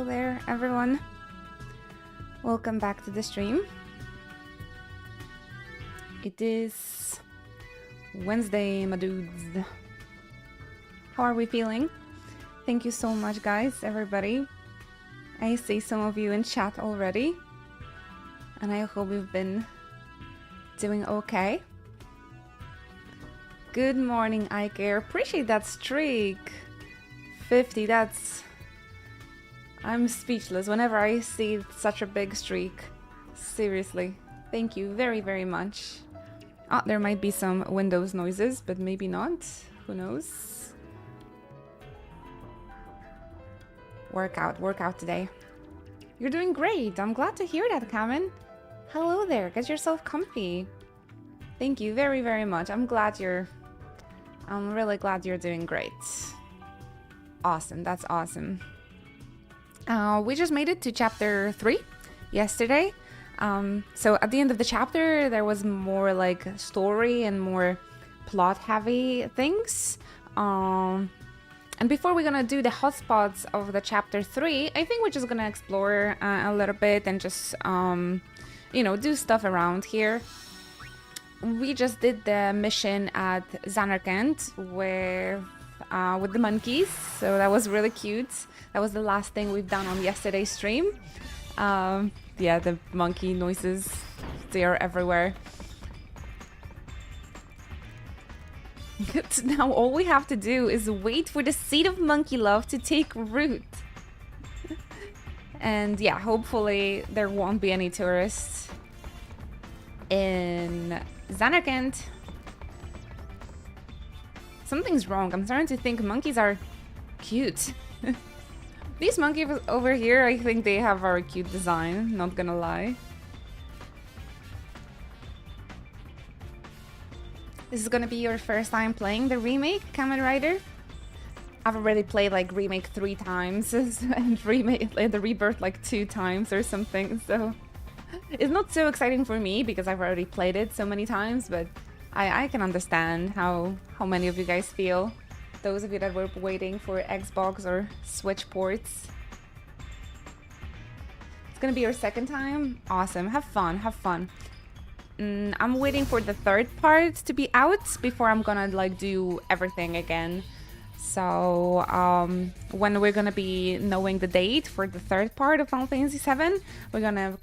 Hello there, everyone. Welcome back to the stream. It is Wednesday, my dudes. How are we feeling? Thank you so much, guys, everybody. I see some of you in chat already, and I hope you've been doing okay. Good morning, Ike. Appreciate that streak. 50, I'm speechless whenever I see such a big streak. Seriously. Thank you very, very much. Oh, there might be some Windows noises, but maybe not. Who knows? Workout today. You're doing great. I'm glad to hear that, Kamen. Hello there. Get yourself comfy. Thank you very, very much. I'm really glad you're doing great. Awesome. That's awesome. We just made it to chapter 3 yesterday. So at the end of the chapter, there was more like story and more plot heavy things. And before we're gonna do the hotspots of the chapter 3, I think we're just gonna explore a little bit and just, do stuff around here. We just did the mission at Zanarkand with the monkeys, so that was really cute. That was the last thing we've done on yesterday's stream. Yeah, the monkey noises, they are everywhere. Now all we have to do is wait for the seed of monkey love to take root. And yeah, hopefully there won't be any tourists in Zanarkand. Something's wrong. I'm starting to think monkeys are cute. These monkeys over here, I think they have very cute design, not gonna lie. This is gonna be your first time playing the remake, Kamen Rider? I've already played like remake 3 times and the rebirth like 2 times or something, so it's not so exciting for me because I've already played it so many times, but I can understand how many of you guys feel. Those of you that were waiting for Xbox or Switch ports. It's gonna be your second time? Awesome, have fun, have fun. I'm waiting for the 3rd part to be out before I'm gonna like do everything again. So when we're gonna be knowing the date for the 3rd part of Final Fantasy VII, we're gonna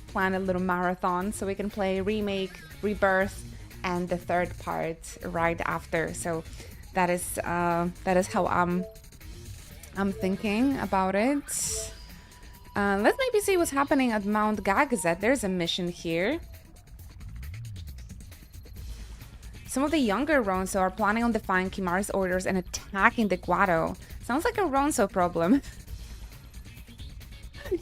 plan a little marathon so we can play Remake, Rebirth, and the 3rd part right after. So that is how I'm thinking about it. Let's maybe see what's happening at Mount Gagazet. There's a mission here. Some of the younger Ronso are planning on defying Kimahri's orders and attacking the Guado. Sounds like a Ronso problem.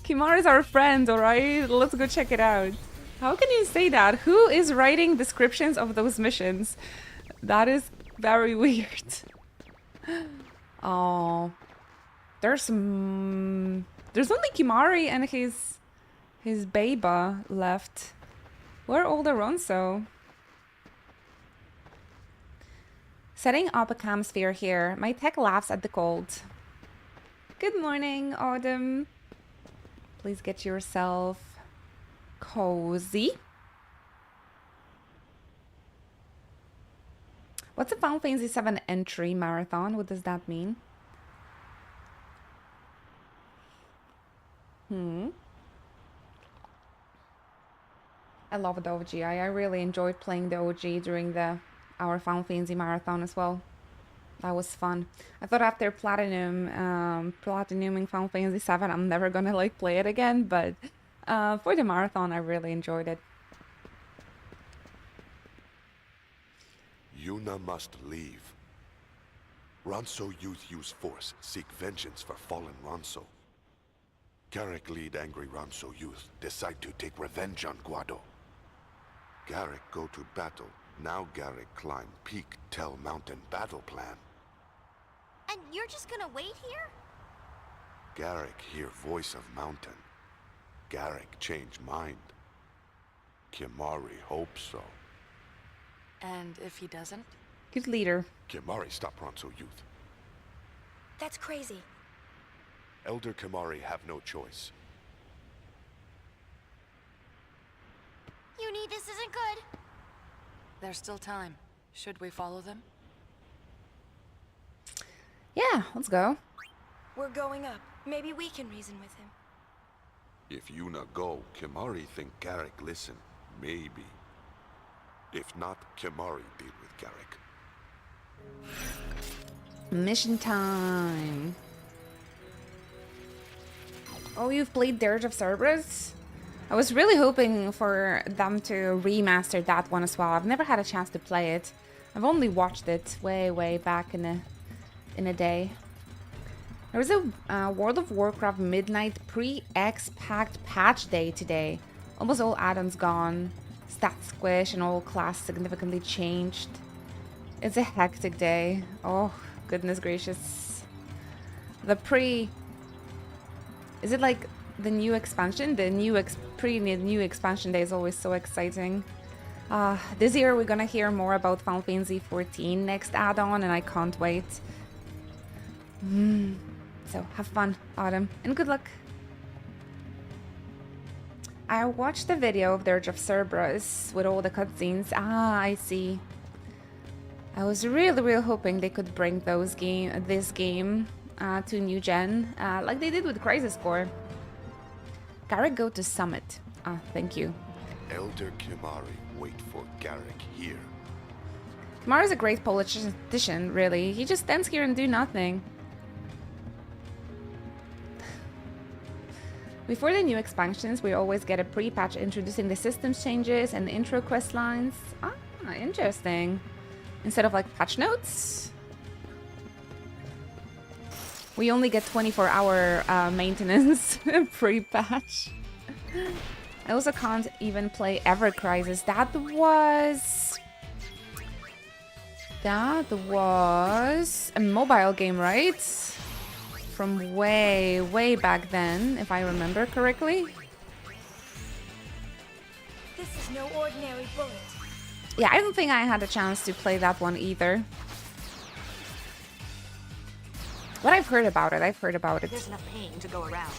Kimahri's our friend, alright? Let's go check it out. How can you say that? Who is writing descriptions of those missions? That is very weird. Oh, there's only Kimahri and his Beba left. Where are all the Ronso? Setting up a cam sphere here. My tech laughs at the cold. Good morning, Autumn. Please get yourself cozy. What's a Final Fantasy VII entry marathon? What does that mean? I love the OG. I really enjoyed playing the OG during our Final Fantasy marathon as well. That was fun. I thought after platinuming Final Fantasy VII, I'm never gonna like play it again, but for the marathon, I really enjoyed it. Yuna must leave. Ronso youth use force, seek vengeance for fallen Ronso. Garrick lead angry Ronso youth, decide to take revenge on Guado. Garrick go to battle. Now Garrick climb Peak Tell Mountain battle plan. And you're just gonna wait here? Garrick hear voice of mountain. Garrick change mind. Kimahri hope so. And if he doesn't? Good leader. Kimahri stop Ronso youth. That's crazy. Elder Kimari have no choice. Uni, this isn't good. There's still time. Should we follow them? Yeah, let's go. We're going up. Maybe we can reason with him. If Yuna go, Kimari think Garrick listen. Maybe. If not, Kimari deal with Garrick. Mission time. Oh, you've played Dirge of Cerberus? I was really hoping for them to remaster that one as well. I've never had a chance to play it. I've only watched it way back in a day. There was a World of Warcraft Midnight pre-X-Packed patch day today. Almost all add-ons gone. Stat squish and all class significantly changed. It's a hectic day. Oh, goodness gracious. The pre... Is it like the new expansion? The new expansion day is always so exciting. This year we're gonna hear more about Final Fantasy XIV next add-on, and I can't wait. So have fun, Autumn, and good luck. I watched the video of Dirge of Cerberus with all the cutscenes. I see. I was really hoping they could bring this game to new gen, like they did with Crisis Core. Garrick go to Summit. Thank you. Elder Kimari wait for Garrick here. Kimari's a great politician, really. He just stands here and do nothing. Before the new expansions, we always get a pre-patch introducing the systems changes and the intro quest lines. Interesting. Instead of like patch notes. We only get 24-hour maintenance pre-patch. I also can't even play Ever Crisis. That was a mobile game, right? From way back then, if I remember correctly. This is no ordinary bullet. Yeah, I don't think I had a chance to play that one either. But I've heard about it. There's enough pain to go around.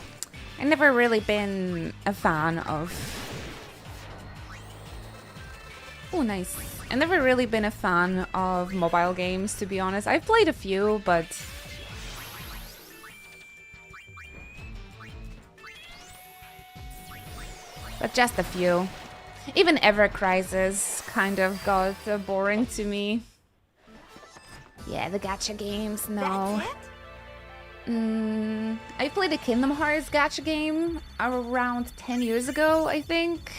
I've never really been a fan of... Oh, nice. I've never really been a fan of mobile games, to be honest. I've played a few, but... just a few. Even Ever Crisis kind of got boring to me. Yeah, the gacha games, no. That's it? I played a Kingdom Hearts gacha game around 10 years ago, I think.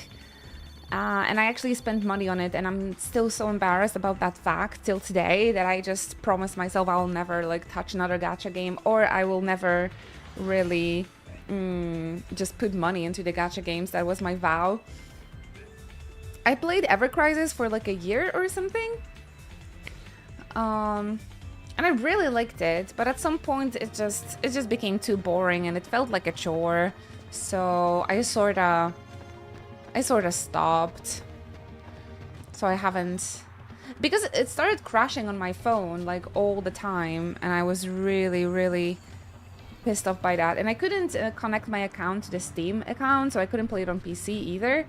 And I actually spent money on it, and I'm still so embarrassed about that fact till today that I just promised myself I'll never like touch another gacha game, or I will never really just put money into the gacha games. That was my vow. I played Ever Crisis for like a year or something. And I really liked it, but at some point it just became too boring and it felt like a chore. So I sorta stopped. So I haven't, because it started crashing on my phone like all the time, and I was really pissed off by that. And I couldn't connect my account to the Steam account, so I couldn't play it on PC either.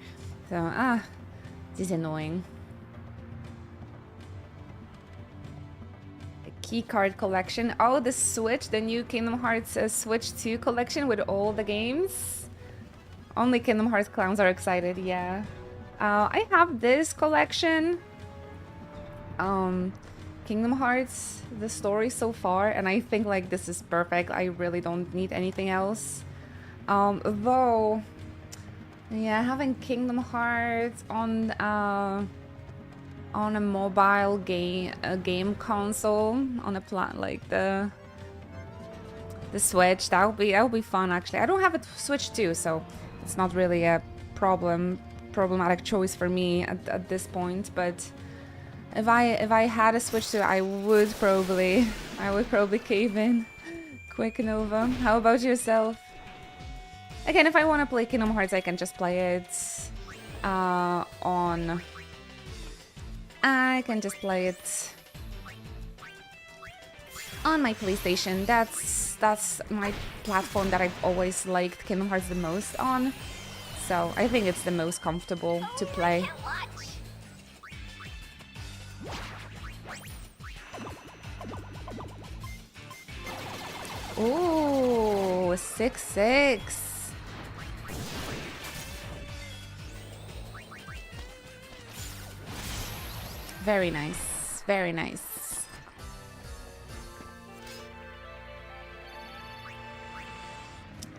So this is annoying. Keycard collection. Oh, the Switch, the new Kingdom Hearts Switch 2 collection with all the games. Only Kingdom Hearts clowns are excited, yeah. I have this collection. Kingdom Hearts, the story so far, and I think like this is perfect. I really don't need anything else. Though, yeah, having Kingdom Hearts on a mobile game console, on a like the Switch, that would be fun actually. I don't have a Switch 2, so it's not really a problematic choice for me at this point. But if I had a Switch 2, I would probably cave in. Quick Nova. How about yourself? Again, if I want to play Kingdom Hearts, I can just play it on. I can just play it on my PlayStation. That's my platform that I've always liked Kingdom Hearts the most on. So I think it's the most comfortable to play. Ooh, 6-6. Very nice. Very nice.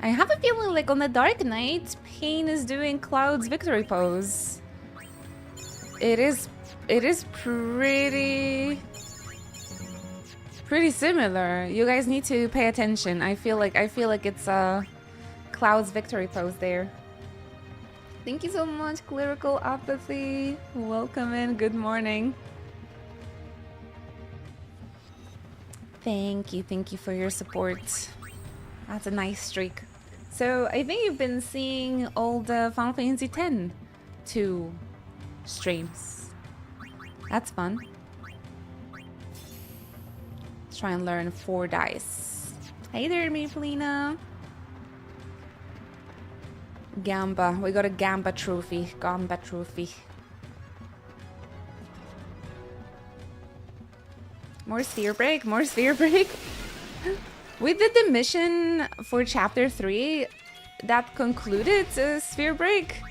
I have a feeling like on the Dark Knight, Pain is doing Cloud's victory pose. It is pretty similar. You guys need to pay attention. I feel like it's Cloud's victory pose there. Thank you so much, Clerical Apathy. Welcome in. Good morning. Thank you for your support. That's a nice streak. So I think you've been seeing all the Final Fantasy X 2 streams. That's fun. Let's try and learn 4 dice. Hey there, Maplina. Gamba. We got a Gamba trophy. Gamba trophy. More sphere break. More sphere break. We did the mission for chapter 3 that concluded sphere break.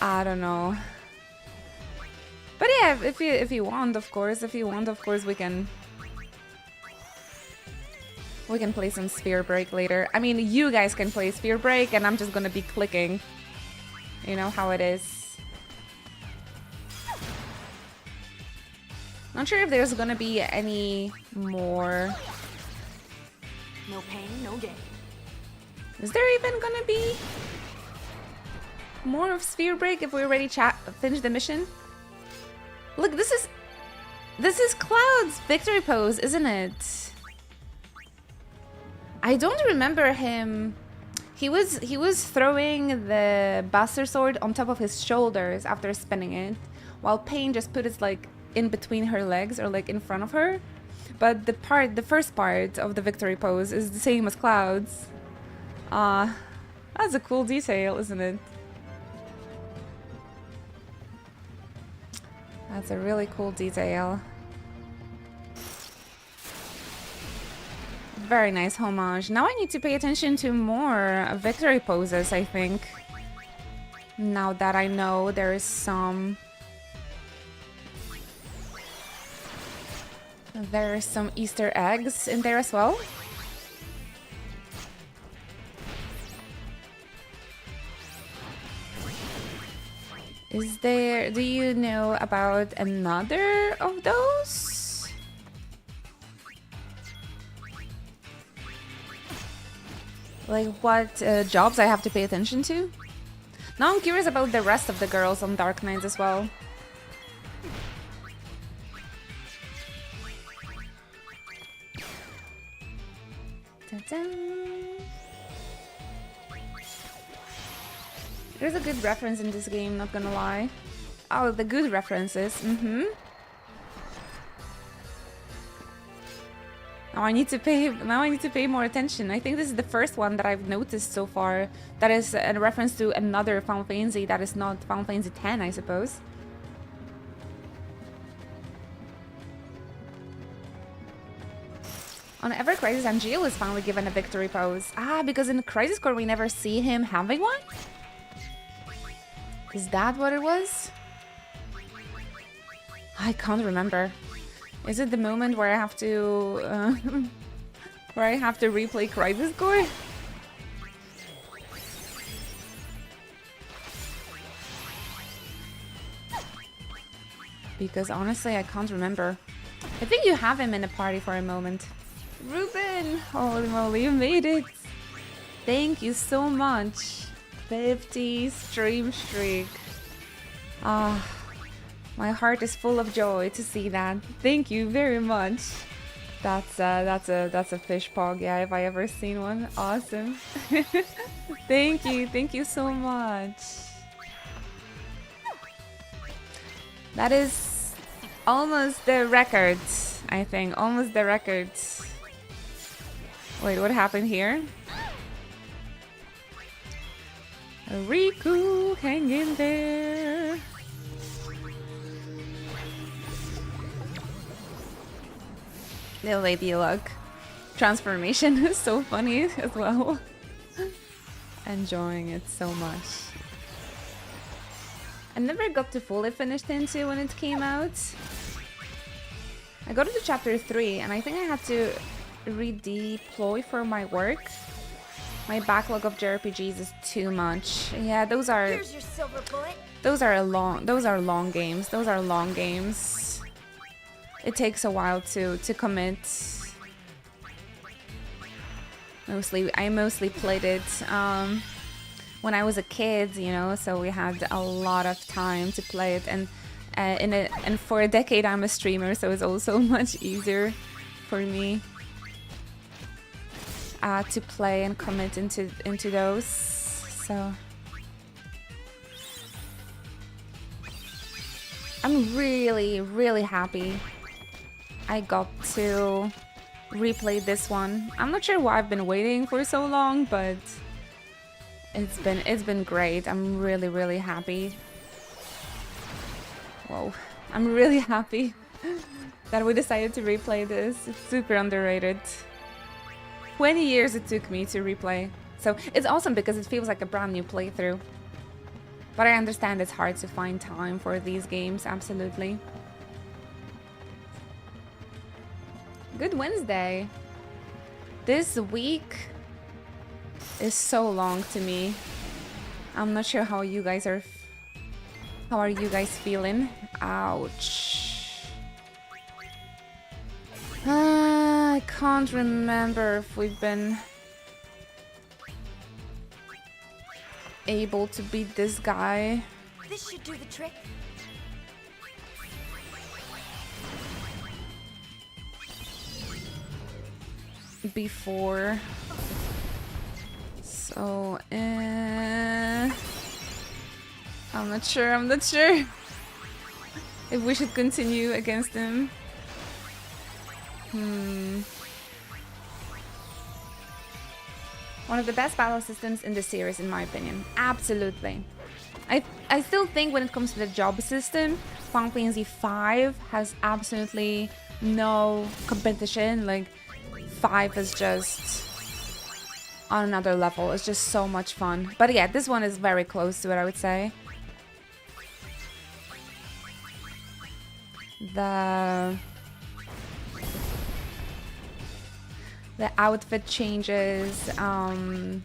I don't know. But yeah, if you want, of course, we can play some sphere break later. I mean, you guys can play sphere break, and I'm just gonna be clicking. You know how it is. Not sure if there's gonna be any more. No pain, no gain. Is there even gonna be more of sphere break if we already finish the mission? Look, this is Cloud's victory pose, isn't it? I don't remember him. He was throwing the Buster Sword on top of his shoulders after spinning it, while Pain just put it like in between her legs or like in front of her. But the first part of the victory pose is the same as Cloud's. That's a cool detail, isn't it? That's a really cool detail. Very nice homage. Now I need to pay attention to more victory poses, I think. Now that I know there is some... There are some Easter eggs in there as well. Is there... Do you know about another of those? Like what jobs I have to pay attention to? Now I'm curious about the rest of the girls on Dark Knights as well. There's a good reference in this game, not gonna lie. Oh, the good references. Now I need to pay more attention. I think this is the first one that I've noticed so far that is a reference to another Final Fantasy that is not Final Fantasy X, I suppose. On Ever Crisis, Angeal was finally given a victory pose. Ah, because in Crisis Core we never see him having one? Is that what it was? I can't remember. Is it the moment where I have to replay Crisis Core? Because honestly, I can't remember. I think you have him in a party for a moment. Ruben! Holy moly, you made it! Thank you so much. 50 stream streak. Ah, my heart is full of joy to see that. Thank you very much. That's a fish pog, yeah, if I ever seen one. Awesome. Thank you so much. That is Almost the record, I think. Almost the record. Wait, what happened here? Riku, hang in there. The Lady Luck transformation is so funny as well. Enjoying it so much. I never got to fully finish Into when it came out. I got into chapter 3 and I think I had to redeploy for my work. My backlog of JRPGs is too much. Yeah, those are Here's your silver bullet. those are long games. Those are long games. It takes a while to commit. I mostly played it when I was a kid, you know, so we had a lot of time to play it, and and for a decade I'm a streamer, so it's also much easier for me to play and commit into those. So I'm really happy I got to replay this one. I'm not sure why I've been waiting for so long, but it's been great. I'm really happy. Whoa, I'm really happy that we decided to replay this. It's super underrated. 20 years it took me to replay, so it's awesome because it feels like a brand new playthrough. But I understand it's hard to find time for these games, absolutely. Good Wednesday. This week is so long to me. I'm not sure how you guys are. How are you guys feeling? Ouch. I can't remember if we've been able to beat this guy. This should do the trick. Before. So, I'm not sure if we should continue against him. One of the best battle systems in the series, in my opinion. Absolutely. I still think when it comes to the job system, Final Fantasy V has absolutely no competition. Like, 5 is just on another level. It's just so much fun. But yeah, this one is very close to it, I would say. The outfit changes, the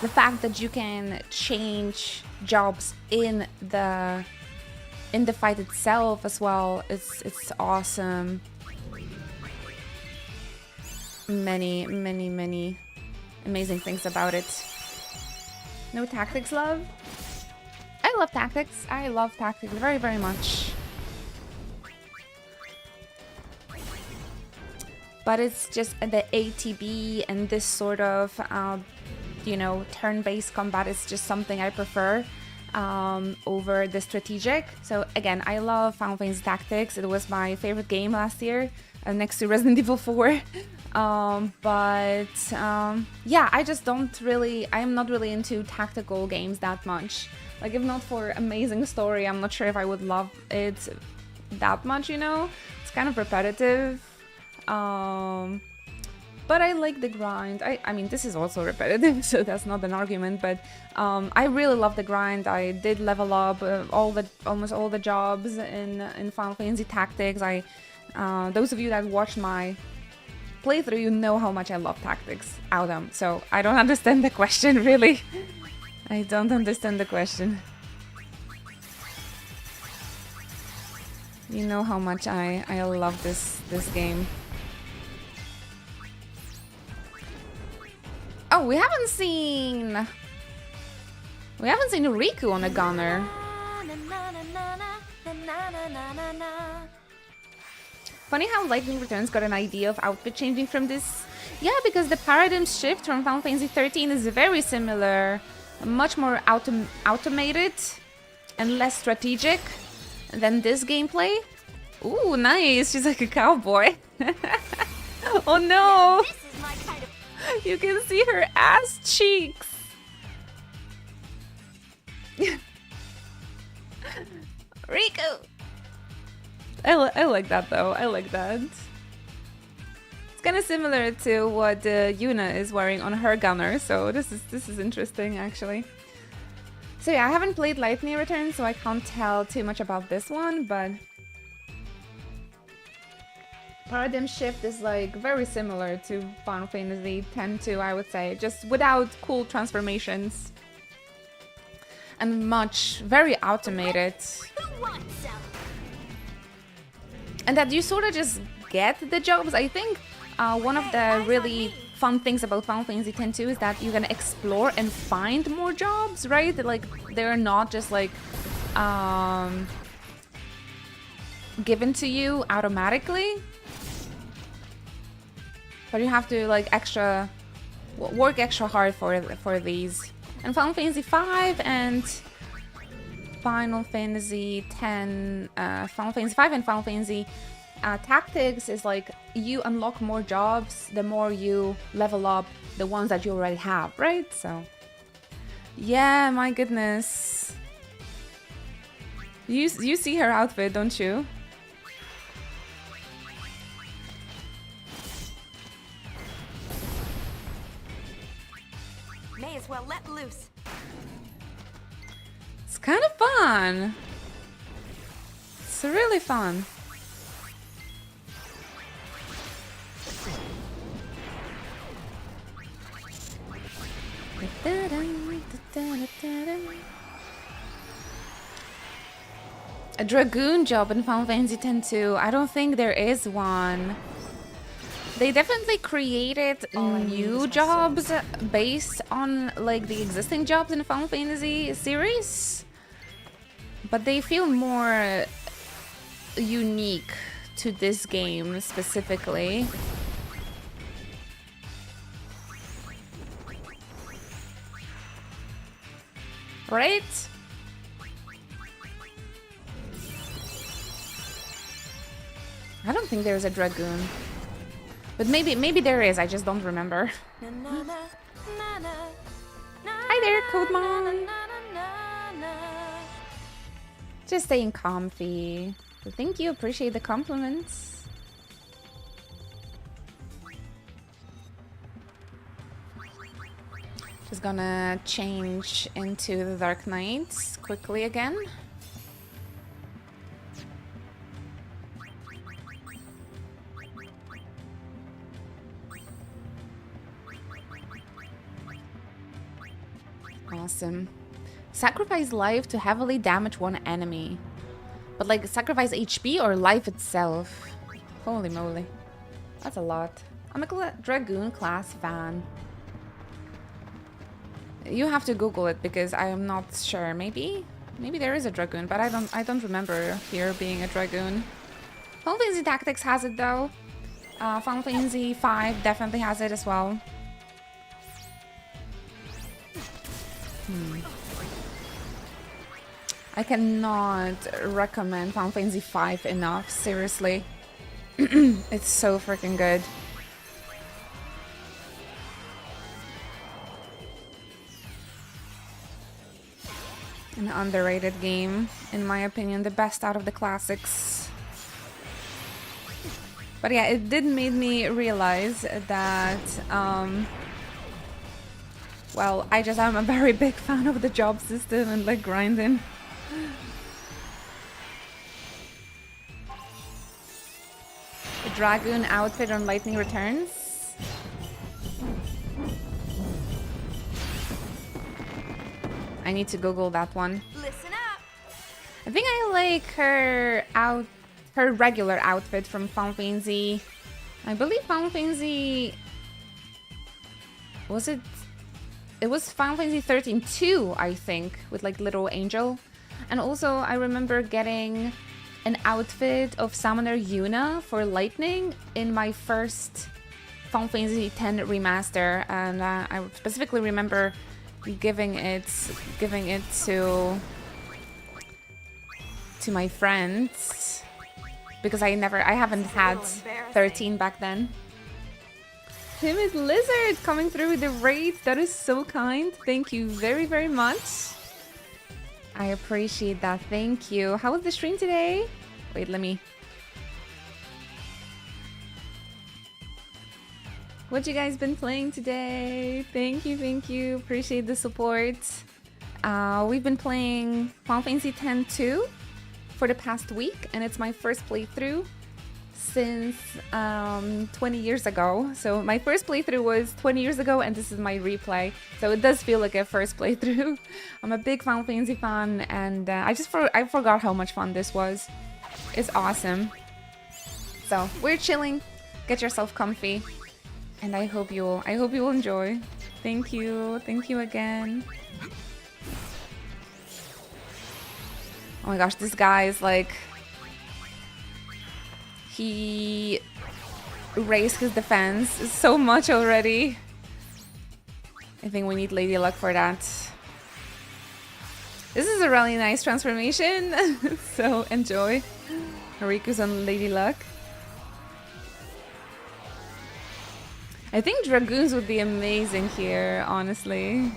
fact that you can change jobs in the fight itself as well, it's awesome. Many amazing things about it. No tactics, love? I love tactics. I love tactics very much. But it's just the ATB and this sort of, you know, turn-based combat is just something I prefer over the strategic. So again, I love Final Fantasy Tactics. It was my favorite game last year, next to Resident Evil 4. Yeah, I'm not really into tactical games that much. Like, if not for amazing story, I'm not sure if I would love it that much, you know? It's kind of repetitive. But I like the grind. I mean, this is also repetitive, so that's not an argument, but I really love the grind. I did level up almost all the jobs in Final Fantasy Tactics. Those of you that watched my playthrough, you know how much I love tactics, Autumn. So I don't understand the question, really. I don't understand the question. You know how much I love this game. Oh, we haven't seen Riku on a gunner. Funny how Lightning Returns got an idea of outfit changing from this. Yeah, because the paradigm shift from Final Fantasy 13 is very similar, much more automated and less strategic. And then this gameplay. Ooh, nice. She's like a cowboy. Oh no! This is my kind of. You can see her ass cheeks. Riku. I like that though. I like that. It's kind of similar to what Yuna is wearing on her gunner, so this is interesting actually. So yeah, I haven't played Lightning Returns, so I can't tell too much about this one, but Paradigm Shift is like very similar to Final Fantasy X-2, I would say, just without cool transformations and very automated. Who wants some? And that you sort of just get the jobs. I think one of the really fun things about Final Fantasy X-2 is that you can explore and find more jobs, right? Like they're not just like given to you automatically, but you have to like work extra hard for these. And Final Fantasy V and Final Fantasy X, Final Fantasy V and Final Fantasy Tactics is like you unlock more jobs the more you level up the ones that you already have, right? So yeah, my goodness. You see her outfit, don't you? May as well let loose. It's kind of fun. It's really fun. A Dragoon job in Final Fantasy X-2. I don't think there is one. They definitely created new jobs based on like the existing jobs in the Final Fantasy series, but they feel more unique to this game specifically. Right? I don't think there's a Dragoon. But maybe there is, I just don't remember. Hi there, Code Mom! Just staying comfy. So thank you, appreciate the compliments. Just gonna change into the Dark Knights quickly again. Awesome. Sacrifice life to heavily damage one enemy. But like sacrifice HP or life itself? Holy moly. That's a lot. I'm a Dragoon class fan. You have to Google it because I am not sure. Maybe there is a Dragoon, but I don't remember here being a Dragoon. Final Fantasy Tactics has it though. Final Fantasy V definitely has it as well. I cannot recommend Final Fantasy V enough, seriously. It's so freaking good. An underrated game, in my opinion, the best out of the classics. But yeah, it did make me realize that, well, I'm a very big fan of the job system and like grinding. The Dragoon outfit on Lightning Returns. I need to Google that one. Listen up. I think I like her regular outfit from Final Fantasy. I believe Final Fantasy was it? It was Final Fantasy 13-2, I think, with like Little Angel. And also I remember getting an outfit of Summoner Yuna for Lightning in my first Final Fantasy X remaster, and I specifically remember giving it to to my friends because I haven't had 13 back then. Timid Lizard coming through with the raid. That is so kind. Thank you very, very much. I appreciate that. Thank you. How was the stream today? Wait, let me... What you guys been playing today? Thank you, thank you. Appreciate the support. We've been playing Final Fantasy X-2 for the past week, and it's my first playthrough since 20 years ago. So my first playthrough was 20 years ago, and this is my replay. So it does feel like a first playthrough. I'm a big Final Fantasy fan, and I forgot how much fun this was. It's awesome. So we're chilling. Get yourself comfy. And I hope you'll enjoy. Thank you again. Oh my gosh, this guy is like, he raised his defense so much already. I think we need Lady Luck for that. This is a really nice transformation, so enjoy. Riku's on Lady Luck. I think Dragoons would be amazing here, honestly.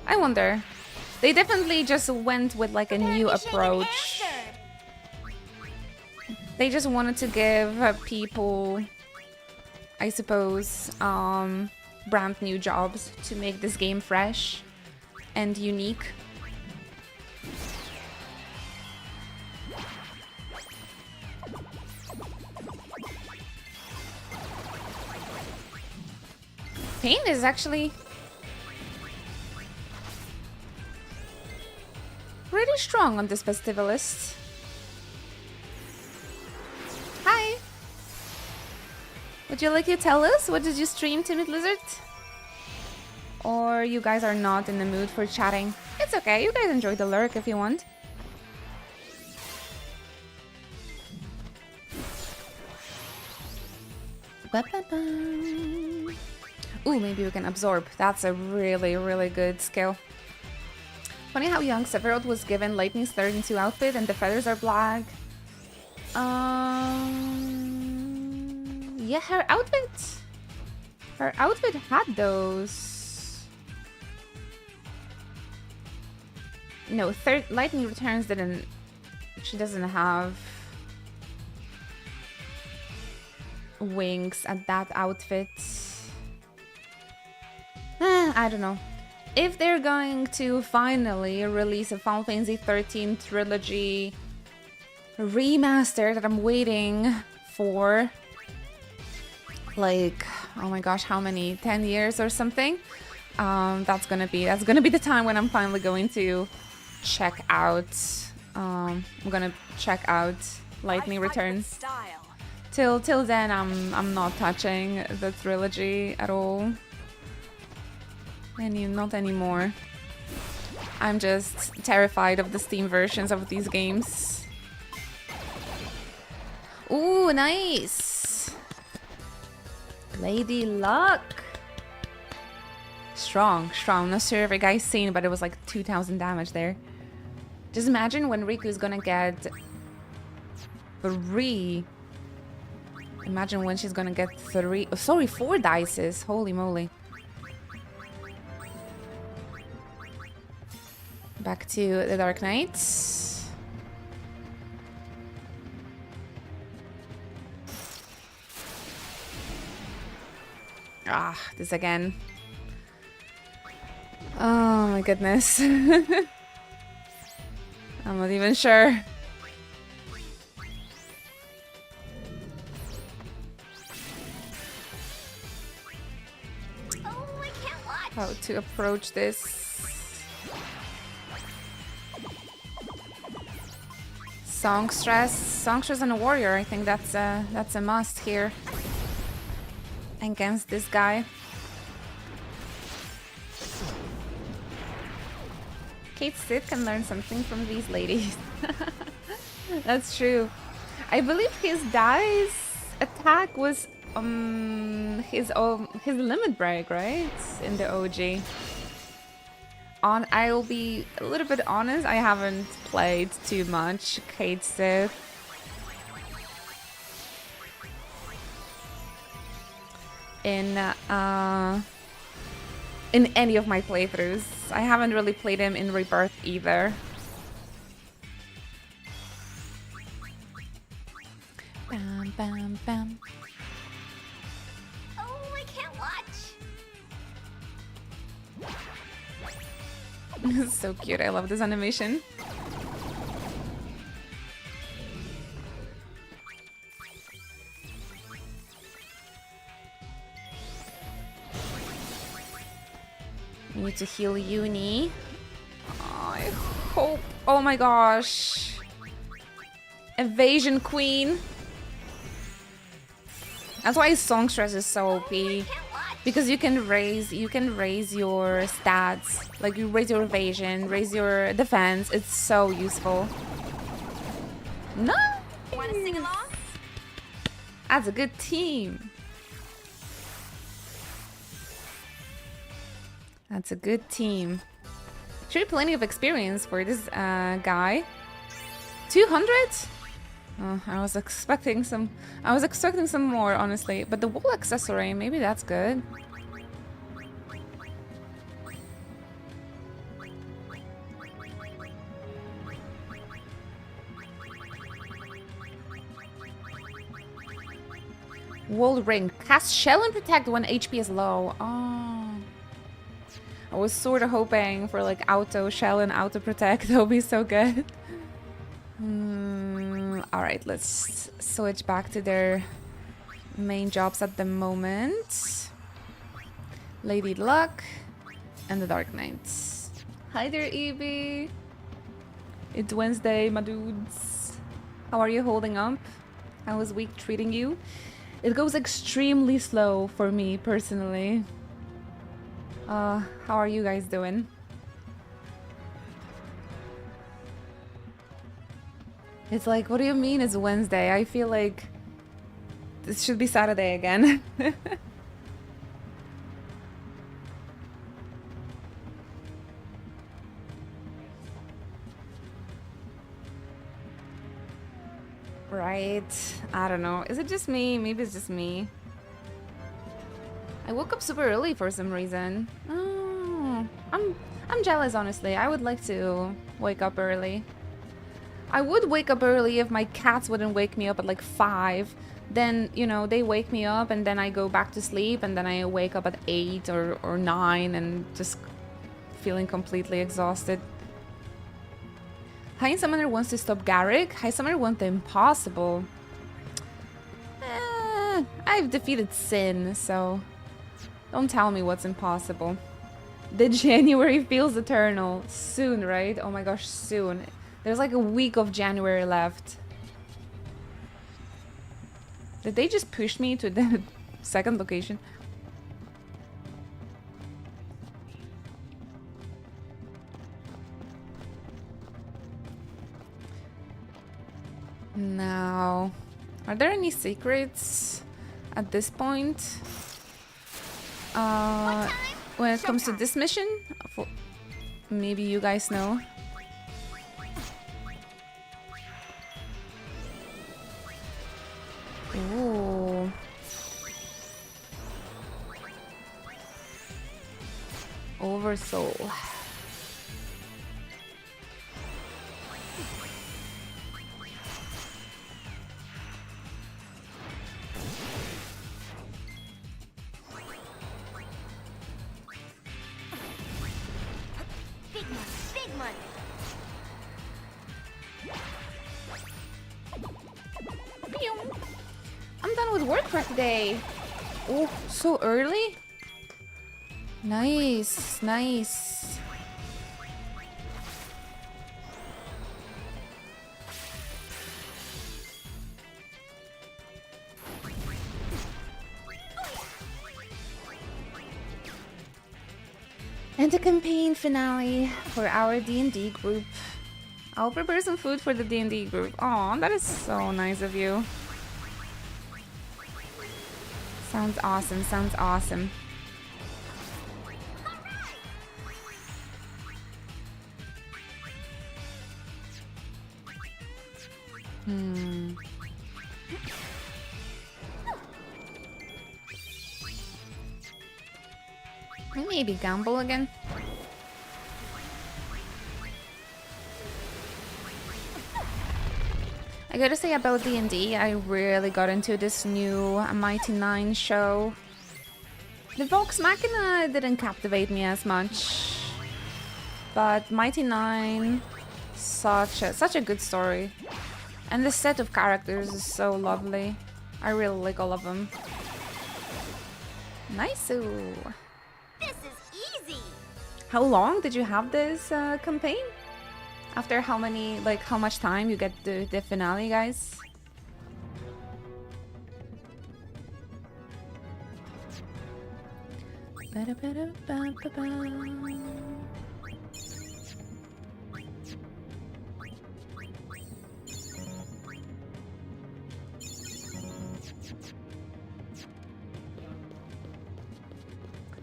I wonder. They definitely just went with like a new approach. They just wanted to give people, I suppose, brand new jobs to make this game fresh and unique. Pain is actually pretty strong on this festivalist. Hi! Would you like to tell us what did you stream, Timid Lizard? Or you guys are not in the mood for chatting? It's okay, you guys enjoy the lurk if you want. Ba-ba-ba. Ooh, maybe we can absorb. That's a really, really good skill. Funny how young Sephiroth was given Lightning's 32 outfit and the feathers are black. Yeah, her outfit had those. No, Lightning Returns didn't. She doesn't have wings at that outfit. I don't know. If they're going to finally release a Final Fantasy 13 trilogy remaster that I'm waiting for, like, oh my gosh, how many? 10 years or something? That's gonna be the time when I'm finally going to check out. I'm gonna check out Lightning Returns. Till then, I'm not touching the trilogy at all. Not anymore. I'm just terrified of the Steam versions of these games. Ooh, nice! Lady Luck! Strong. Not sure if a guy's seen, but it was like 2,000 damage there. Just imagine when Riku's gonna get 3. Imagine when she's gonna get 3. Oh, sorry, 4 dices. Holy moly. Back to the Dark Knight. Ah, this again. Oh my goodness. I'm not even sure. Oh, I can't watch. How to approach this. Songstress and a warrior. I think that's a must here against this guy. Kate Sid can learn something from these ladies. That's true. I believe his dice attack was his limit break, right? In the OG. I'll be a little bit honest. I haven't played too much Kate Sith. In any of my playthroughs. I haven't really played him in Rebirth either. Bam, bam, bam. Oh, I can't watch. So cute. I love this animation. I need to heal Uni. Oh, I hope. Oh my gosh. Evasion Queen. That's why Songstress is so OP. Because you can raise your stats. Like you raise your evasion, raise your defense. It's so useful. No. Want to sing along? That's a good team. That's a good team. Should be plenty of experience for this guy. 200? Oh, I was expecting some more, honestly. But the wool accessory, maybe that's good. Wool ring. Cast shell and protect when HP is low. Oh. I was sort of hoping for like auto shell and auto protect. That would be so good. Alright, let's switch back to their main jobs at the moment. Lady Luck and the Dark Knights. Hi there, Evie. It's Wednesday, my dudes. How are you holding up? How was week treating you? It goes extremely slow for me personally. How are you guys doing? It's like, what do you mean it's Wednesday? I feel like this should be Saturday again. Right. I don't know. Is it just me? Maybe it's just me. I woke up super early for some reason. Oh, I'm jealous, honestly. I would like to wake up early. I would wake up early if my cats wouldn't wake me up at like 5. Then, you know, they wake me up and then I go back to sleep and then I wake up at 8 or 9 and just feeling completely exhausted. High Summoner wants to stop Garrick. High Summoner wants the impossible. I've defeated Sin, so don't tell me what's impossible. The January feels eternal. Soon, right? Oh my gosh, soon. There's like a week of January left. Did they just push me to the second location? Now, are there any secrets at this point? When it comes to this mission? Maybe you guys know. Ooh. Oversoul. Big money, big money. I'm done with work for today. Oh, so early? Nice, nice. And the campaign finale for our D&D group. I'll prepare some food for the D&D group. Aw, that is so nice of you. Sounds awesome, sounds awesome. Maybe gamble again. I gotta say about D&D, I really got into this new Mighty Nine show. The Vox Machina didn't captivate me as much, but Mighty Nine, such a good story, and the set of characters is so lovely. I really like all of them. Nice-oo. This is easy. How long did you have this campaign? After how many, like, how much time you get the finale, guys?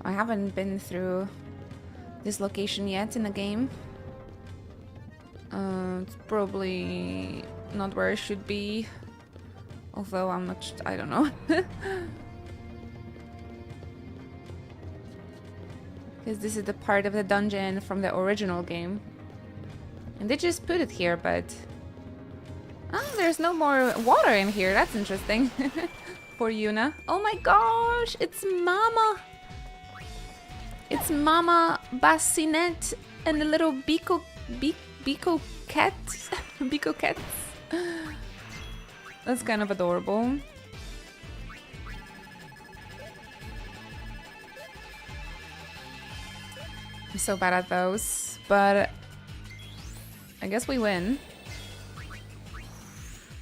I haven't been through this location yet in the game. It's probably not where I should be, although I'm not, I don't know. Because this is the part of the dungeon from the original game. And they just put it here, but... Oh, there's no more water in here, that's interesting. For Yuna. Oh my gosh, it's Mama! It's Mama Bassinet and the little Biko cat. Biko cats. That's kind of adorable. I'm so bad at those, but I guess we win.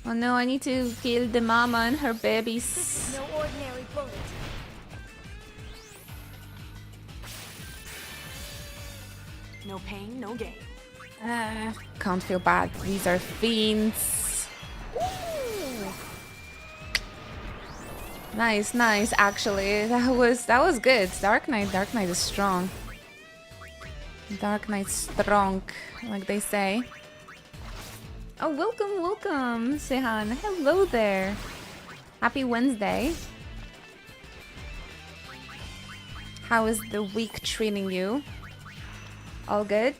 Oh no, I need to kill the mama and her babies. This is no ordinary bullet. No pain, no gain. Can't feel bad. These are fiends. Ooh. Nice, nice. Actually, that was good. Dark Knight is strong. Dark Knight strong, like they say. Oh, welcome, Sehan. Hello there. Happy Wednesday. How is the week treating you? All good?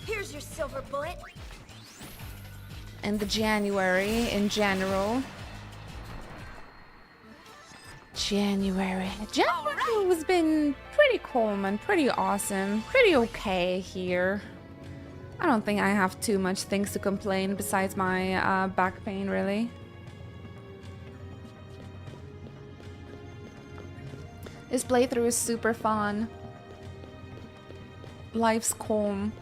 Here's your silver bullet. And the January in general. January has been pretty calm and pretty awesome. Pretty okay here. I don't think I have too much things to complain besides my back pain, really. This playthrough is super fun. Life's calm.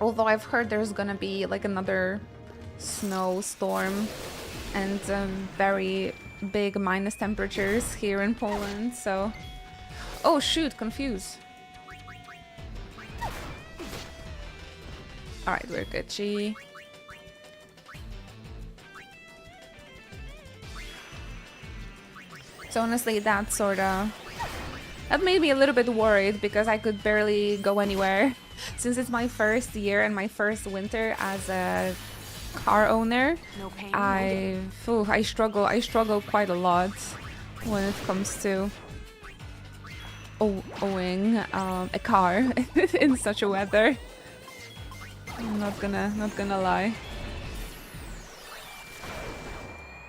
Although I've heard there's gonna be like another snowstorm and very big minus temperatures here in Poland, so... Oh shoot, confused. Alright, we're good. So honestly, that made me a little bit worried because I could barely go anywhere. Since it's my first year and my first winter as a car owner, No pain, I struggle quite a lot when it comes to owning a car in such a weather. I'm not gonna lie.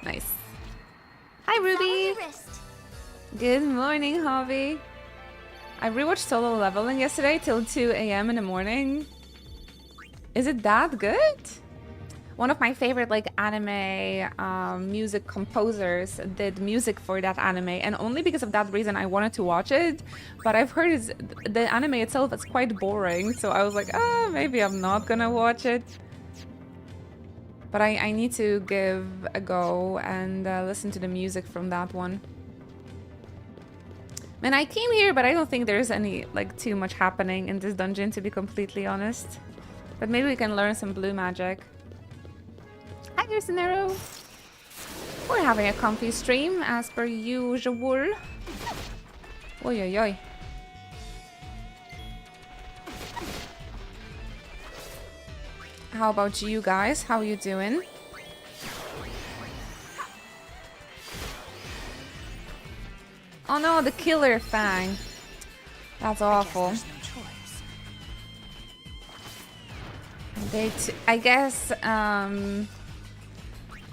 Nice. Hi Follow Ruby. your wrist. Good morning, Javi. I rewatched Solo Leveling yesterday till 2 a.m. in the morning. Is it that good? One of my favorite like anime music composers did music for that anime, and only because of that reason I wanted to watch it. But I've heard the anime itself is quite boring, so I was like, maybe I'm not gonna watch it. But I need to give a go and listen to the music from that one. Man, I came here, but I don't think there's any like too much happening in this dungeon, to be completely honest. But maybe we can learn some blue magic. Hi, Gersinero. We're having a comfy stream, as per usual. Oi, oi, oi. How about you guys? How you doing? Oh no, the killer Fang. That's awful.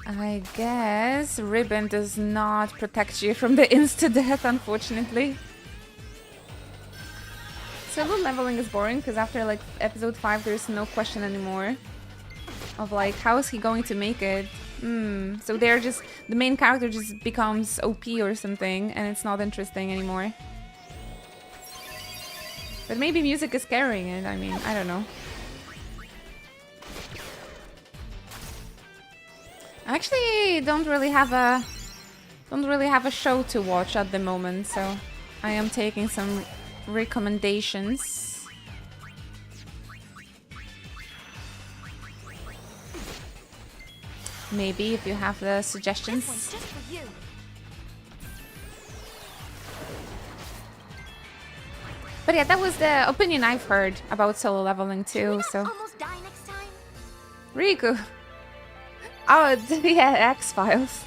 I guess Ribbon does not protect you from the insta-death, unfortunately. Solo leveling is boring because after like episode 5 there's no question anymore of like how is he going to make it. So they're just, the main character just becomes OP or something and it's not interesting anymore. But maybe music is carrying it, I mean, I don't know. I actually don't really have a show to watch at the moment, so I am taking some recommendations. Maybe if you have the suggestions. This one's just for you. But yeah, that was the opinion I've heard about solo leveling Can we too, not so. almost die next time? Riku! Oh, yeah, X-Files.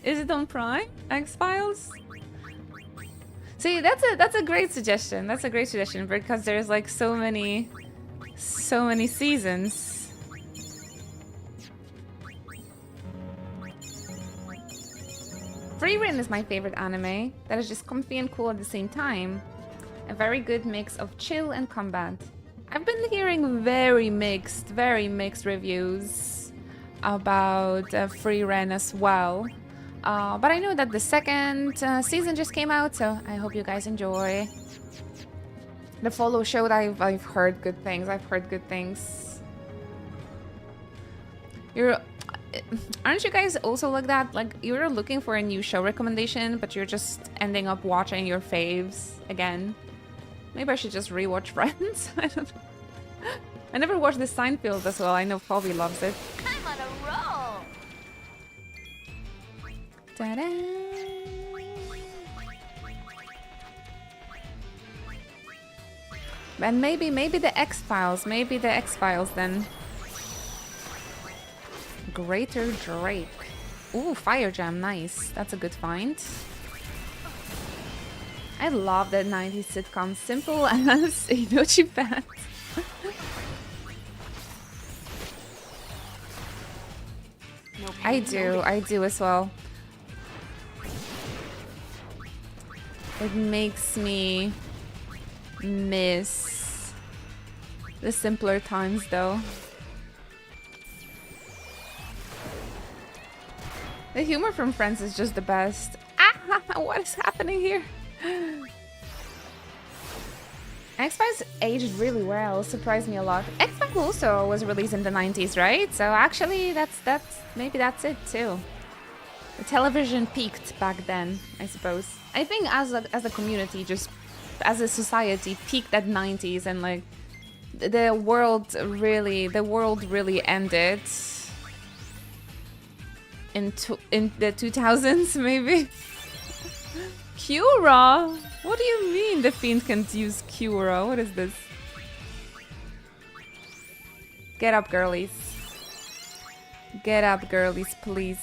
Is it on Prime? X-Files? See, that's a great suggestion. That's a great suggestion because there's like so many seasons. Frieren is my favorite anime. That is just comfy and cool at the same time. A very good mix of chill and combat. I've been hearing very mixed reviews about Frieren as well. But I know that the second season just came out, so I hope you guys enjoy. The follow showed I've heard good things. I've heard good things. Aren't you guys also like that? Like you're looking for a new show recommendation, but you're just ending up watching your faves again. Maybe I should just rewatch Friends. I don't know. I never watched the Seinfeld as well. I know Fabi loves it. I'm on a roll. Ta-da! And maybe the X-Files. Maybe the X-Files then. Greater Drake. Ooh, Fire Jam, nice. That's a good find. I love that 90s sitcom. Simple as Inochi Pants. I do as well. It makes me miss the simpler times though. The humor from Friends is just the best. Ah, what is happening here? X-Files aged really well, surprised me a lot. X-Files also was released in the 90s, right? So actually maybe that's it too. The television peaked back then, I suppose. I think as a community, just as a society, peaked at 90s and like the world really ended in the 2000s maybe. Cura? What do you mean the fiend can't use Cura? What is this? Get up, girlies. Get up, girlies, please.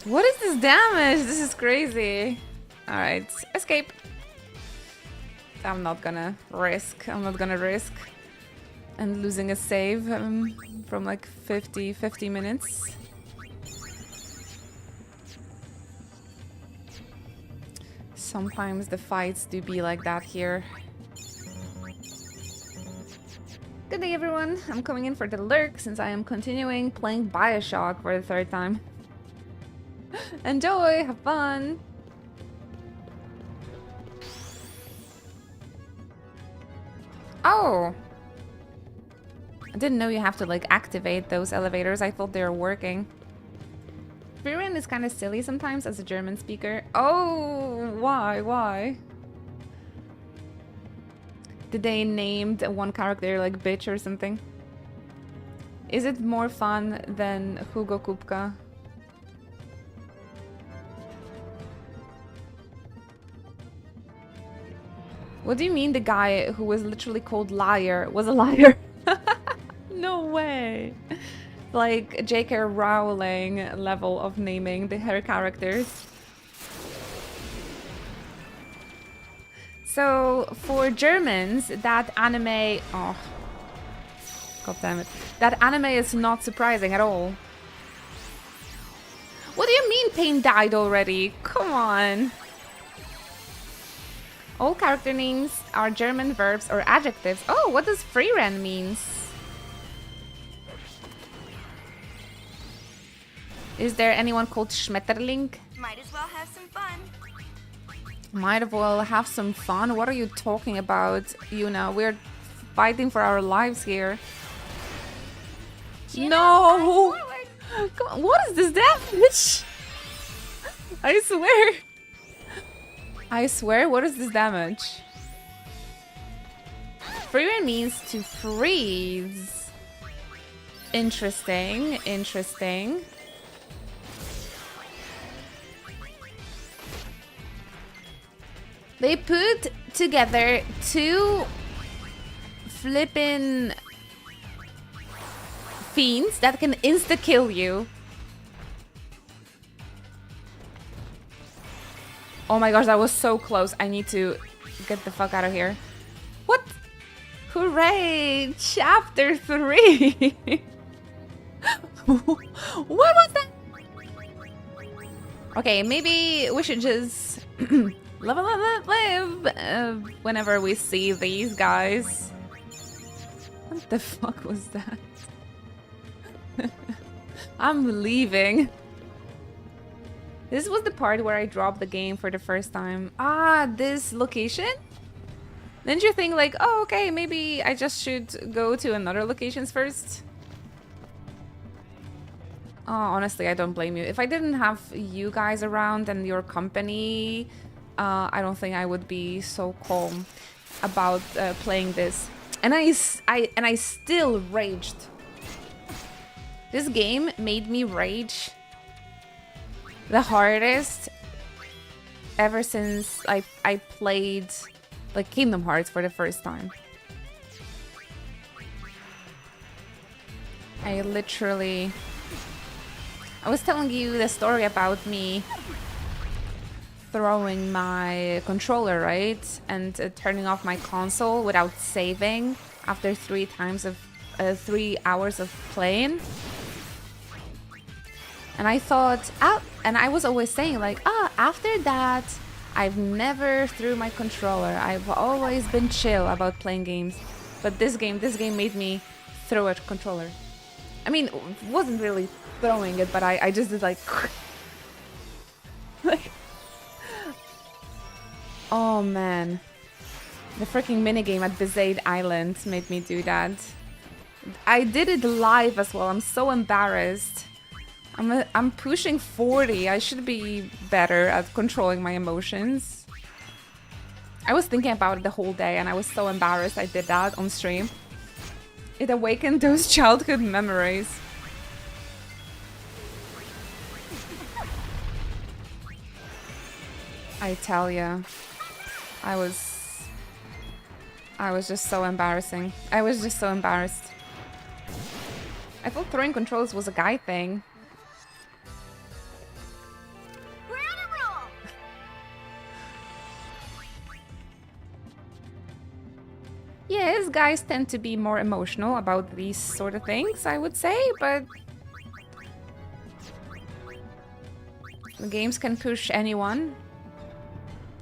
What is this damage? This is crazy. Alright, escape. I'm not gonna risk. And losing a save from like 50 minutes. Sometimes the fights do be like that here. Good day everyone, I'm coming in for the lurk since I am continuing playing Bioshock for the 3rd time. Enjoy, have fun! Oh! I didn't know you have to like activate those elevators, I thought they were working. Frieren is kind of silly sometimes as a German speaker. Oh, why? Did they named one character like bitch or something? Is it more fun than Hugo Kupka? What do you mean the guy who was literally called liar was a liar? No way. like J.K. Rowling level of naming her characters. So for Germans, that anime, oh, god damn it, that anime is not surprising at all. What do you mean Pain died already? Come on. All character names are German verbs or adjectives. Oh, what does Freeran means? Is there anyone called Schmetterling? Might as well have some fun. Might as well have some fun. What are you talking about, Yuna? We're fighting for our lives here. No! Come on, what is this damage? I swear. I swear, what is this damage? Freeran means to freeze. Interesting, interesting. They put together two flippin' fiends that can insta-kill you. Oh my gosh, that was so close. I need to get the fuck out of here. What? Hooray! Chapter 3! What was that? Okay, maybe we should just live whenever we see these guys. What the fuck was that? I'm leaving. This was the part where I dropped the game for the first time. Ah, this location? Didn't you think like, oh, okay, maybe I just should go to another locations first? Oh, honestly, I don't blame you. If I didn't have you guys around and your company, I don't think I would be so calm about playing this. And I still raged. This game made me rage the hardest ever since I played like Kingdom Hearts for the first time. I was telling you the story about me throwing my controller, right? And turning off my console without saving after 3 hours of playing. And I thought, and I was always saying like, after that, I've never threw my controller. I've always been chill about playing games. But this game made me throw a controller. I mean, it wasn't really throwing it, but I just did like, like, oh man. The freaking minigame at Besaid Island made me do that. I did it live as well. I'm so embarrassed. I'm pushing 40. I should be better at controlling my emotions. I was thinking about it the whole day and I was so embarrassed I did that on stream. It awakened those childhood memories. I tell ya, I was just so embarrassing. I was just so embarrassed. I thought throwing controls was a guy thing. We're on a roll. Yes, guys tend to be more emotional about these sort of things, I would say, but the games can push anyone.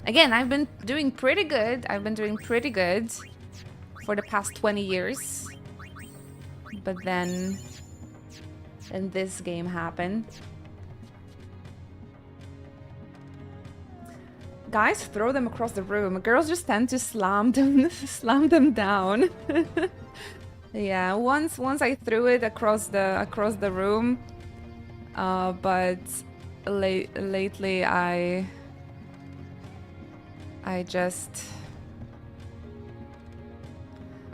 Again, I've been doing pretty good. For the past 20 years. But then this game happened. Guys throw them across the room. Girls just tend to slam them down. Yeah, once I threw it across the room. But lately I just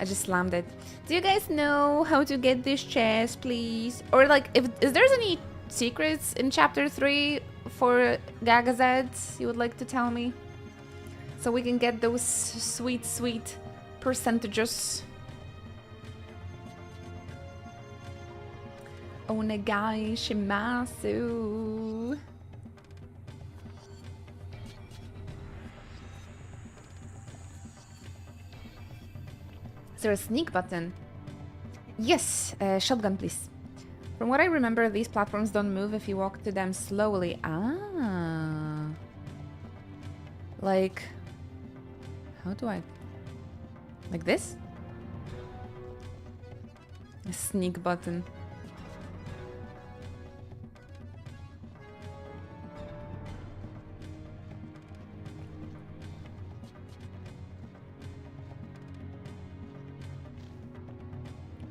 slammed it. Do you guys know how to get this chest, please? Or like, if there's any secrets in chapter 3 for Gagazet you would like to tell me? So we can get those sweet percentages. Onegai shimasu. Is there a sneak button? Yes, shotgun please. From what I remember, these platforms don't move if you walk to them slowly. Ah. Like... How do I... Like this? A sneak button.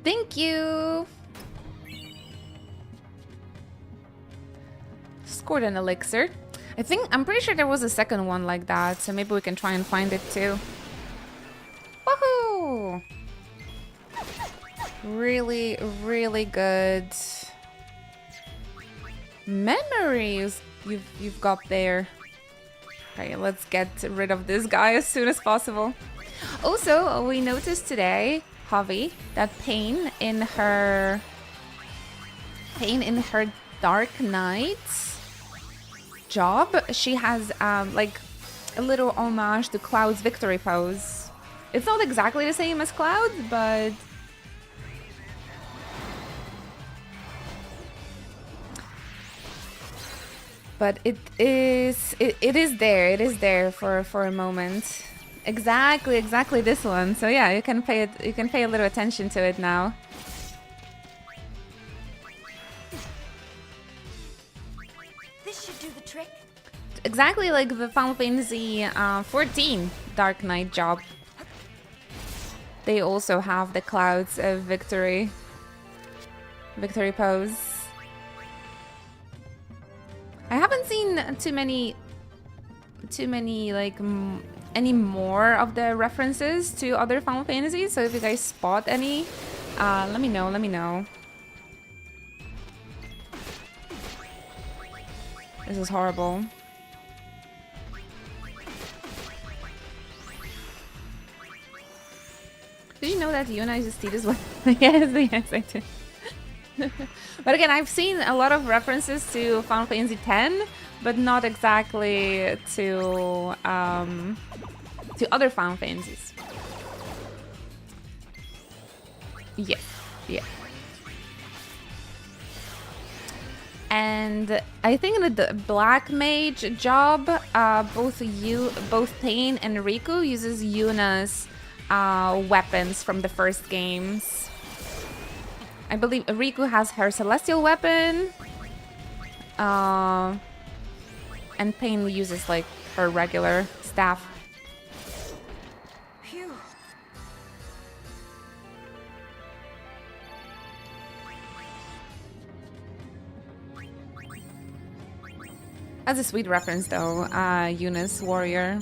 Thank you! Scored an elixir. I'm pretty sure there was a second one like that, so maybe we can try and find it too. Woohoo! Really, really good memories you've got there. Okay, let's get rid of this guy as soon as possible. Also, we noticed today, Javi, that Pain in her Dark Knight job, she has like a little homage to Cloud's victory pose. It's not exactly the same as Cloud, but it is there. It is there for a moment. Exactly this one. So yeah, you can pay a little attention to it now. This should do the trick. Exactly like the Final Fantasy 14 Dark Knight job. They also have the Cloud's victory pose. I haven't seen too many like any more of the references to other Final Fantasies. So if you guys spot any, let me know. This is horrible. Did you know that Yuna is Tidus? Yes, I did. But again, I've seen a lot of references to Final Fantasy X, but not exactly to other Final Fantasies. Yeah. And I think that the Black Mage job, both Pain and Riku uses Yuna's weapons from the first games. I believe Riku has her celestial weapon, and Pain uses like her regular staff. Phew. That's a sweet reference though, Yuna's warrior.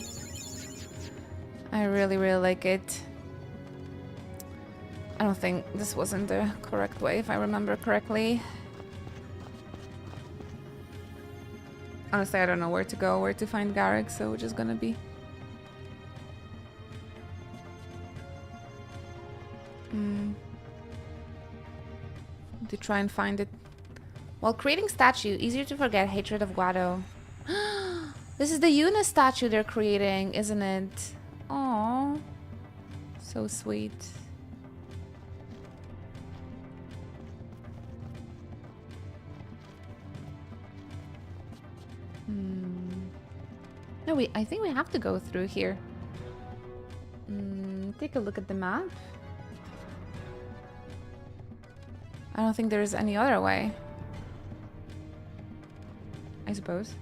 I really like it. I don't think this wasn't the correct way, if I remember correctly. Honestly, I don't know where to go, where to find Garrick, so we're just gonna be... To try and find it. While creating statue, easier to forget hatred of Guado. This is the Yuna statue they're creating, isn't it? Aww. So sweet. No, I think we have to go through here. Take a look at the map. I don't think there's any other way. I suppose.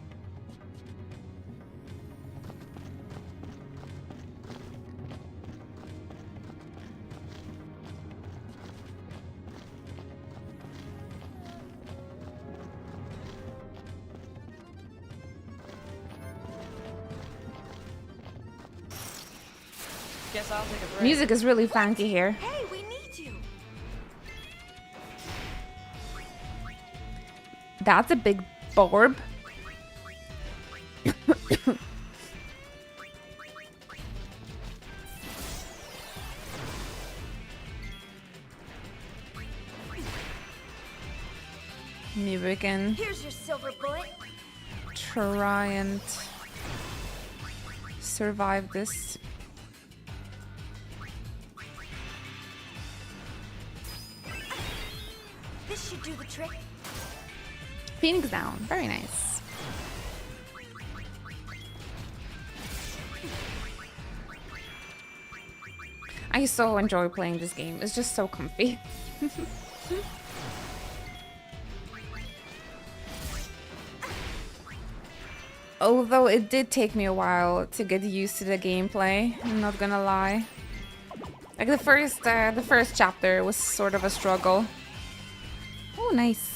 Guess I'll take a break. Music is really funky here. Hey, we need you. That's a big orb. can Here's your silver bullet. try and survive this. This should do the trick. Phoenix down. Very nice. I so enjoy playing this game. It's just so comfy. Although it did take me a while to get used to the gameplay, I'm not gonna lie. Like the first chapter was sort of a struggle. Oh, nice.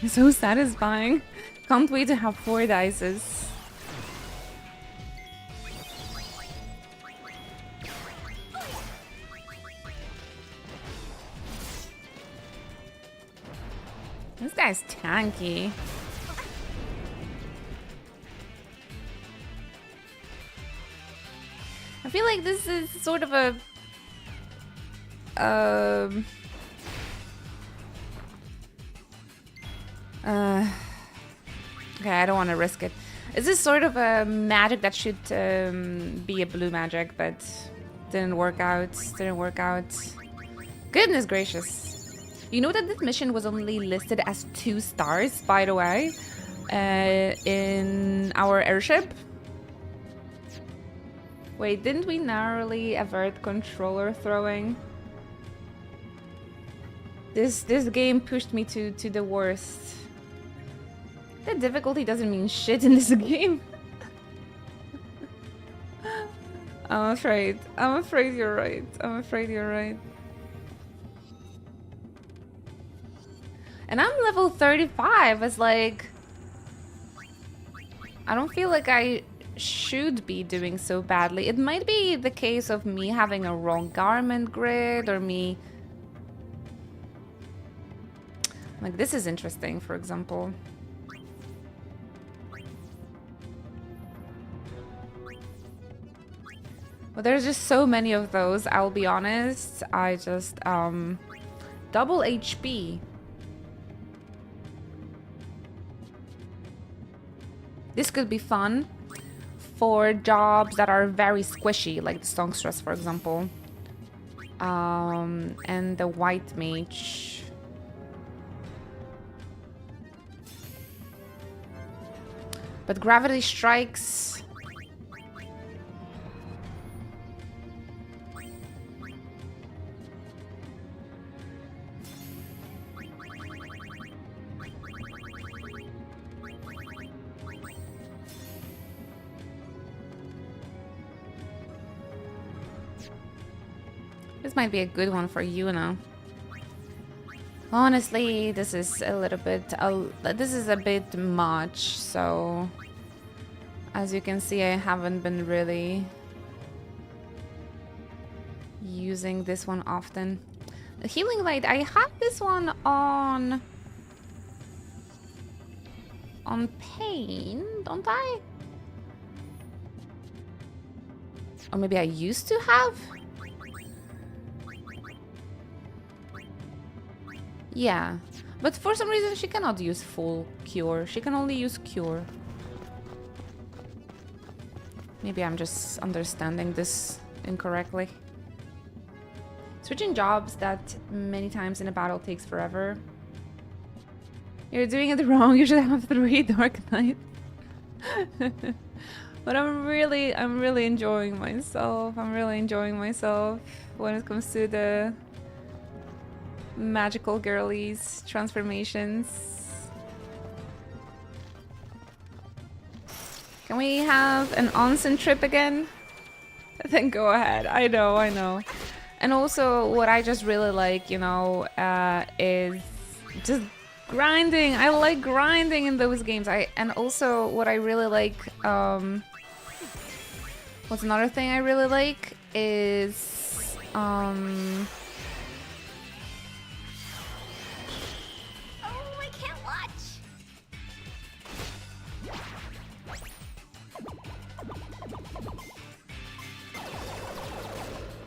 So satisfying. Can't wait to have 4 dices. This guy's tanky. I feel like this is sort of a okay, I don't want to risk it. Is this sort of a magic that should be a blue magic, but didn't work out? Didn't work out. Goodness gracious. You know that this mission was only listed as 2 stars, by the way, in our airship? Wait, didn't we narrowly avert controller throwing? This game pushed me to the worst. The difficulty doesn't mean shit in this game. I'm afraid. I'm afraid you're right. I'm afraid you're right. And I'm level 35. It's like... I don't feel like I should be doing so badly. It might be the case of me having a wrong garment grid or me... Like, this is interesting, for example. Well, there's just so many of those, I'll be honest. I just, double HP. This could be fun for jobs that are very squishy, like the songstress, for example. And the white mage. But gravity strikes... This might be a good one for you now. Honestly, this is a little bit... this is a bit much, so... As you can see, I haven't been really... using this one often. The Healing Light, I have this one on... on Pain, don't I? Or maybe I used to have? Yeah, but for some reason she cannot use full cure. She can only use cure. Maybe I'm just understanding this incorrectly. Switching jobs that many times in a battle takes forever. You're doing it wrong. You should have 3 Dark Knight. But I'm really enjoying myself. I'm really enjoying myself when it comes to the magical girlies transformations. Can we have an onsen trip again? Then go ahead. I know. And also what I just really like, you know, is just grinding. I like grinding in those games. And also what I really like, what's another thing I really like is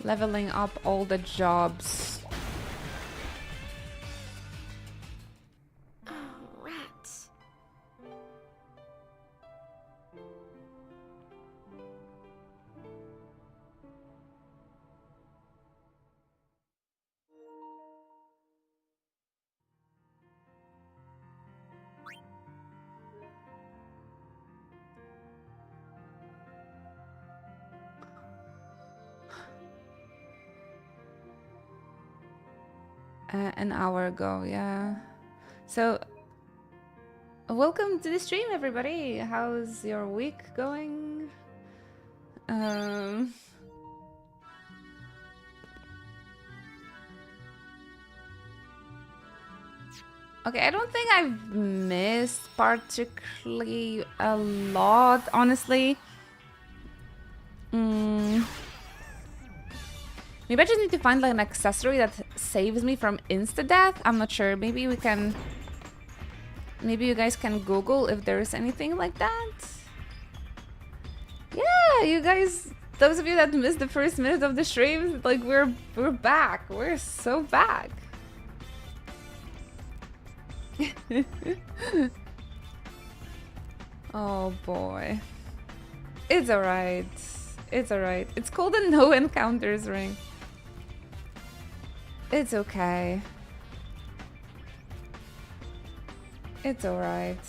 leveling up all the jobs. Oh, rats. An hour ago, yeah. So, welcome to the stream, everybody. How's your week going? Okay, I don't think I've missed particularly a lot, honestly. Maybe I just need to find like an accessory that saves me from insta-death. I'm not sure. Maybe we can... Maybe you guys can Google if there's anything like that. Yeah, you guys... Those of you that missed the first minute of the stream, like we're back. We're so back. Oh boy. It's alright. It's alright. It's called a no encounters ring. It's okay. It's alright.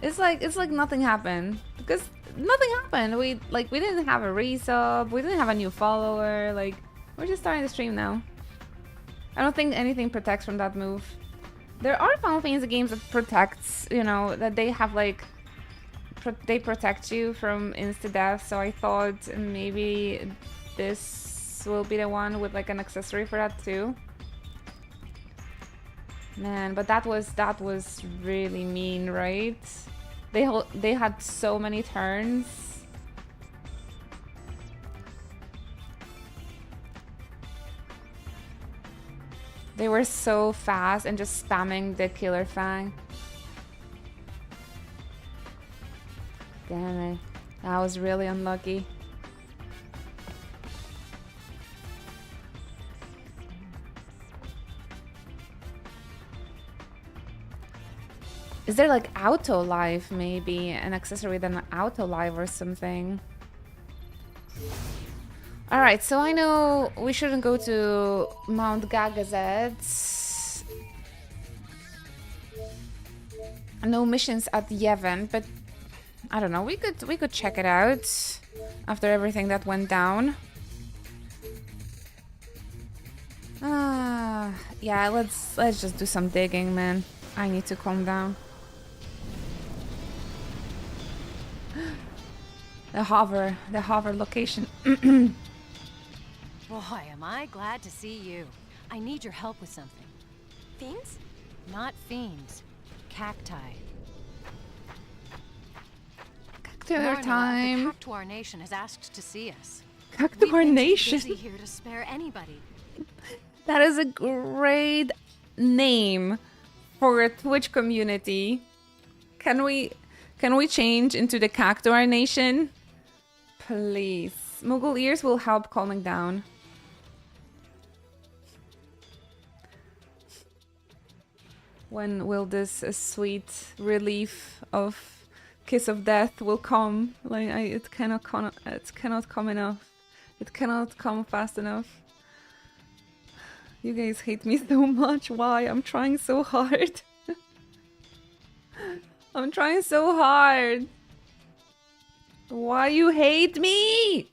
It's like nothing happened. Because nothing happened. We didn't have a resub, we didn't have a new follower, like we're just starting the stream now. I don't think anything protects from that move. There are Final Fantasy games that protects, you know, that they have like they protect you from insta-death, so I thought maybe this will be the one with like an accessory for that too. Man, but that was really mean, right? They had so many turns. They were so fast and just spamming the Killer Fang. Damn it. That was really unlucky. Is there like auto life, maybe an accessory with an auto life or something? Alright, so I know we shouldn't go to Mount Gagazet. No missions at Yevon, but I don't know, we could check it out after everything that went down. Yeah, let's just do some digging, man. I need to calm down. The hover location. Boy, am I glad to see you. I need your help with something. Fiends? Not fiends. Cacti. Cactuar time. The Cactuar Nation has asked to see us. Cactuar Nation. We've been too busy here to spare anybody. That is a great name for a Twitch community. Can we change into the Cactuar Nation? Please. Moogle ears will help calming down. When will this sweet relief of kiss of death will come? Like it cannot come enough. It cannot come fast enough. You guys hate me so much. Why? I'm trying so hard. I'm trying so hard. Why you hate me?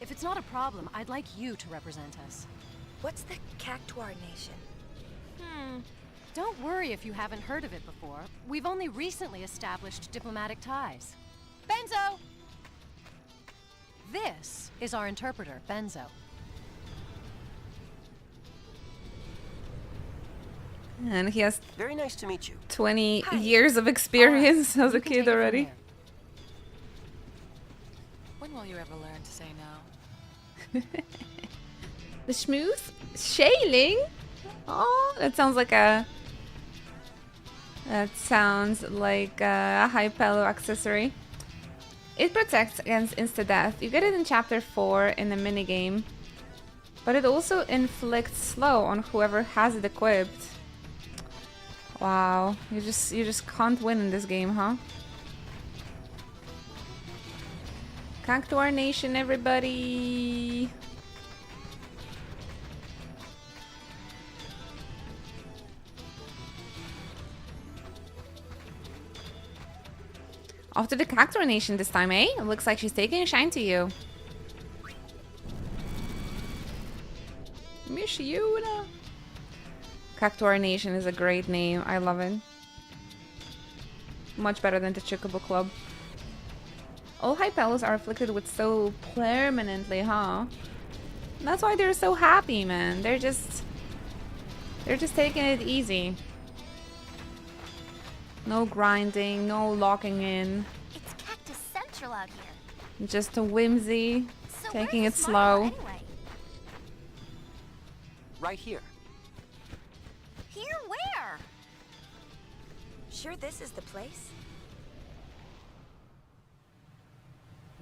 If it's not a problem, I'd like you to represent us. What's the Cactuar Nation? Don't worry if you haven't heard of it before. We've only recently established diplomatic ties. Benzo! This is our interpreter, Benzo. And he has Very nice to meet you. 20 years of experience as a You can kid take it from already. here. When will you ever learn to say no? The smooth shailing. Oh, that sounds like a high pelo accessory. It protects against insta-death. You get it in chapter 4 in the minigame. But it also inflicts slow on whoever has it equipped. Wow, you just can't win in this game, huh? Cactuar Nation, everybody! Off to the Cactuar Nation this time, eh? It looks like she's taking a shine to you. Mishiuna. Cactuar Nation is a great name. I love it. Much better than the Chocobo Club. All Hypelos are afflicted with so permanently, huh? That's why they're so happy, man. They're just taking it easy. No grinding, no locking in. It's Cactus Central out here. Just a whimsy, So taking it where's the smart slow. one anyway? Right here. Here where? Sure this is the place?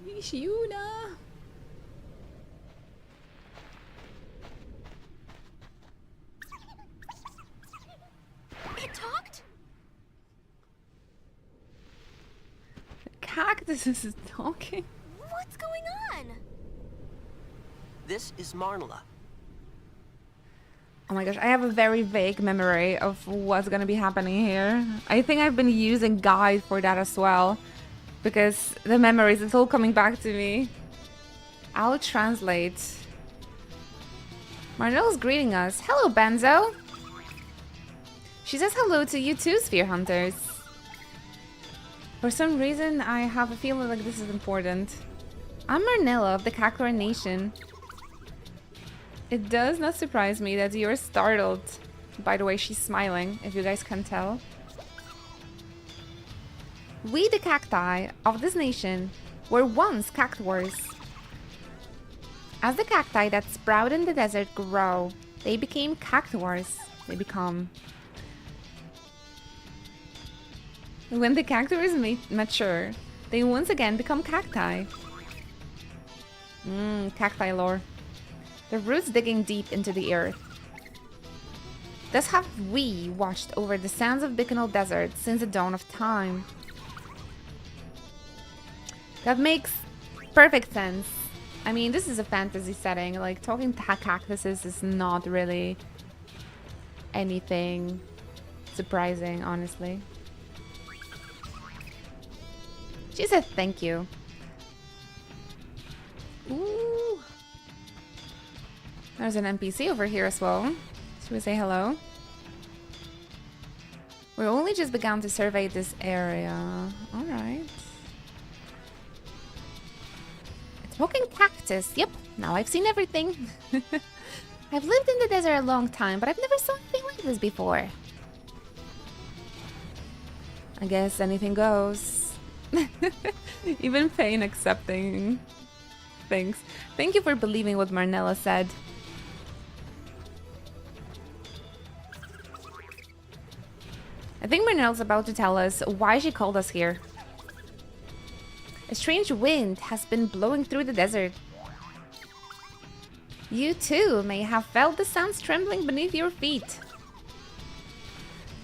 Mishiuna. It talked? Cactus is talking. What's going on? This is Marnala. Oh my gosh, I have a very vague memory of what's gonna be happening here. I think I've been using Guide for that as well. Because the memories, it's all coming back to me. I'll translate. Marnell's greeting us. Hello, Benzo. She says hello to you too, Sphere Hunters. For some reason, I have a feeling like this is important. I'm Marnella of the Cactuar Nation. It does not surprise me that you're startled. By the way, she's smiling, if you guys can tell. We, the cacti of this nation, were once cactuars. As the cacti that sprout in the desert grow, they became cactuars. They become. When the cactuars mature, they once again become cacti. Cacti lore. The roots digging deep into the earth. Thus have we watched over the sands of Bikanal Desert since the dawn of time. That makes perfect sense. I mean, this is a fantasy setting. Like, talking to cactuses is not really anything surprising, honestly. She said thank you. Ooh. There's an NPC over here as well. Should we say hello? We only just began to survey this area. Alright. Smoking cactus. Yep, now I've seen everything. I've lived in the desert a long time, but I've never saw anything like this before. I guess anything goes. Even Fane accepting things. Thank you for believing what Marnella said. I think Marnella's about to tell us why she called us here. A strange wind has been blowing through the desert. You too may have felt the sands trembling beneath your feet.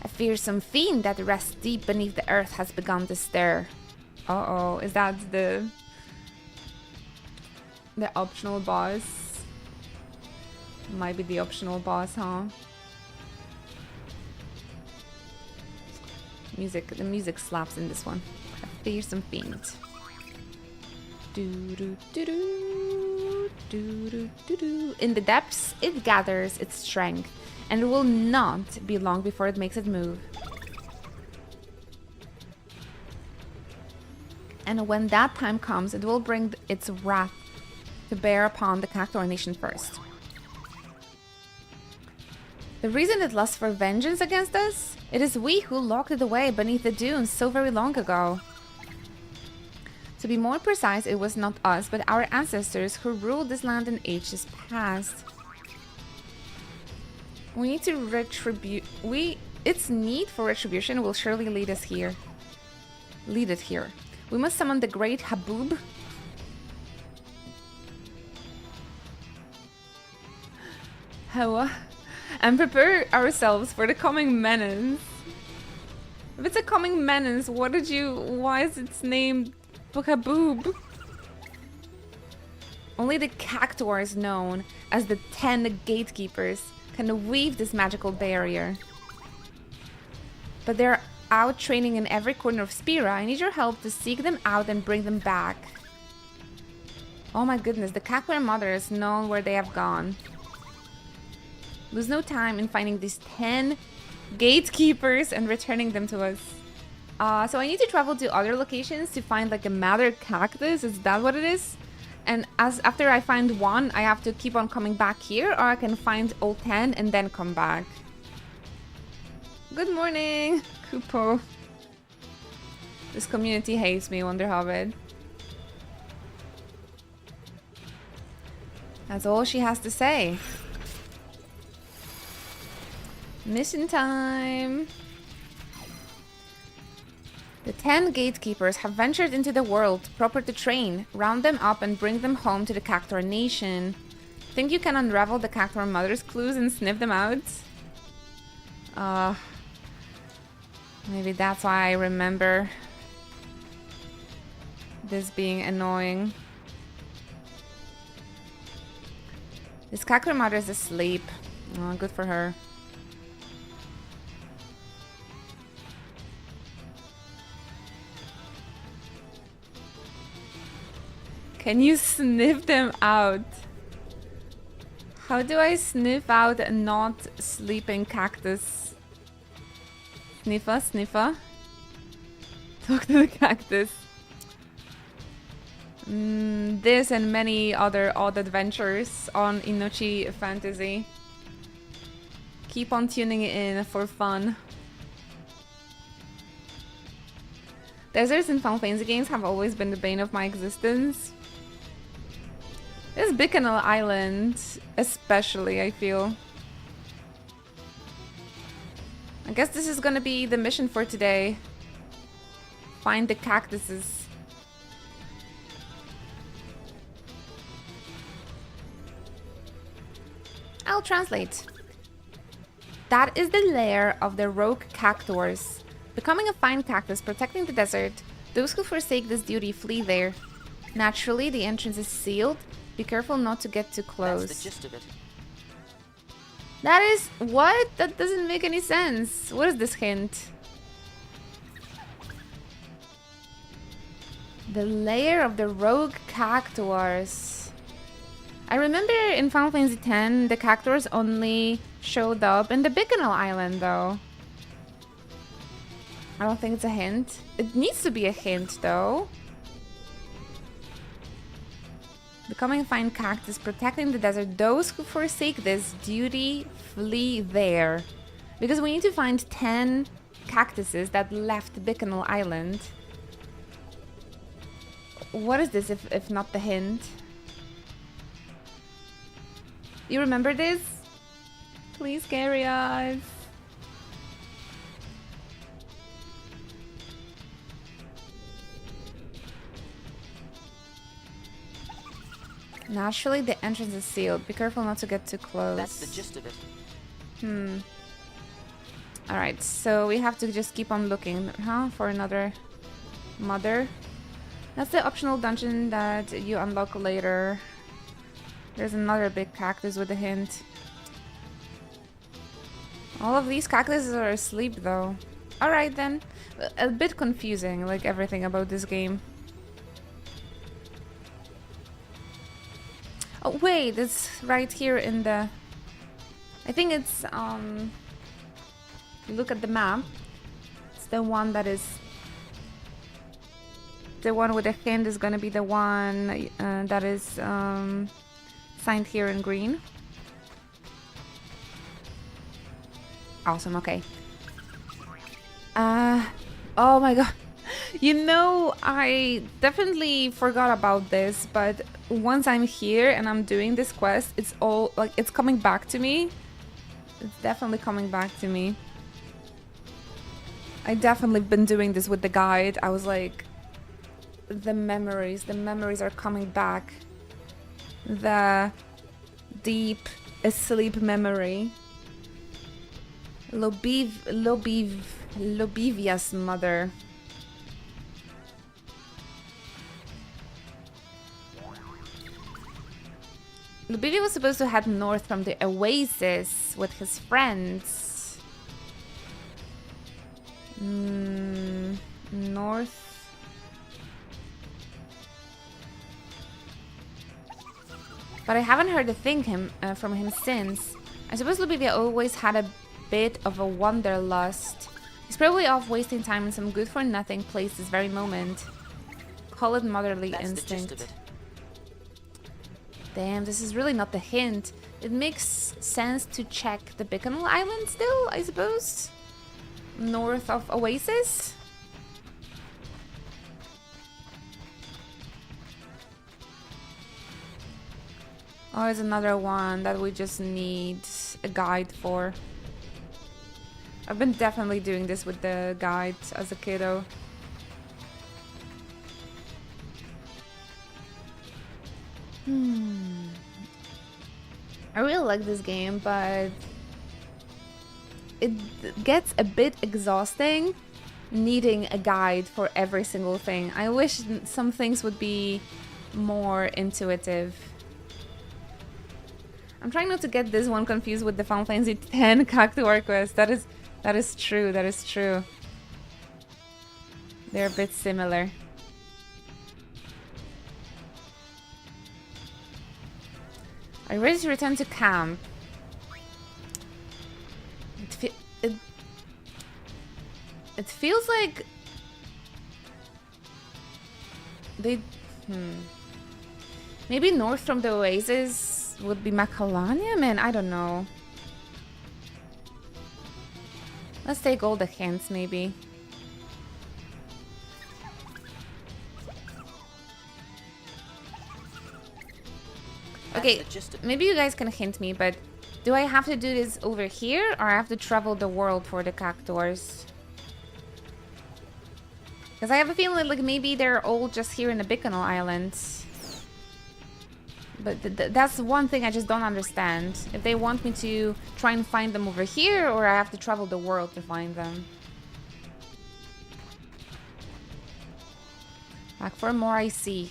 A fearsome fiend that rests deep beneath the earth has begun to stir. Uh-oh, is that the optional boss? Might be the optional boss, huh? The music slaps in this one. A fearsome fiend. In the depths, it gathers its strength, and it will not be long before it makes it move. And when that time comes, it will bring its wrath to bear upon the Cactuar Nation first. The reason it lusts for vengeance against us? It is we who locked it away beneath the dunes so very long ago. To be more precise, it was not us, but our ancestors who ruled this land in ages past. We need to retribute. Its need for retribution will surely lead us here. Lead it here. We must summon the great Haboob. How? And prepare ourselves for the coming menace. If it's a coming menace, why is its named Haboob? Only the Cactuars known as the 10 Gatekeepers can weave this magical barrier. But they're out training in every corner of Spira. I need your help to seek them out and bring them back. Oh my goodness, the Cactuar mothers know where they have gone. Lose no time in finding these 10 Gatekeepers and returning them to us. So I need to travel to other locations to find like a mother cactus. Is that what it is? And after I find one, I have to keep on coming back here, or I can find all 10 and then come back. Good morning, Kupo. This community hates me, Wonder Hobbit. That's all she has to say. Mission time. The 10 Gatekeepers have ventured into the world, proper to train, round them up and bring them home to the Cactuar nation. Think you can unravel the Cactuar mother's clues and sniff them out? Maybe that's why I remember this being annoying. This Cactuar mother is asleep. Oh, good for her. Can you sniff them out? How do I sniff out a not sleeping cactus? Sniffer, sniffer. Talk to the cactus. This and many other odd adventures on Inochi Fantasy. Keep on tuning in for fun. Deserts in Final Fantasy games have always been the bane of my existence. This Bikanal Island, especially, I feel. I guess this is gonna be the mission for today. Find the cactuses. I'll translate. That is the lair of the rogue Cactuars. Becoming a fine cactus protecting the desert, those who forsake this duty flee there. Naturally, the entrance is sealed. Be careful not to get too close. That's the gist of it. That is... what? That doesn't make any sense. What is this hint? The lair of the rogue Cactuars. I remember in Final Fantasy X, the Cactuars only showed up in the Bikanal Island, though. I don't think it's a hint. It needs to be a hint, though. Becoming a fine cactus, protecting the desert. Those who forsake this duty flee there. Because we need to find 10 cactuses that left Bikanal Island. What is this if not the hint? You remember this? Please carry us. Naturally, the entrance is sealed. Be careful not to get too close. That's the gist of it. Alright, so we have to just keep on looking, huh? For another mother. That's the optional dungeon that you unlock later. There's another big cactus with a hint. All of these cactuses are asleep, though. Alright, then. A bit confusing, like everything about this game. Oh wait, it's right here in the... I think it's, you look at the map. It's the one that is... The one with the hint is gonna be the one that is signed here in green. Awesome, okay. Oh my god. You know, I definitely forgot about this, but once I'm here and I'm doing this quest, it's all like it's coming back to me. It's definitely coming back to me. I definitely been doing this with the guide. I was like, the memories. The memories are coming back. The deep asleep memory. Lobivia's mother. Lobivia was supposed to head north from the oasis with his friends. North. But I haven't heard a thing from him since. I suppose Lubivia always had a bit of a wanderlust. He's probably off wasting time in some good-for-nothing place this very moment. Call it motherly That's instinct. the gist of it. Damn, this is really not the hint. It makes sense to check the Bicanal Island still, I suppose? North of Oasis? Oh, it's another one that we just need a guide for. I've been definitely doing this with the guide as a kiddo. I really like this game, but it gets a bit exhausting needing a guide for every single thing. I wish some things would be more intuitive. I'm trying not to get this one confused with the Final Fantasy X Cactuar quest. That is true. That is true. They're a bit similar. Are you ready to return to camp? It feels like they maybe north from the oasis would be Macalania? Man, I don't know. Let's take all the hints, maybe. Okay, maybe you guys can hint me, but do I have to do this over here, or I have to travel the world for the cactuars? Because I have a feeling like maybe they're all just here in the Bicanal Islands. But that's one thing I just don't understand. If they want me to try and find them over here, or I have to travel the world to find them. Back for more I see.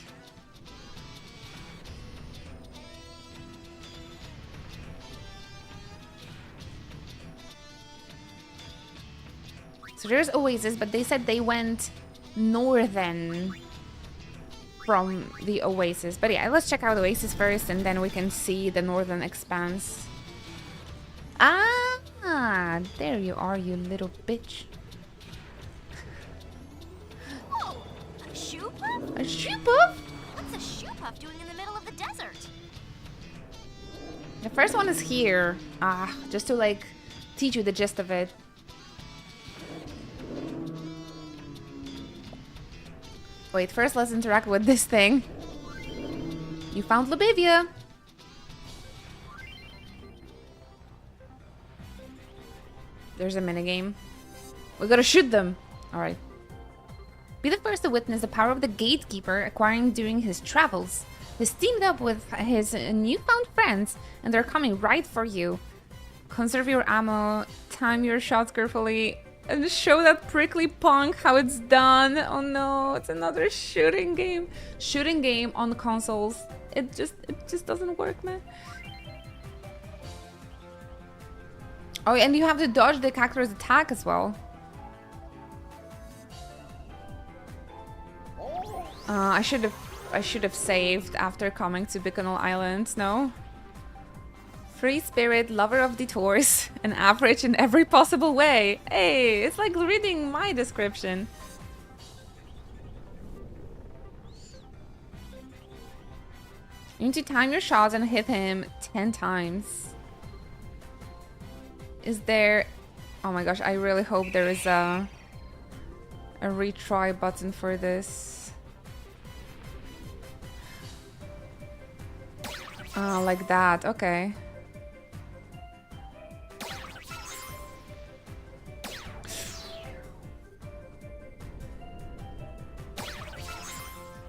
So there's Oasis, but they said they went northern from the Oasis. But yeah, let's check out Oasis first, and then we can see the northern expanse. Ah, there you are, you little bitch. Whoa! A shoe puff? A shoe puff? What's a shoe puff doing in the middle of the desert? The first one is here. Just to like teach you the gist of it. Wait, first let's interact with this thing. You found Lobivia. There's a minigame. We gotta shoot them. Alright. Be the first to witness the power of the gatekeeper acquiring during his travels. He's teamed up with his newfound friends, and they're coming right for you. Conserve your ammo, time your shots carefully, and show that prickly punk how it's done. Oh no, it's another shooting game. Shooting game on consoles. It just doesn't work, man. Oh, and you have to dodge the cactuar's attack as well. I should have saved after coming to Bicanal Island, no? Free spirit, lover of detours, and average in every possible way. Hey, it's like reading my description. You need to time your shots and hit him 10 times. Is there... Oh my gosh, I really hope there is a retry button for this. Like that, okay.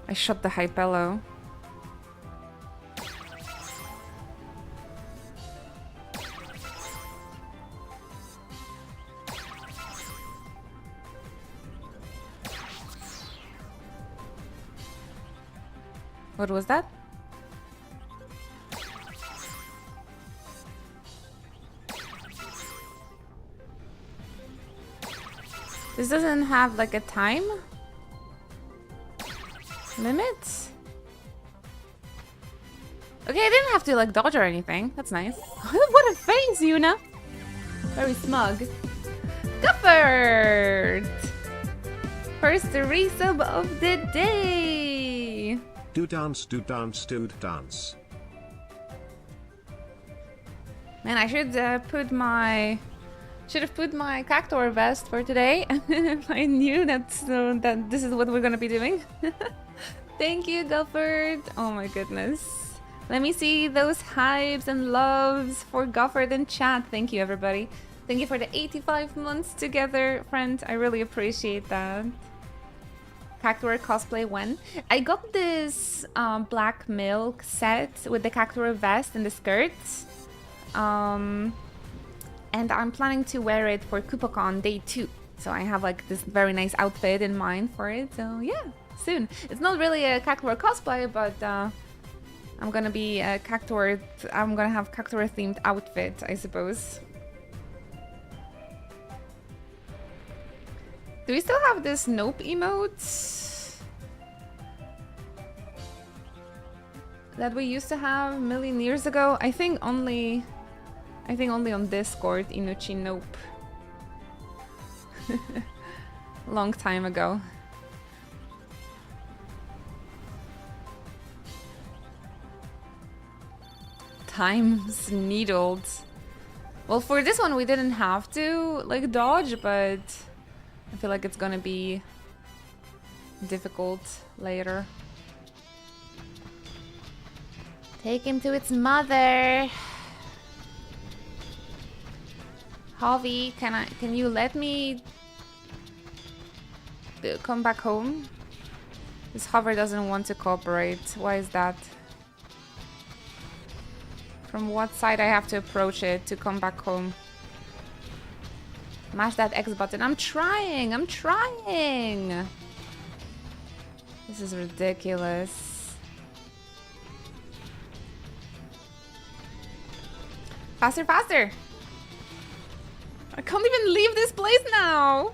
I shot the Hypello. What was that? This doesn't have like a time limit? Okay, I didn't have to like dodge or anything. That's nice. What a face, Yuna! Very smug. Gufford! First resub of the day! Do dance, do dance, do dance. Man, I should should have put my Cactuar vest for today. I knew that this is what we're gonna be doing. Thank you, Gufford. Oh my goodness. Let me see those hypes and loves for Gufford in chat. Thank you, everybody. Thank you for the 85 months together, friend. I really appreciate that. Cactuar cosplay when? I got this black milk set with the Cactuar vest and the skirts. And I'm planning to wear it for KupoCon day 2. So I have like this very nice outfit in mind for it. So yeah, soon. It's not really a Cactuar cosplay, but I'm gonna be a Cactuar. I'm gonna have Cactuar themed outfit, I suppose. Do we still have this nope emotes that we used to have a million years ago? I think only on Discord, Inuchi nope. Long time ago. Time's needled. Well, for this one we didn't have to like dodge, but I feel like it's gonna be difficult later. Take him to its mother. Javi, can you let me come back home? This hover doesn't want to cooperate. Why is that? From what side I have to approach it to come back home? Mash that X button. I'm trying! This is ridiculous. Faster, faster! I can't even leave this place now!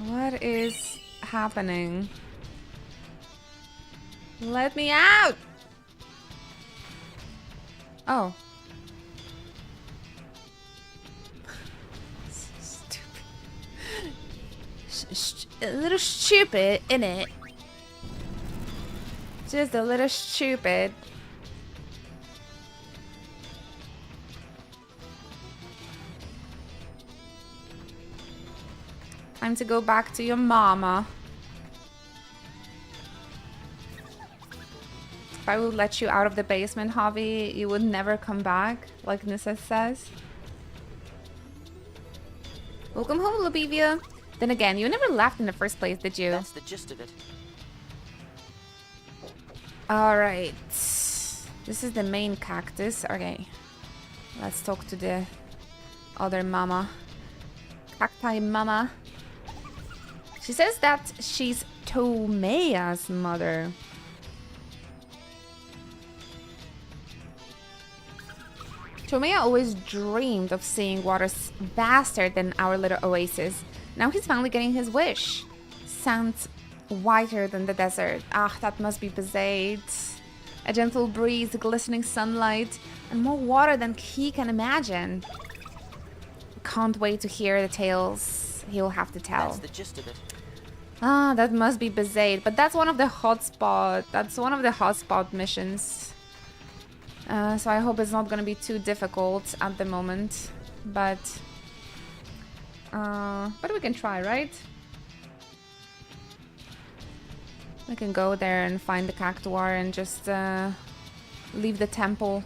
What is happening? Let me out! Oh. Stupid. A little stupid, innit? Just a little stupid. Time to go back to your mama. If I would let you out of the basement, Javi, you would never come back, like Nissa says. Welcome home, Lubivia. Then again, you never left in the first place, did you? That's the gist of it. Alright. This is the main cactus. Okay. Let's talk to the other mama. Cacti mama. She says that she's Tomea's mother. Tomea always dreamed of seeing waters vaster than our little oasis. Now he's finally getting his wish. Sounds whiter than the desert. Ah, that must be Bezaid. A gentle breeze, glistening sunlight, and more water than he can imagine. Can't wait to hear the tales he'll have to tell. That's the gist of it. Ah, that must be Bezaid, but that's one of the hotspot. That's one of the hotspot missions. So I hope it's not gonna be too difficult at the moment, but we can try, right? We can go there and find the Cactuar and just leave the temple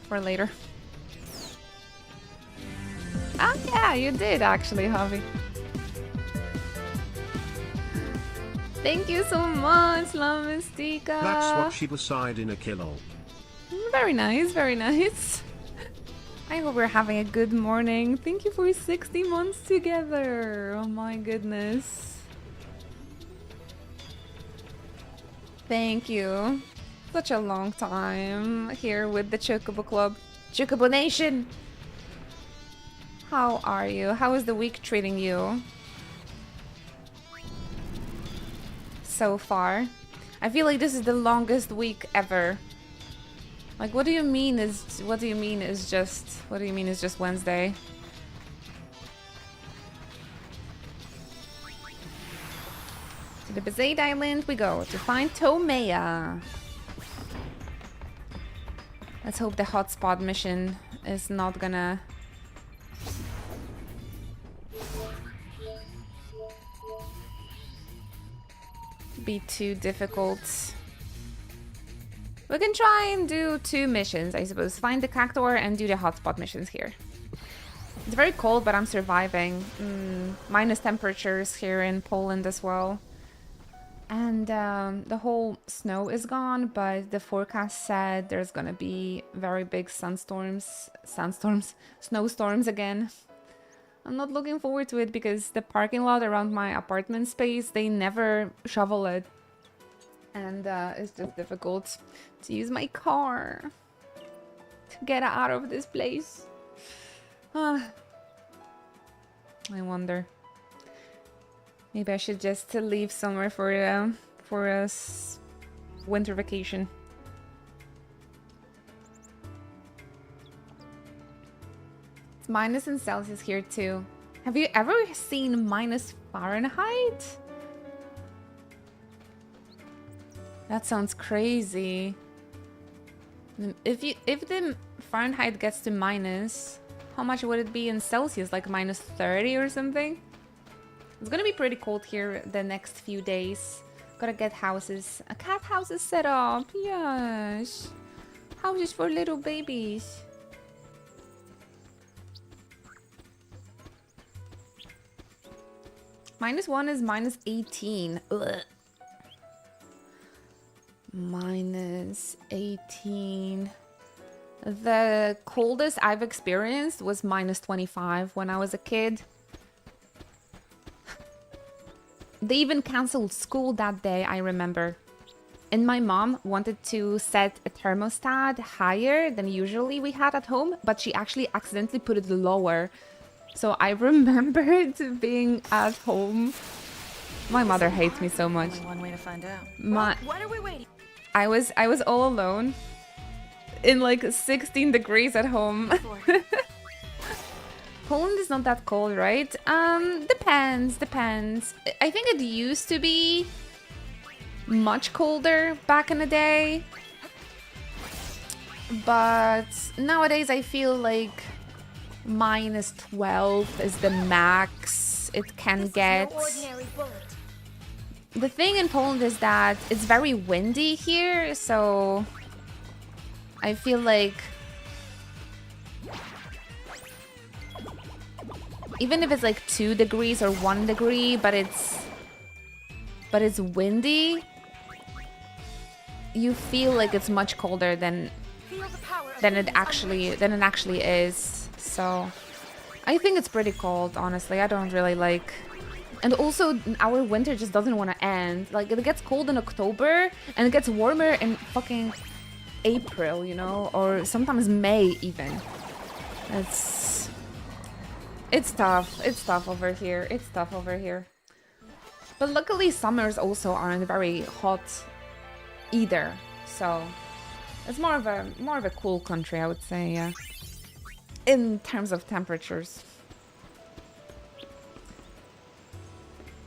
for later. Yeah, you did actually, Javi. Thank you so much, La Mystica. That's what she decide in a kill. Very nice, very nice. I hope we're having a good morning. Thank you for 60 months together. Oh my goodness. Thank you. Such a long time here with the Chocobo Club. Chocobo Nation! How are you? How is the week treating you? So far. I feel like this is the longest week ever. Like, what do you mean is just Wednesday? To the Bezaid Island we go to find Tomea. Let's hope the hotspot mission is not gonna be too difficult. We can try and do 2 missions, I suppose. Find the Cactuar and do the hotspot missions here. It's very cold, but I'm surviving. Minus temperatures here in Poland as well. And the whole snow is gone, but the forecast said there's gonna be very big snowstorms again. I'm not looking forward to it because the parking lot around my apartment space, they never shovel it. And it's just difficult to use my car to get out of this place. I wonder. Maybe I should just leave somewhere for a winter vacation. It's minus in Celsius here too. Have you ever seen minus Fahrenheit? That sounds crazy. If the Fahrenheit gets to minus, how much would it be in Celsius? Like minus 30 or something? It's gonna be pretty cold here the next few days. Gotta get houses. A cat house is set up. Yes. Houses for little babies. -1 is minus 18. Ugh. Minus 18. The coldest I've experienced was minus 25 when I was a kid. They even canceled school that day, I remember. And my mom wanted to set a thermostat higher than usually we had at home, but she actually accidentally put it lower. So I remembered being at home. My mother hates me so much. Only one way to find out. What are we waiting? I was all alone in like 16 degrees at home. Poland is not that cold, right? Depends. I think it used to be much colder back in the day. But nowadays I feel like minus 12 is the max it can get. No ordinary bullet. The thing in Poland is that it's very windy here, so I feel like even if it's like 2 degrees or 1 degree, but it's windy, you feel like it's much colder than it actually is. So I think it's pretty cold, honestly. I don't really like. And also, our winter just doesn't want to end. Like, it gets cold in October, and it gets warmer in fucking April, you know? Or sometimes May, even. It's tough. It's tough over here. It's tough over here. But luckily, summers also aren't very hot either. So, it's more of a cool country, I would say, yeah. In terms of temperatures.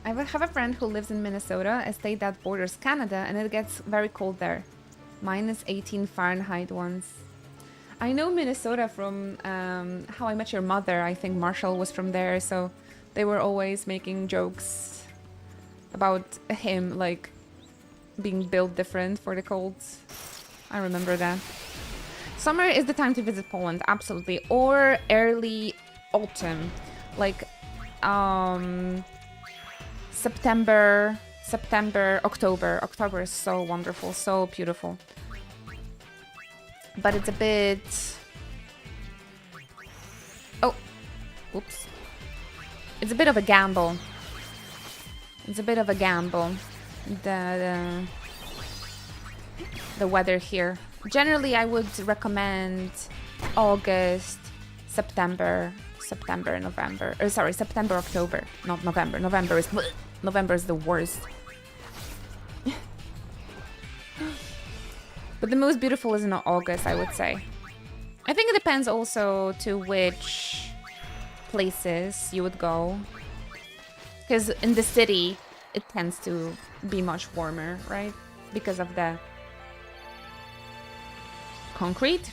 I have a friend who lives in Minnesota, a state that borders Canada, and it gets very cold there. Minus 18 Fahrenheit once. I know Minnesota from How I Met Your Mother. I think Marshall was from there, so they were always making jokes about him, like, being built different for the colds. I remember that. Summer is the time to visit Poland, absolutely. Or early autumn. like September, October. October is so wonderful, so beautiful. But it's a bit... Oh, oops. It's a bit of a gamble. It's a bit of a gamble. The weather here. Generally, I would recommend August, September, November. Sorry, September, October, not November. November is the worst. But the most beautiful is in August, I would say. I think it depends also to which places you would go. Because in the city, it tends to be much warmer, right? Because of the concrete.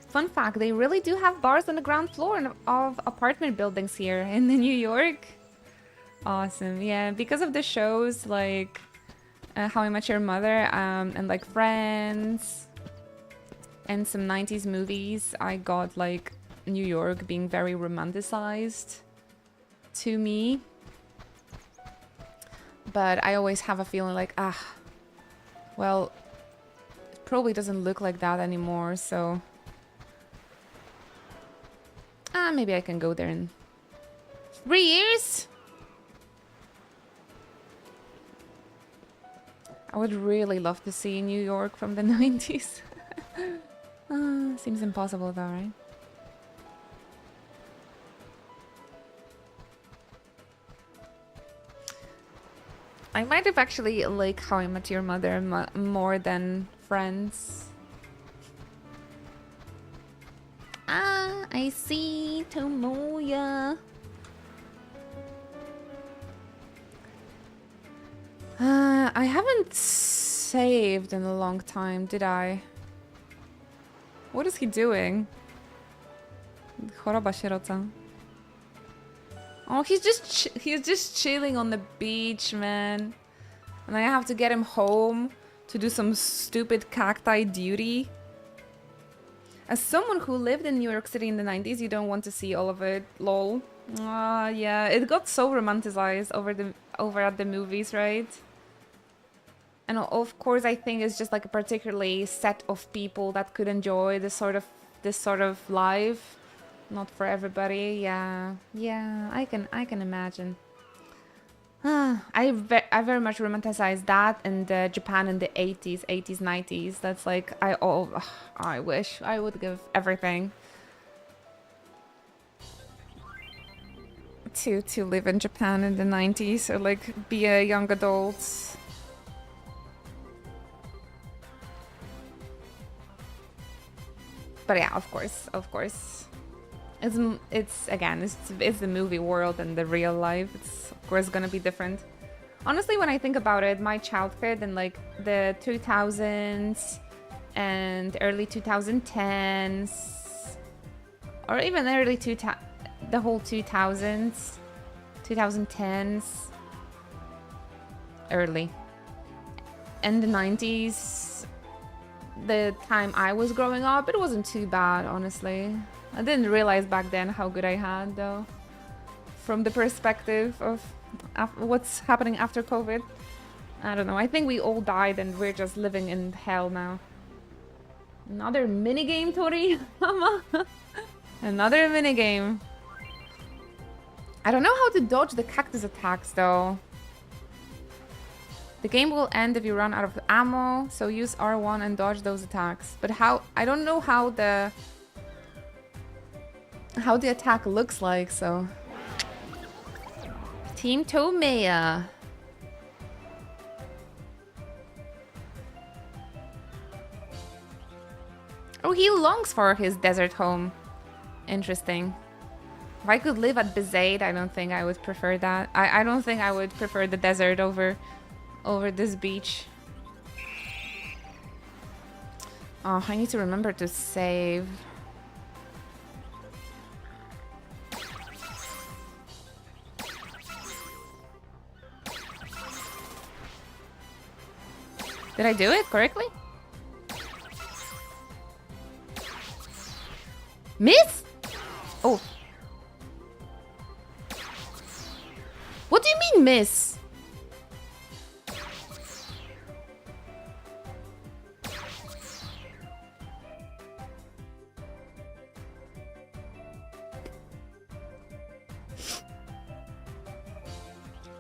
Fun fact, they really do have bars on the ground floor of apartment buildings here in New York. Awesome, yeah, because of the shows like How I Met Your Mother and like Friends and some 90s movies, I got like New York being very romanticized to me. But I always have a feeling like, well, it probably doesn't look like that anymore, so... maybe I can go there in 3 years? I would really love to see New York from the 90s. Seems impossible though, right? I might have actually liked How I Met Your Mother more than Friends. I see Tomoya. I haven't saved in a long time, did I? What is he doing? Choroba sierocza. Oh, he's just chilling on the beach, man. And I have to get him home to do some stupid cacti duty. As someone who lived in New York City in the 90s, you don't want to see all of it, lol. Yeah, it got so romanticized over at the movies, right? And of course, I think it's just like a particularly set of people that could enjoy this sort of life. Not for everybody. Yeah, I can imagine. I very much romanticize that and Japan in the 80s, 90s. That's like I wish I would give everything to live in Japan in the 90s or like be a young adult. But yeah, of course. It's again, it's the movie world and the real life. It's of course gonna be different. Honestly, when I think about it, my childhood and like the 2000s and early 2010s, or even early the whole 2000s, 2010s, early, and the 90s, the time I was growing up, it wasn't too bad, honestly. I didn't realize back then how good I had, though. From the perspective of what's happening after COVID. I don't know. I think we all died and we're just living in hell now. Another minigame, Toriyama? Another minigame. I don't know how to dodge the cactus attacks, though. The game will end if you run out of ammo, so use R1 and dodge those attacks. But how... I don't know how the attack looks like, so... Team Tomoya. Oh, he longs for his desert home. Interesting. If I could live at Bezaid, I don't think I would prefer that. I don't think I would prefer the desert over this beach. Oh, I need to remember to save. Did I do it correctly? Miss? Oh. What do you mean, miss?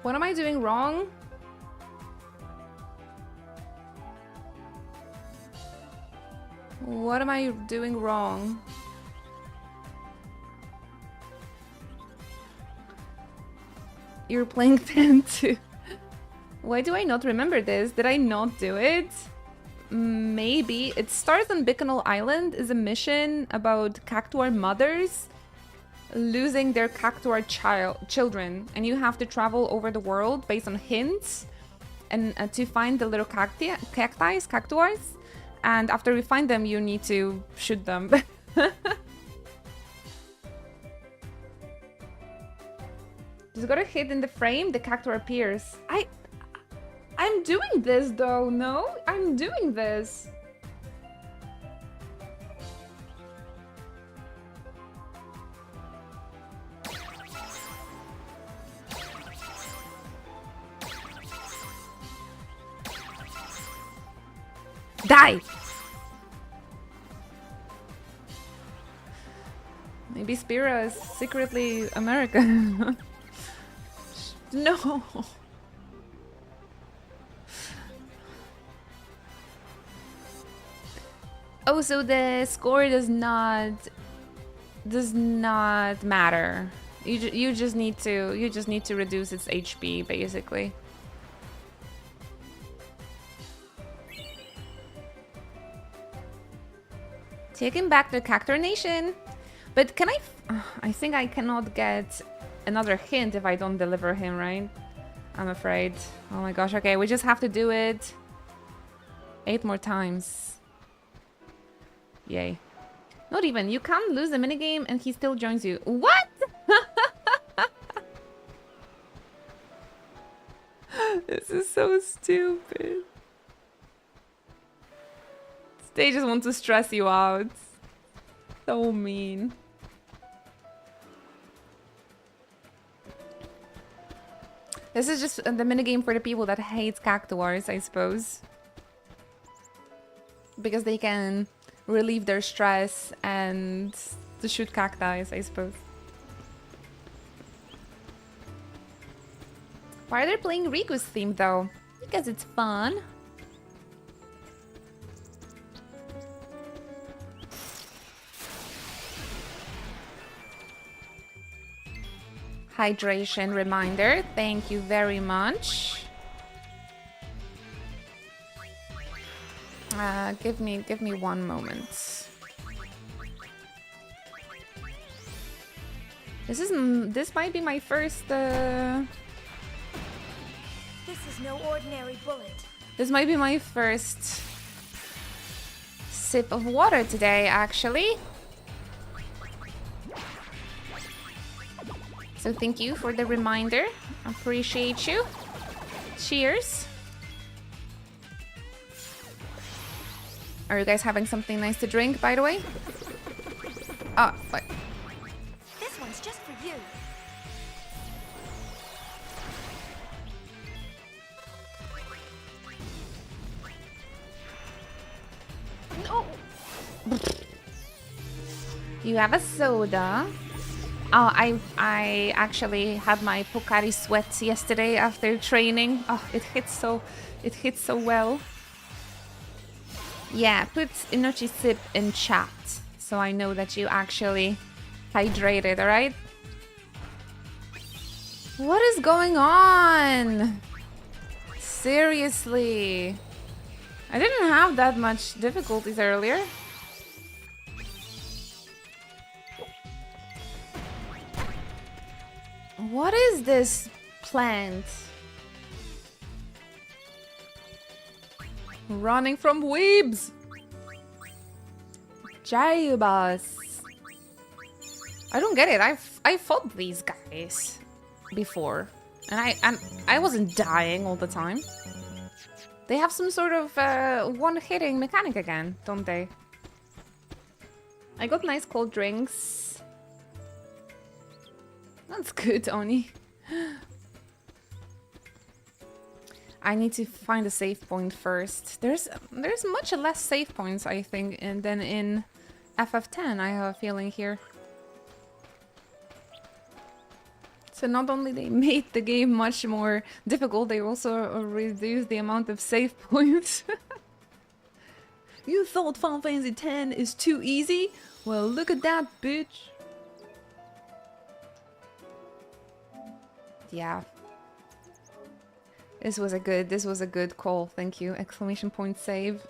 What am I doing wrong? What am I doing wrong? You're playing 10 too. Why do I not remember this? Did I not do it? Maybe. It starts on Bikanal Island, is a mission about Cactuar mothers losing their Cactuar children, and you have to travel over the world based on hints and to find the little cactuars, and after you find them you need to shoot them. Just gotta hit in the frame, the cactuar appears. I'm doing this though, no? I'm doing this. Die! Maybe Spira is secretly American. No! Oh, so the score does not matter. You just need to reduce its HP basically. Taking back the Cactuar Nation. But can I think I cannot get another hint if I don't deliver him, right? I'm afraid. Oh my gosh, okay, we just have to do it 8 more times. Yay. Not even, you can't lose the minigame and he still joins you. What? This is so stupid. They just want to stress you out. So mean. This is just the minigame for the people that hate cactuars, I suppose. Because they can relieve their stress and to shoot cacti, I suppose. Why are they playing Riku's theme though? Because it's fun. Hydration reminder, thank you very much. Give me one moment. This might be my first This is no ordinary bullet. This might be my first sip of water today, actually. So thank you for the reminder. Appreciate you. Cheers. Are you guys having something nice to drink, by the way? Oh, what? This one's just for you. No. You have a soda. Oh, I actually had my Pocari sweat yesterday after training. Oh, it hits so well. Yeah, put Inochi Sip in chat so I know that you actually hydrated, alright? What is going on? Seriously. I didn't have that much difficulties earlier. What is this plant? Running from weebs! Jaibas. I don't get it. I fought these guys before. And I wasn't dying all the time. They have some sort of one-hitting mechanic again, don't they? I got nice cold drinks. That's good, Oni. I need to find a save point first. There's much less save points, I think, than in FF10, I have a feeling here. So not only they made the game much more difficult, they also reduced the amount of save points. You thought Final Fantasy X is too easy? Well, look at that, bitch. Yeah. This was a good call. Thank you. Exclamation point save.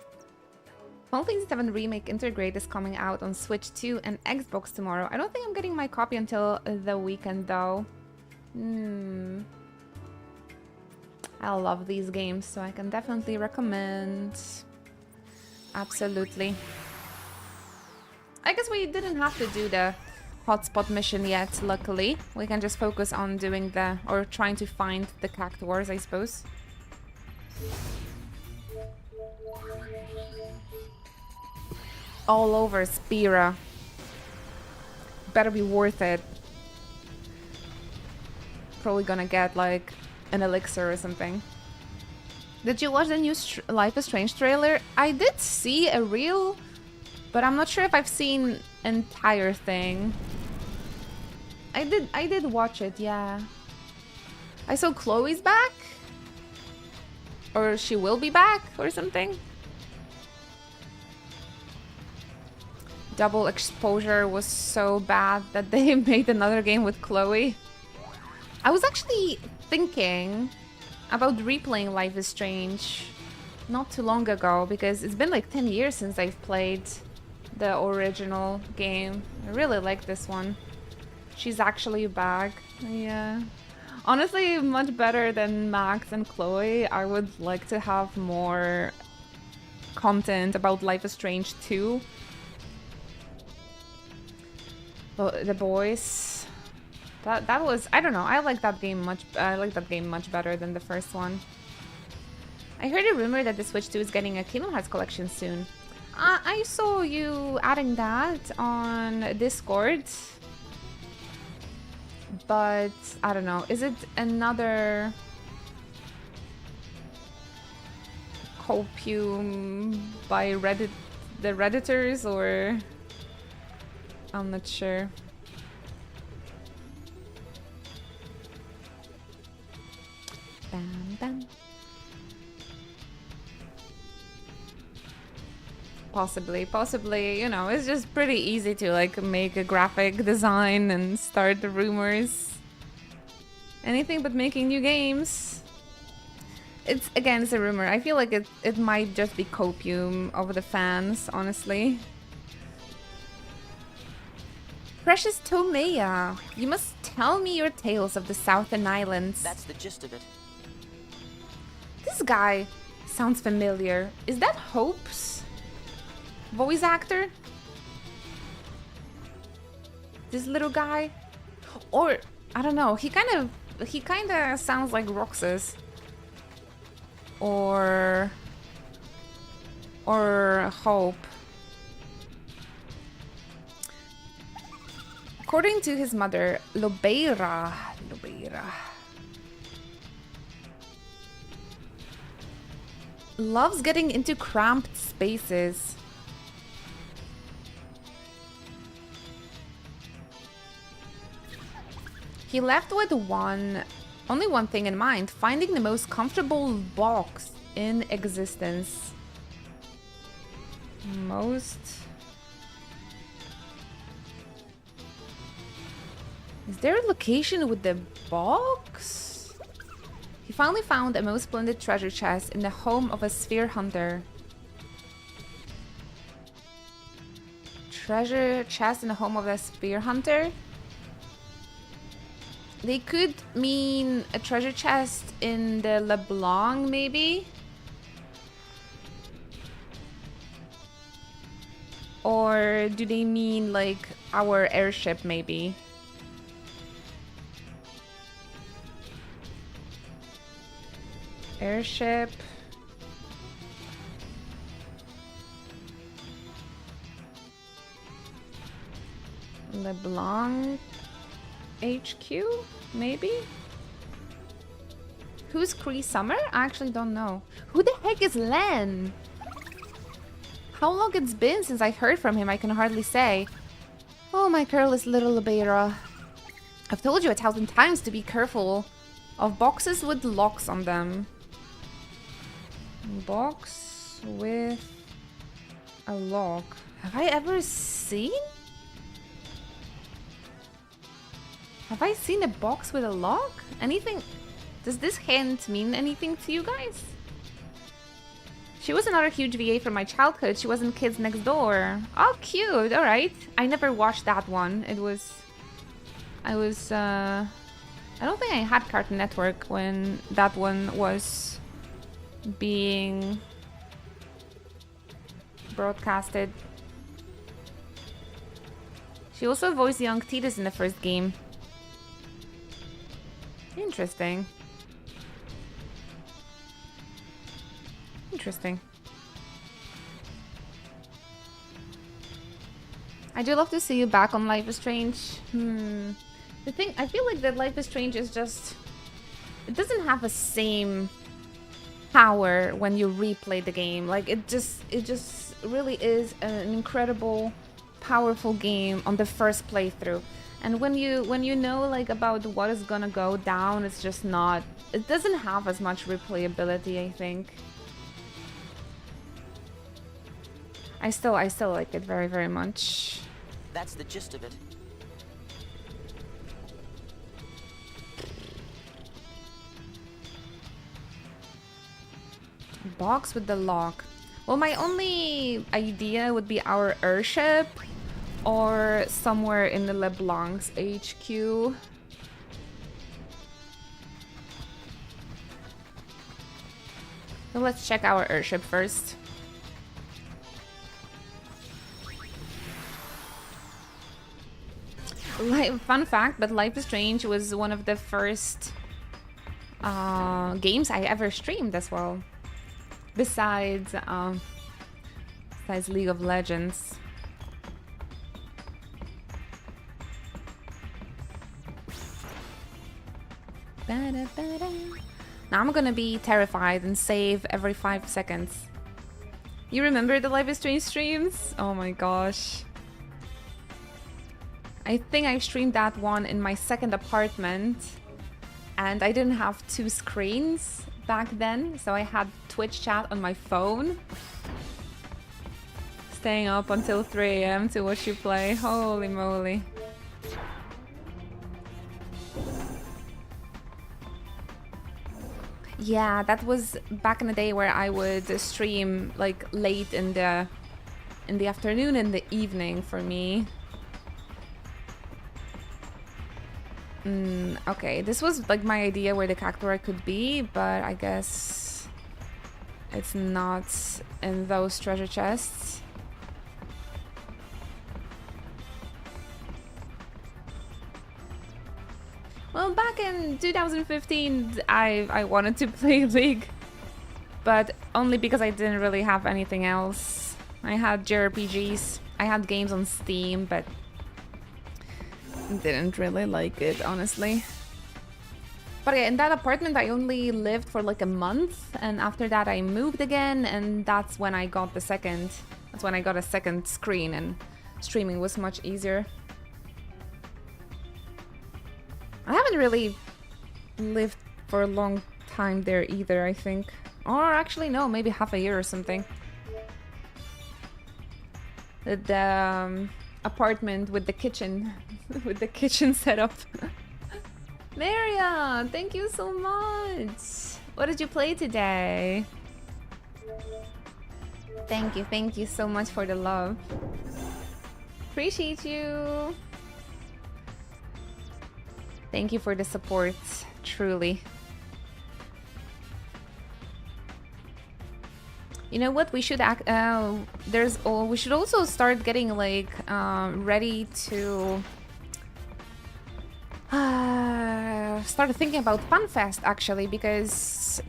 Final Fantasy VII Remake Intergrade is coming out on Switch 2 and Xbox tomorrow. I don't think I'm getting my copy until the weekend though. I love these games, so I can definitely recommend. Absolutely. I guess we didn't have to do the hotspot mission yet, luckily. We can just focus on doing or trying to find the cactuars, I suppose. All over Spira. Better be worth it. Probably gonna get like an elixir or something. Did you watch the new Life is Strange trailer? I did see a reel, but I'm not sure if I've seen entire thing. I did watch it, yeah. I saw Chloe's back, or she will be back or something. Double Exposure was so bad that they made another game with Chloe. I was actually thinking about replaying Life is Strange not too long ago, because it's been like 10 years since I've played the original game. I really like this one. She's actually back. Yeah. Honestly, much better than Max and Chloe. I would like to have more content about Life is Strange 2. But the boys, that was, I don't know, I like that game much better than the first one. I heard a rumor that the Switch 2 is getting a Kingdom Hearts collection soon. I saw you adding that on Discord. But I don't know, is it another copium by the Redditors, or I'm not sure. Bam, bam. Possibly, you know, it's just pretty easy to like make a graphic design and start the rumors. Anything but making new games. It's a rumor. I feel like it might just be copium of the fans, honestly. Precious Tomea, you must tell me your tales of the Southern Islands. That's the gist of it. This guy sounds familiar. Is that Hope's voice actor? This little guy? Or I don't know, he kind of sounds like Roxas. Or Hope. According to his mother, Lobeira loves getting into cramped spaces. He left with only one thing in mind: finding the most comfortable box in existence. Is there a location with the box? He finally found a most splendid treasure chest in the home of a sphere hunter. Treasure chest in the home of a sphere hunter? They could mean a treasure chest in the LeBlanc, maybe? Or do they mean like our airship, maybe? Airship. LeBlanc HQ, maybe? Who's Cree Summer? I actually don't know. Who the heck is Len? How long it's been since I heard from him, I can hardly say. Oh, my careless little Beira. I've told you 1,000 times to be careful of boxes with locks on them. Box with a lock. Have I ever seen? Have I seen a box with a lock? Anything? Does this hint mean anything to you guys? She was another huge VA from my childhood. She was in Kids Next Door. Oh, cute. All right. I never watched that one. I don't think I had Cartoon Network when that one was being broadcasted. She also voiced young Tidus in the first game. Interesting. Interesting. I do love to see you back on Life is Strange. The thing, I feel like that Life is Strange is just... It doesn't have the same power when you replay the game. Like, it just really is an incredible, powerful game on the first playthrough. And when you know, like, about what is gonna go down, it's just not... It doesn't have as much replayability, I think. I still like it very, very much. That's the gist of it. Box with the lock. Well, my only idea would be our airship or somewhere in the LeBlanc's HQ. So let's check our airship first. Fun fact, but Life is Strange was one of the first games I ever streamed as well. Besides League of Legends. Now I'm gonna be terrified and save every 5 seconds. You remember the Life is Strange streams? Oh my gosh. I think I streamed that one in my second apartment, and I didn't have 2 screens back then, so I had Twitch chat on my phone. Staying up until 3 AM to watch you play. Holy moly. Yeah, that was back in the day where I would stream like late in the afternoon and the evening for me. Okay, this was like my idea where the Cactuar could be, but I guess it's not in those treasure chests. Well, back in 2015, I wanted to play League, but only because I didn't really have anything else. I had JRPGs, I had games on Steam, but didn't really like it, honestly. But yeah, in that apartment I only lived for like a month, and after that I moved again, and that's when I got a second screen, and streaming was much easier. I haven't really lived for a long time there either, I think. Or actually no, maybe half a year or something. The apartment with the kitchen with the kitchen setup. Maria, thank you so much. What did you play today? Thank you so much for the love. Appreciate you. Thank you for the support, truly. You know what? We should we should also start getting like ready to start thinking about FunFest actually, because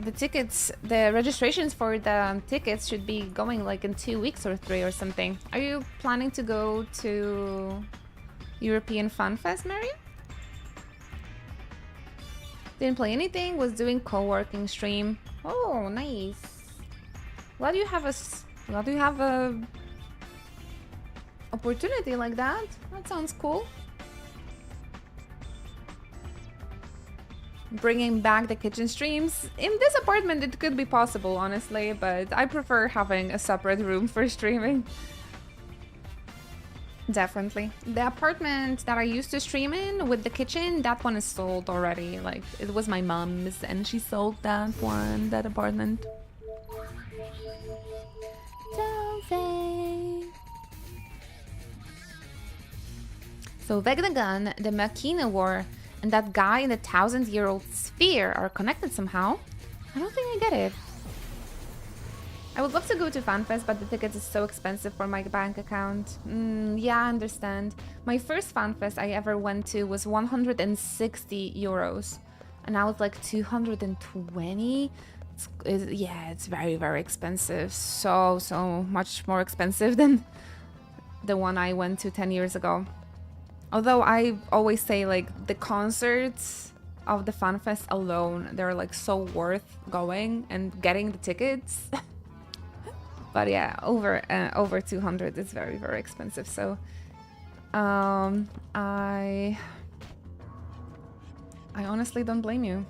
the registrations for the tickets should be going like in 2 weeks or 3 or something. Are you planning to go to European Fan Fest, Mary? Didn't play anything, was doing co-working stream. Oh, nice. Glad you have a opportunity like that. That sounds cool. Bringing back the kitchen streams. In this apartment, it could be possible, honestly, but I prefer having a separate room for streaming. Definitely. The apartment that I used to stream in with the kitchen, that one is sold already. Like, it was my mom's and she sold that one, that apartment. So Veg the Gun, the Machina War, and that guy in the 1,000-year-old sphere are connected somehow. I don't think I get it. I would love to go to FanFest, but the tickets is so expensive for my bank account. Yeah, I understand. My first FanFest I ever went to was 160 euros. And now it's like 220. Yeah, it's very, very expensive. So much more expensive than the one I went to 10 years ago. Although I always say, like, the concerts of the FanFest alone, they're like so worth going and getting the tickets. But yeah, over 200 is very, very expensive. So I honestly don't blame you.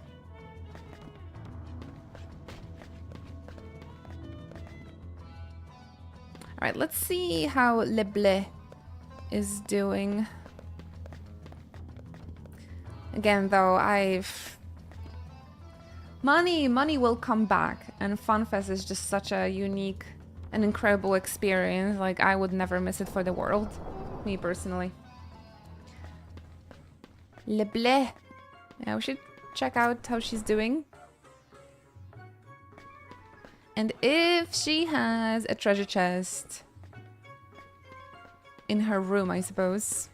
All right, let's see how Le Bleu is doing. Again, though, money will come back, and FanFest is just such a unique and incredible experience. Like, I would never miss it for the world, me personally. Le Bleu. Yeah, we should check out how she's doing. And if she has a treasure chest in her room, I suppose.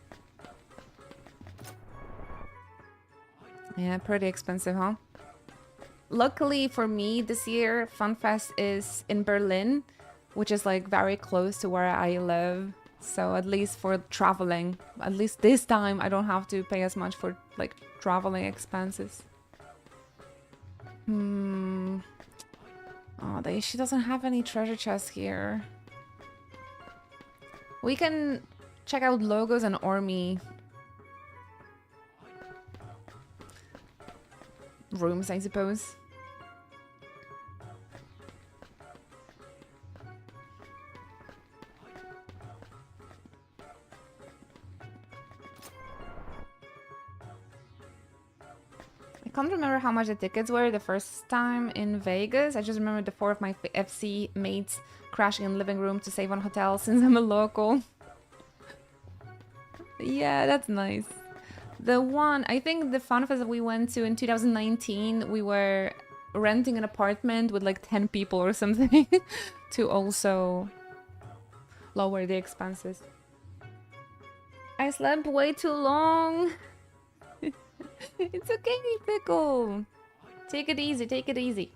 Yeah, pretty expensive, huh? Luckily for me, this year, FanFest is in Berlin, which is like very close to where I live. So at least for traveling, at least this time, I don't have to pay as much for like traveling expenses. Oh, she doesn't have any treasure chests here. We can check out logos and army rooms, I suppose. I can't remember how much the tickets were the first time in Vegas. I just remember the 4 of my FC mates crashing in the living room to save on hotel since I'm a local. Yeah, that's nice. The one, I think the FanFest that we went to in 2019, we were renting an apartment with like 10 people or something to also lower the expenses. I slept way too long. It's okay, Pickle. Take it easy, take it easy.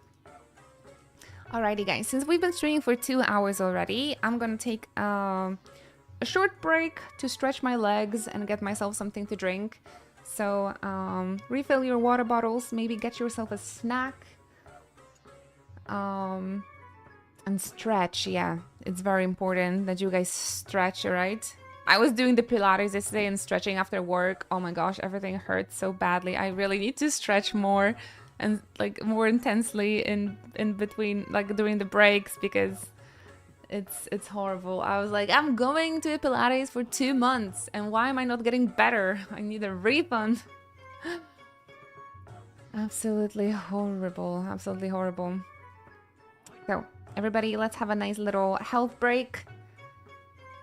Alrighty, guys. Since we've been streaming for 2 hours already, I'm gonna take a short break to stretch my legs and get myself something to drink. So refill your water bottles, maybe get yourself a snack. And stretch, yeah. It's very important that you guys stretch, alright? I was doing the Pilates yesterday and stretching after work. Oh my gosh, everything hurts so badly. I really need to stretch more and like more intensely in between, like during the breaks, because it's horrible. I was like, I'm going to Pilates for 2 months and why am I not getting better? I need a refund. Absolutely horrible. Absolutely horrible. So everybody, let's have a nice little health break.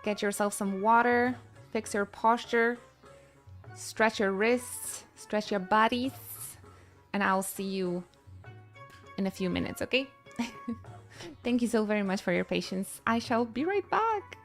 Get yourself some water, fix your posture, stretch your wrists, stretch your bodies, and I'll see you in a few minutes, okay? Thank you so very much for your patience. I shall be right back.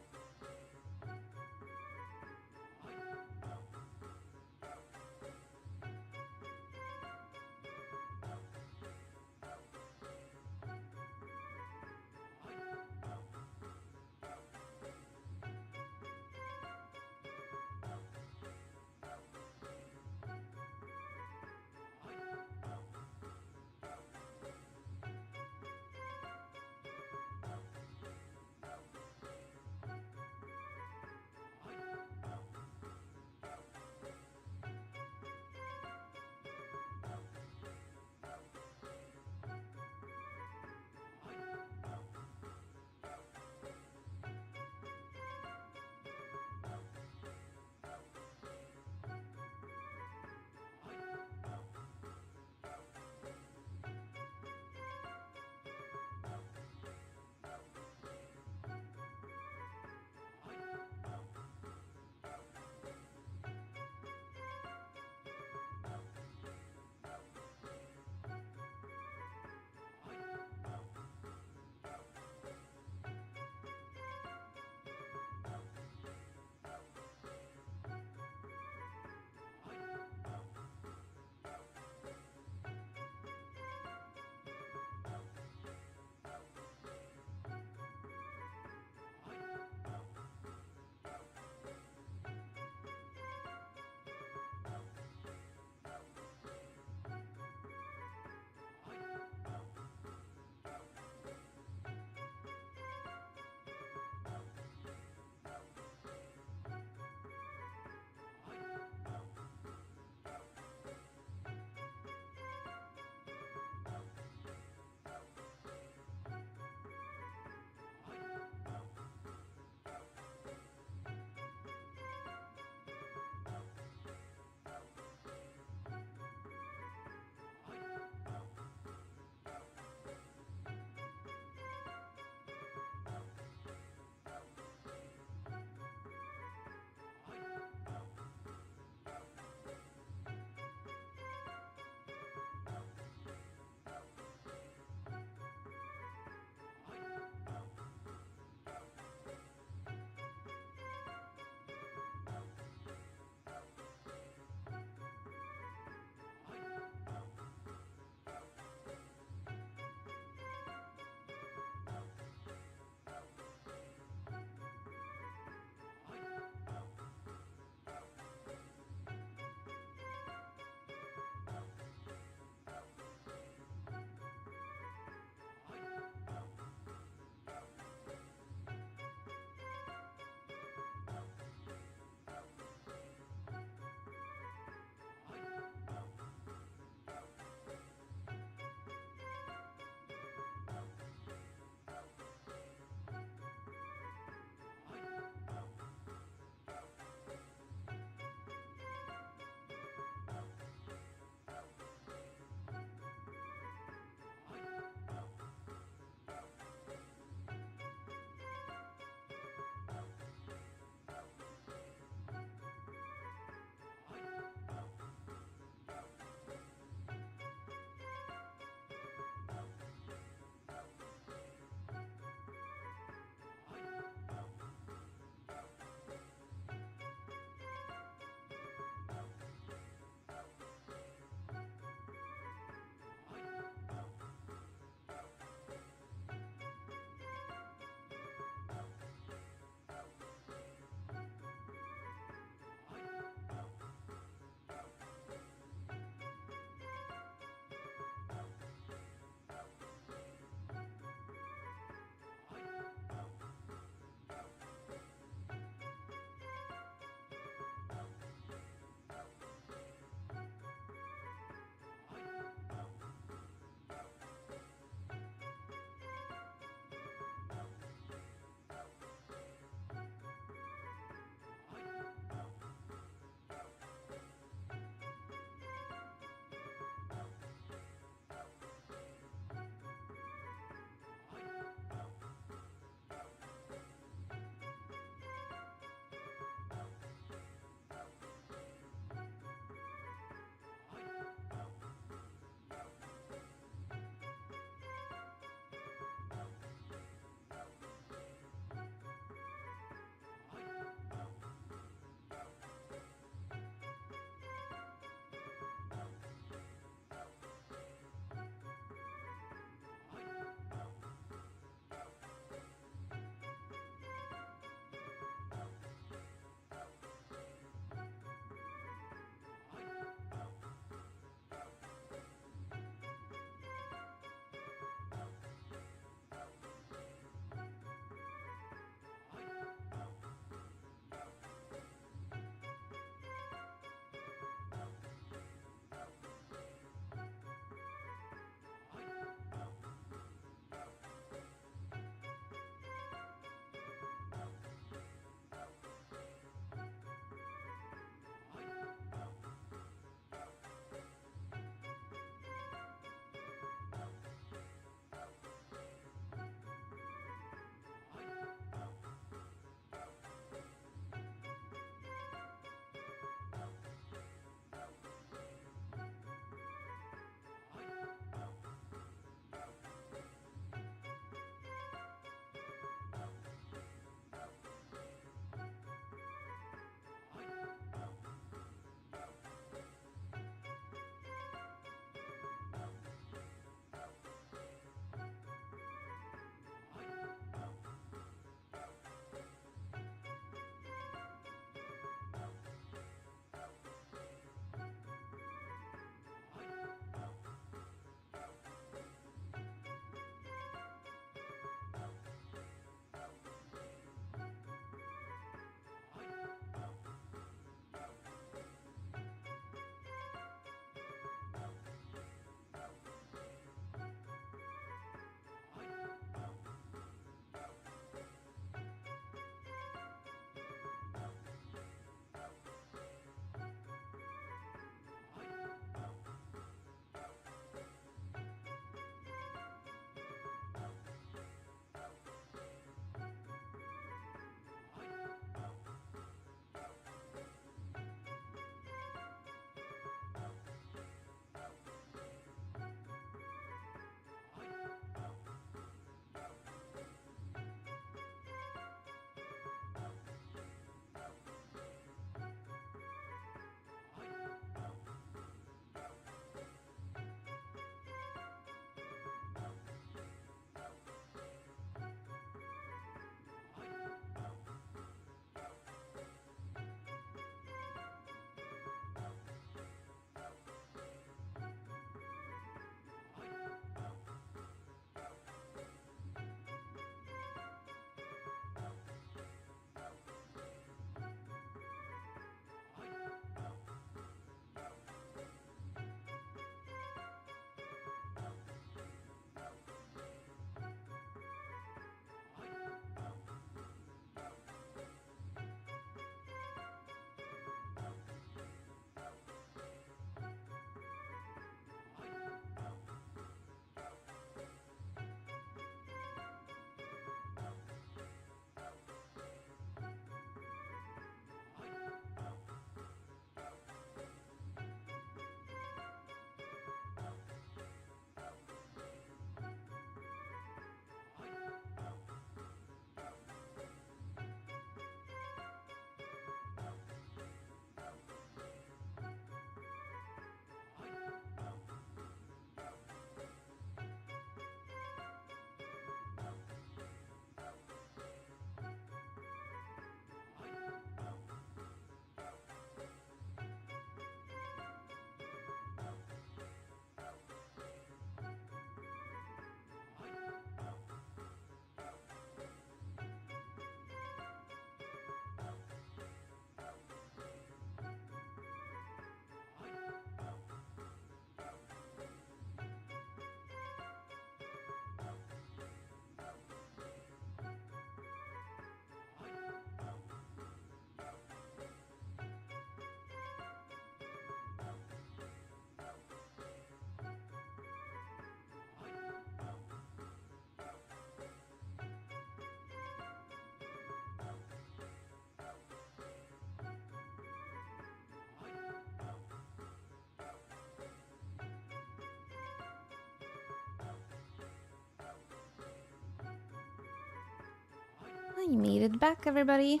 You made it back, everybody.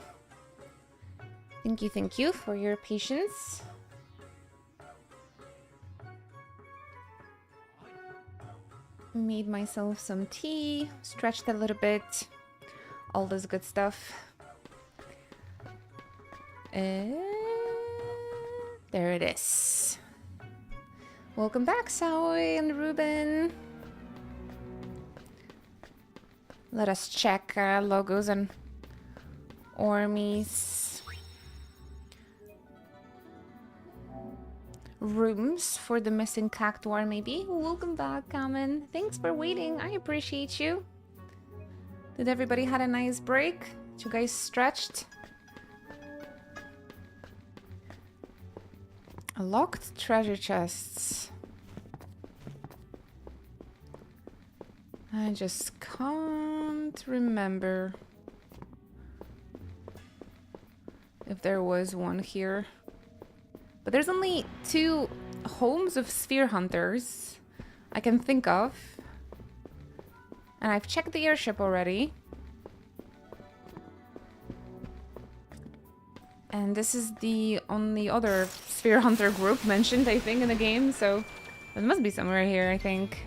Thank you for your patience. Made myself some tea, stretched a little bit, all this good stuff. There it is. Welcome back, Saoi and Ruben. Let us check logos and armies. Rooms for the missing cactuar, maybe. Welcome back, Kamen. Thanks for waiting. I appreciate you. Did everybody had a nice break? Did you guys stretched? Locked treasure chests. I just can't remember if there was one here. But there's only 2 homes of sphere hunters I can think of. And I've checked the airship already. And this is the only other sphere hunter group mentioned, I think, in the game. So it must be somewhere here, I think.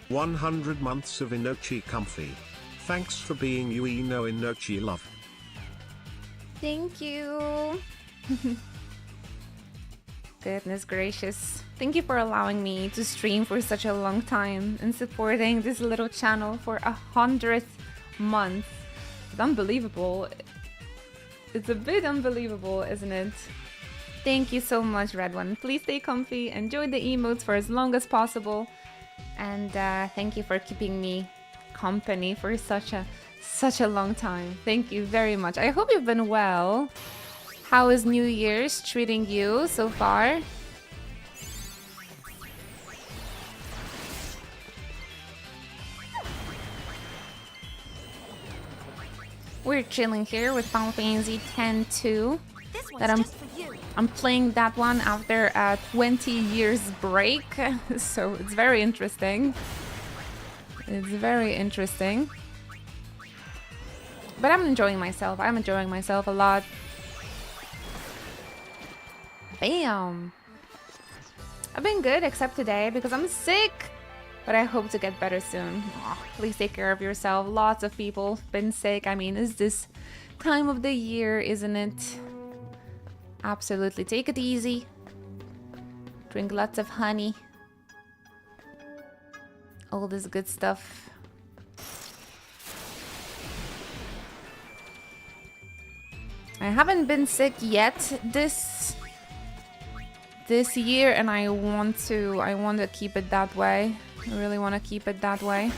100 months of Inochi comfy. Thanks for being you, Ino Inochi love. Thank you. Goodness gracious. Thank you for allowing me to stream for such a long time and supporting this little channel for 100th month. It's unbelievable. It's a bit unbelievable, isn't it? Thank you so much, Red One. Please stay comfy, enjoy the emotes for as long as possible. And thank you for keeping me company for such a long time. Thank you very much. I hope you've been well. How is New Year's treating you so far? We're chilling here with Final Fantasy X-2. That I'm playing that one after a 20 years break, so it's very interesting. It's very interesting. But I'm enjoying myself. I'm enjoying myself a lot. Bam! I've been good except today because I'm sick. But I hope to get better soon. Oh, please take care of yourself. Lots of people been sick. I mean, it's this time of the year, isn't it? Absolutely. Take it easy. Drink lots of honey. All this good stuff. I haven't been sick yet this year, and I want to keep it that way. I really want to keep it that way.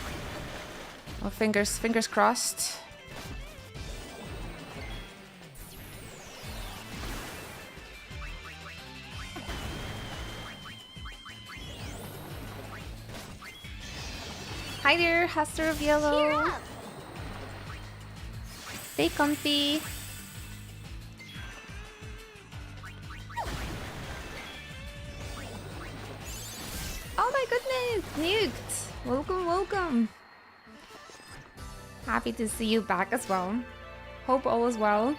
Well, fingers crossed. Hi there, Hester of Yellow. Stay comfy. Oh my goodness, Nuked! Welcome, welcome. Happy to see you back as well. Hope all is well.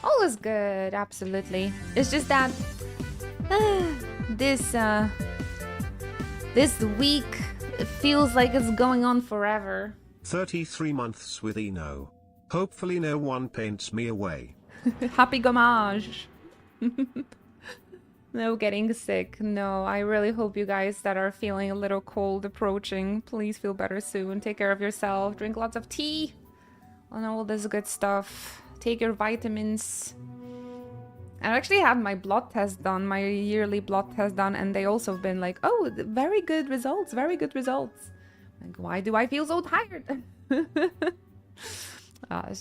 All is good, absolutely. It's just that this week it feels like it's going on forever. 33 months with Ino. Hopefully no one paints me away. Happy gommage. No getting sick. No, I really hope you guys that are feeling a little cold approaching, please feel better soon. Take care of yourself. Drink lots of tea and all this good stuff. Take your vitamins. I actually had my blood test done, my yearly blood test done, and they also have been like, oh, very good results, very good results. Like, why do I feel so tired? I'm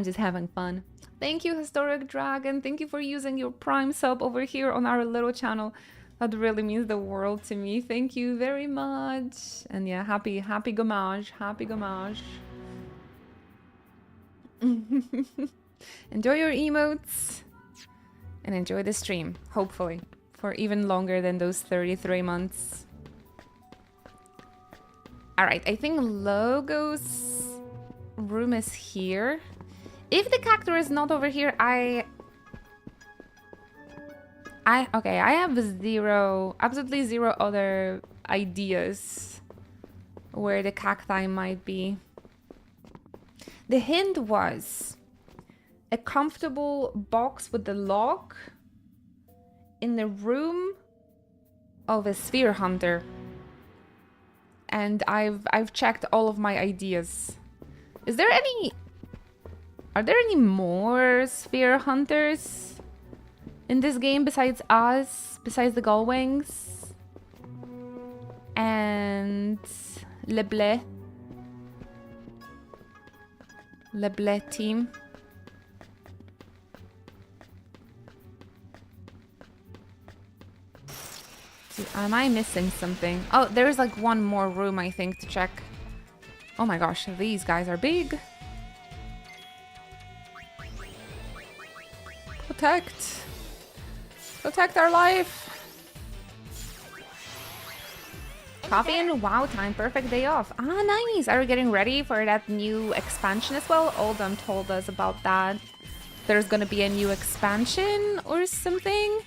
just having fun. Thank you, Historic Dragon. Thank you for using your Prime sub over here on our little channel. That really means the world to me. Thank you very much. And yeah, happy gommage, happy gommage. Enjoy your emotes and enjoy the stream, hopefully, for even longer than those 33 months. Alright, I think Logo's room is here. If the character is not over here, I have absolutely zero other ideas where the cacti might be. The hint was a comfortable box with the lock in the room of a sphere hunter. And I've checked all of my ideas. Are there any more sphere hunters in this game besides us, besides the Gullwings and Leblé team? Am I missing something? Oh, there's like one more room, I think, to check. Oh my gosh, these guys are big. Protect. Protect our life. Coffee and WoW time, perfect day off. Ah, nice. Are we getting ready for that new expansion as well? Oldham told us about that. There's gonna be a new expansion or something.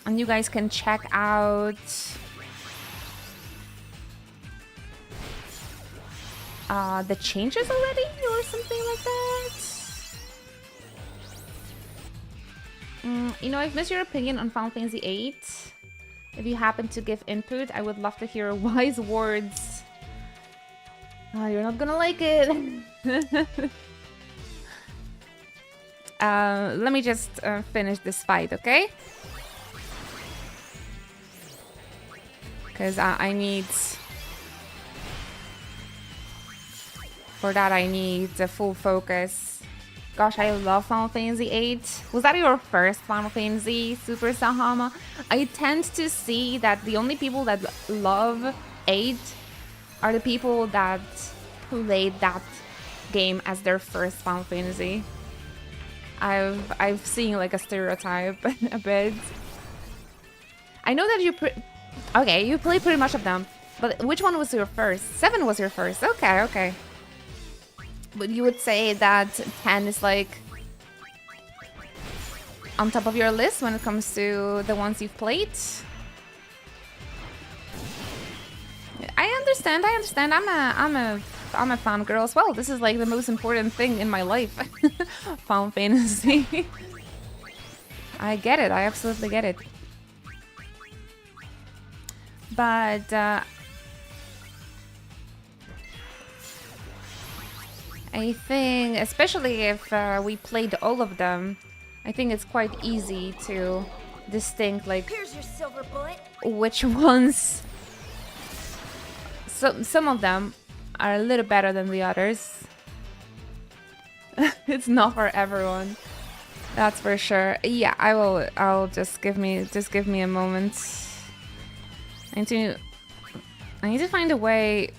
And you guys can check out the changes already or something like that. You know, I've missed your opinion on Final Fantasy VIII. If you happen to give input, I would love to hear wise words. You're not gonna like it. Let me just finish this fight, okay? Because I need... For that, I need the full focus. Gosh, I love Final Fantasy VIII. Was that your first Final Fantasy, Super Sahama? I tend to see that the only people that love 8 are the people that played that game as their first Final Fantasy. I've seen like a stereotype a bit. I know that you you play pretty much of them, but which one was your first? 7 was your first. Okay. But you would say that 10 is like on top of your list when it comes to the ones you've played? I understand. I'm a fan girl as well. This is like the most important thing in my life. Final Fantasy. I get it. I absolutely get it. But I think, especially if we played all of them, I think it's quite easy to distinct like Here's your silver bullet. which ones. Some of them are a little better than the others. It's not for everyone, that's for sure. Yeah, I'll just give me a moment. I need to find a way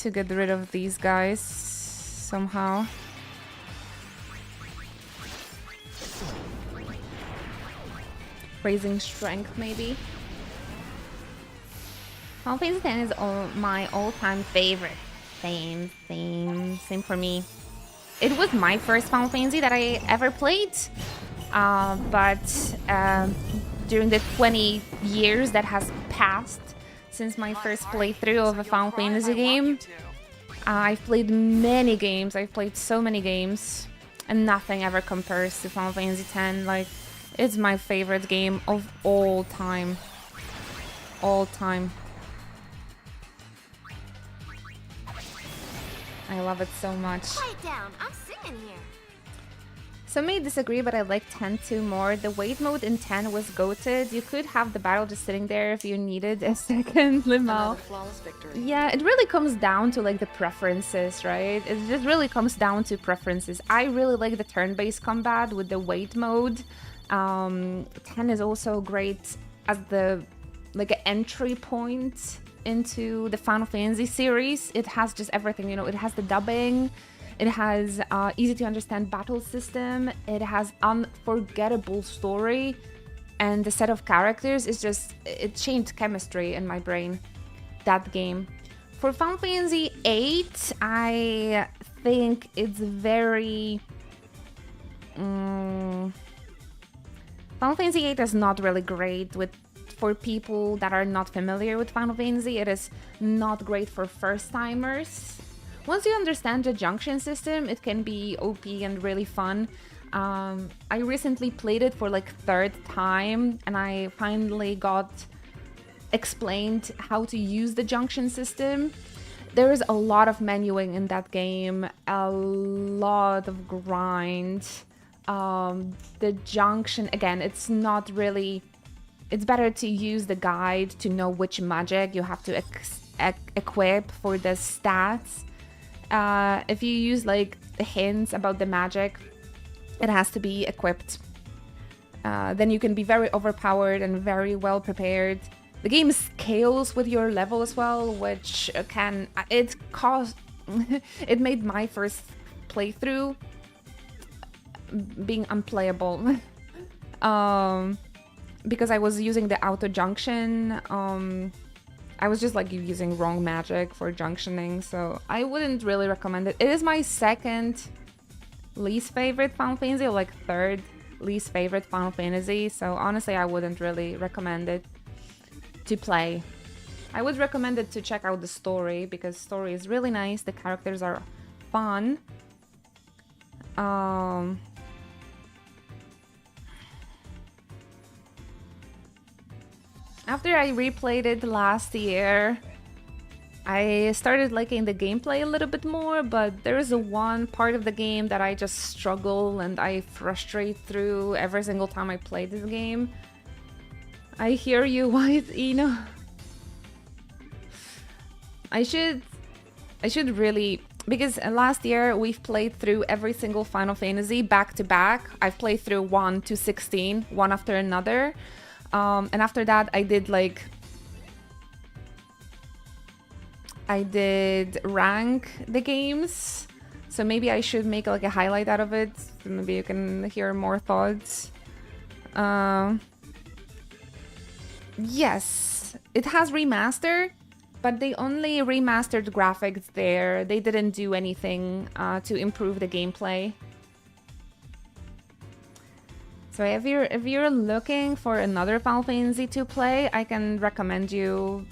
to get rid of these guys somehow. Raising strength, maybe. Final Fantasy X is my all-time favorite. Same for me. It was my first Final Fantasy that I ever played, but during the 20 years that has passed since my first playthrough of a Final Fantasy game, I've played many games. I've played so many games, and nothing ever compares to Final Fantasy X. Like, it's my favorite game of all time. All time. I love it so much. Quiet down. I'm singing here. Some may disagree, but I like 10-2 more. The wait mode in 10 was goated. You could have the battle just sitting there if you needed a second Limao. Another flawless victory. Yeah, it really comes down to like the preferences, right? It just really comes down to preferences. I really like the turn-based combat with the wait mode. 10 is also great as the like an entry point into the Final Fantasy series. It has just everything, you know, it has the dubbing, it has easy to understand battle system, it has unforgettable story, and the set of characters is just, it changed chemistry in my brain, that game. For Final Fantasy VIII, I think it's very... Final Fantasy VIII is not really great for people that are not familiar with Final Fantasy. It is not great for first-timers. Once you understand the junction system, it can be OP and really fun. I recently played it for like third time, and I finally got explained how to use the junction system. There is a lot of menuing in that game, a lot of grind. The junction, again, it's not really... It's better to use the guide to know which magic you have to equip for the stats. If you use like the hints about the magic, it has to be equipped. Then you can be very overpowered and very well prepared. The game scales with your level as well, which can... It made my first playthrough being unplayable. Because I was using the auto junction. I was just like using wrong magic for junctioning, so I wouldn't really recommend it. It is my second least favorite Final Fantasy, or like third least favorite Final Fantasy, so honestly I wouldn't really recommend it to play. I would recommend it to check out the story, because story is really nice, the characters are fun. After I replayed it last year, I started liking the gameplay a little bit more, but there is one part of the game that I just struggle and I frustrate through every single time I play this game. I hear you, White Eno. I should really... Because last year we've played through every single Final Fantasy back to back. I've played through 1 to 16, one after another. And after that, I did rank the games. So maybe I should make like a highlight out of it. Maybe you can hear more thoughts. Yes, it has remaster, but they only remastered graphics there. They didn't do anything to improve the gameplay. So if you're looking for another Final Fantasy to play, I can recommend you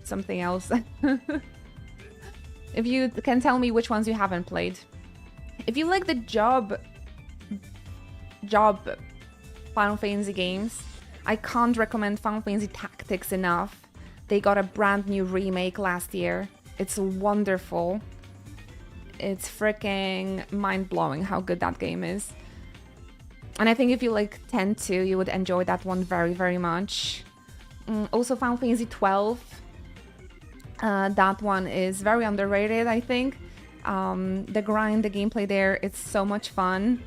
something else. If you can tell me which ones you haven't played. If you like the job Final Fantasy games, I can't recommend Final Fantasy Tactics enough. They got a brand new remake last year. It's wonderful. It's freaking mind-blowing how good that game is. And I think if you like 10-2, you would enjoy that one very, very much. Also Final Fantasy 12. That one is very underrated, I think. The grind, the gameplay there, it's so much fun.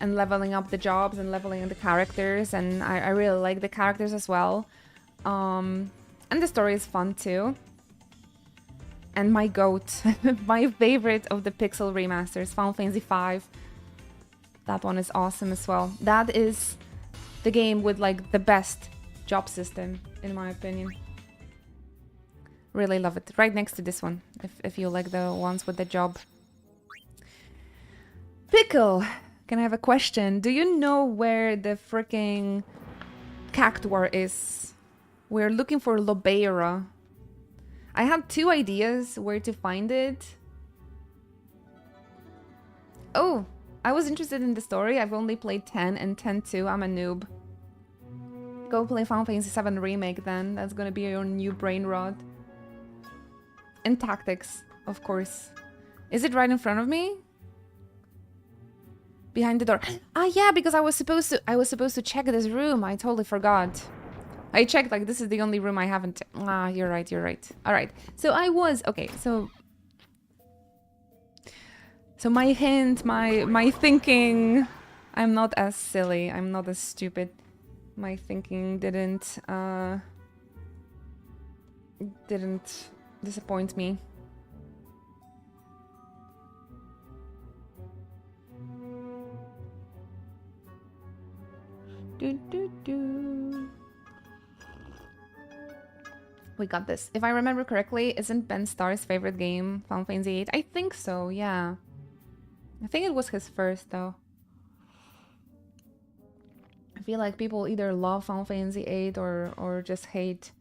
And leveling up the jobs and leveling up the characters. And I really like the characters as well. And the story is fun too. And my GOAT, my favorite of the Pixel remasters, Final Fantasy V. That one is awesome as well. That is the game with like the best job system, in my opinion. Really love it. Right next to this one, if you like the ones with the job. Pickle, can I have a question? Do you know where the freaking Cactuar is? We're looking for Lobeira. I have 2 ideas where to find it. Oh, I was interested in the story. I've only played 10 and 10-2. I'm a noob. Go play Final Fantasy VII Remake then. That's gonna be your new brain rot. And Tactics, of course. Is it right in front of me? Behind the door. Ah, yeah, because I was supposed to check this room. I totally forgot. I checked, like, this is the only room I haven't... Ah, you're right. Alright, so I was... Okay, so my hint, my thinking... I'm not as silly, I'm not as stupid. My thinking didn't... didn't disappoint me. We got this. If I remember correctly, isn't Ben Starr's favorite game Final Fantasy VIII? I think so, yeah. I think it was his first, though. I feel like people either love Final Fantasy VIII or just hate.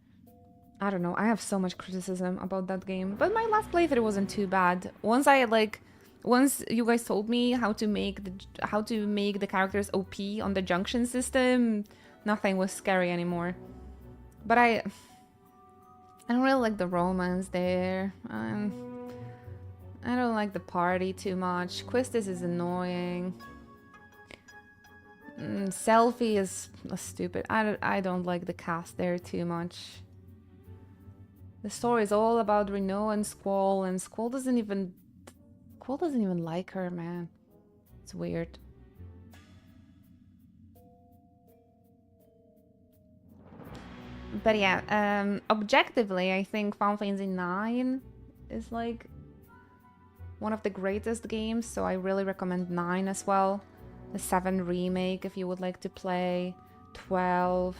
I don't know. I have so much criticism about that game. But my last playthrough wasn't too bad. Once you guys told me how to make the characters OP on the junction system, nothing was scary anymore. But I don't really like the romance there. I don't like the party too much. Quistis is annoying. Selfie is stupid. I don't like the cast there too much. The story is all about Renault and Squall doesn't even like her, man. It's weird. But yeah, objectively, I think Final Fantasy IX is like one of the greatest games, so I really recommend 9 as well. The 7 remake if you would like to play. 12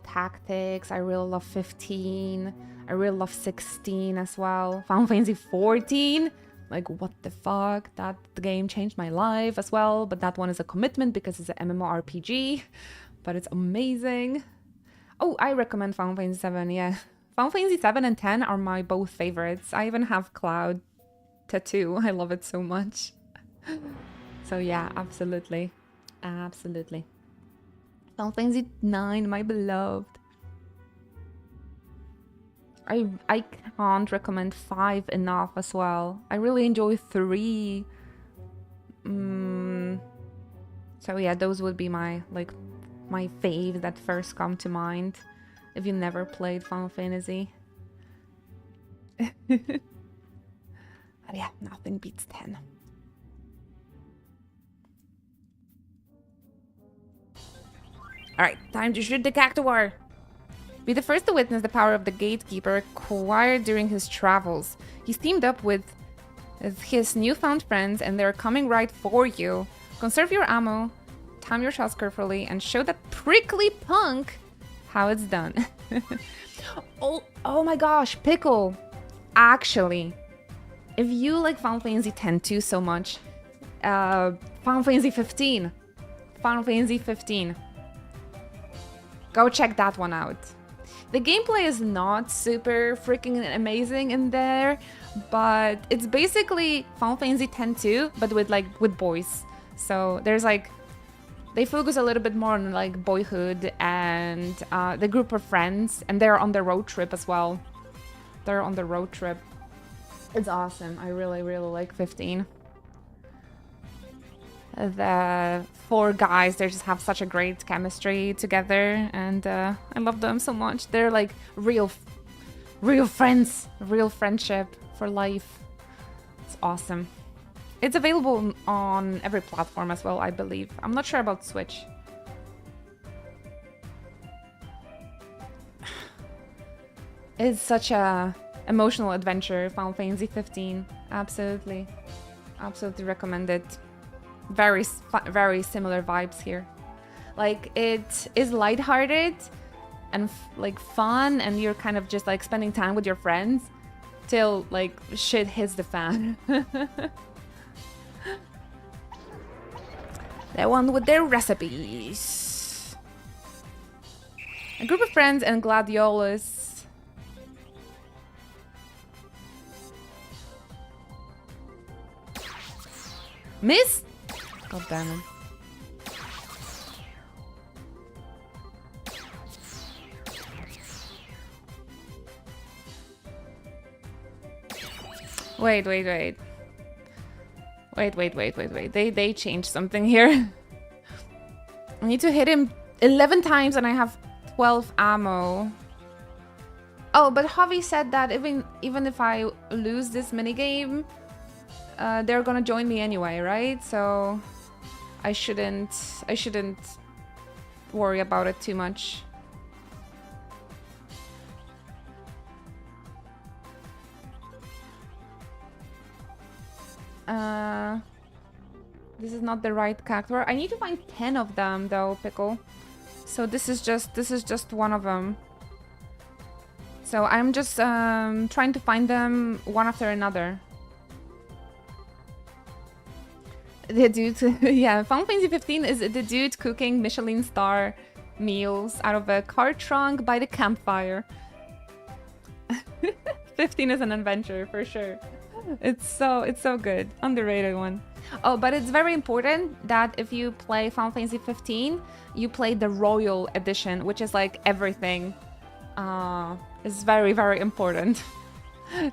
Tactics. I really love 15. I really love 16 as well. Final Fantasy 14. Like, what the fuck? That game changed my life as well. But that one is a commitment because it's an MMORPG. But it's amazing. Oh, I recommend Final Fantasy 7, yeah. Final Fantasy 7 and 10 are my both favorites. I even have Cloud tattoo. I love it so much. So yeah, absolutely. Absolutely. Final Fantasy 9, my beloved. I can't recommend 5 enough as well. I really enjoy 3. So yeah, those would be my faves that first come to mind if you never played Final Fantasy. But yeah, nothing beats 10. Alright, time to shoot the Cactuar! Be the first to witness the power of the Gatekeeper acquired during his travels. He's teamed up with his newfound friends and they're coming right for you. Conserve your ammo, time your shots carefully, and show that prickly punk how it's done. oh my gosh, Pickle! Actually, if you like Final Fantasy X-2 so much, Final Fantasy 15. Final Fantasy 15. Go check that one out. The gameplay is not super freaking amazing in there, but it's basically Final Fantasy X-2, but with boys. So there's they focus a little bit more on boyhood and the group of friends, and they're on the road trip as well. They're on the road trip. It's awesome. I really, really like 15. The 4 guys, they just have such a great chemistry together, and I love them so much. They're like real friends, real friendship for life. It's awesome. It's available on every platform as well, I believe. I'm not sure about Switch. It's such a emotional adventure, Final Fantasy 15. Absolutely. Absolutely recommend it. Very similar vibes here. It is lighthearted and fun, and you're kind of just spending time with your friends till shit hits the fan. The one with their recipes. A group of friends and gladiolus. Miss? God damn it. Wait. They changed something here. I need to hit him 11 times and I have 12 ammo. Oh, but Javi said that even if I lose this minigame, they're gonna join me anyway, right? So I shouldn't worry about it too much. This is not the right cactuar. I need to find 10 of them though, Pickle. So this is just one of them. So I'm just trying to find them one after another. The dude, yeah, Final Fantasy 15 is the dude cooking Michelin star meals out of a car trunk by the campfire. 15 is an adventure for sure. It's so good. Underrated one. Oh, but it's very important that if you play Final Fantasy 15, you play the Royal Edition, which is like everything. It's very, very important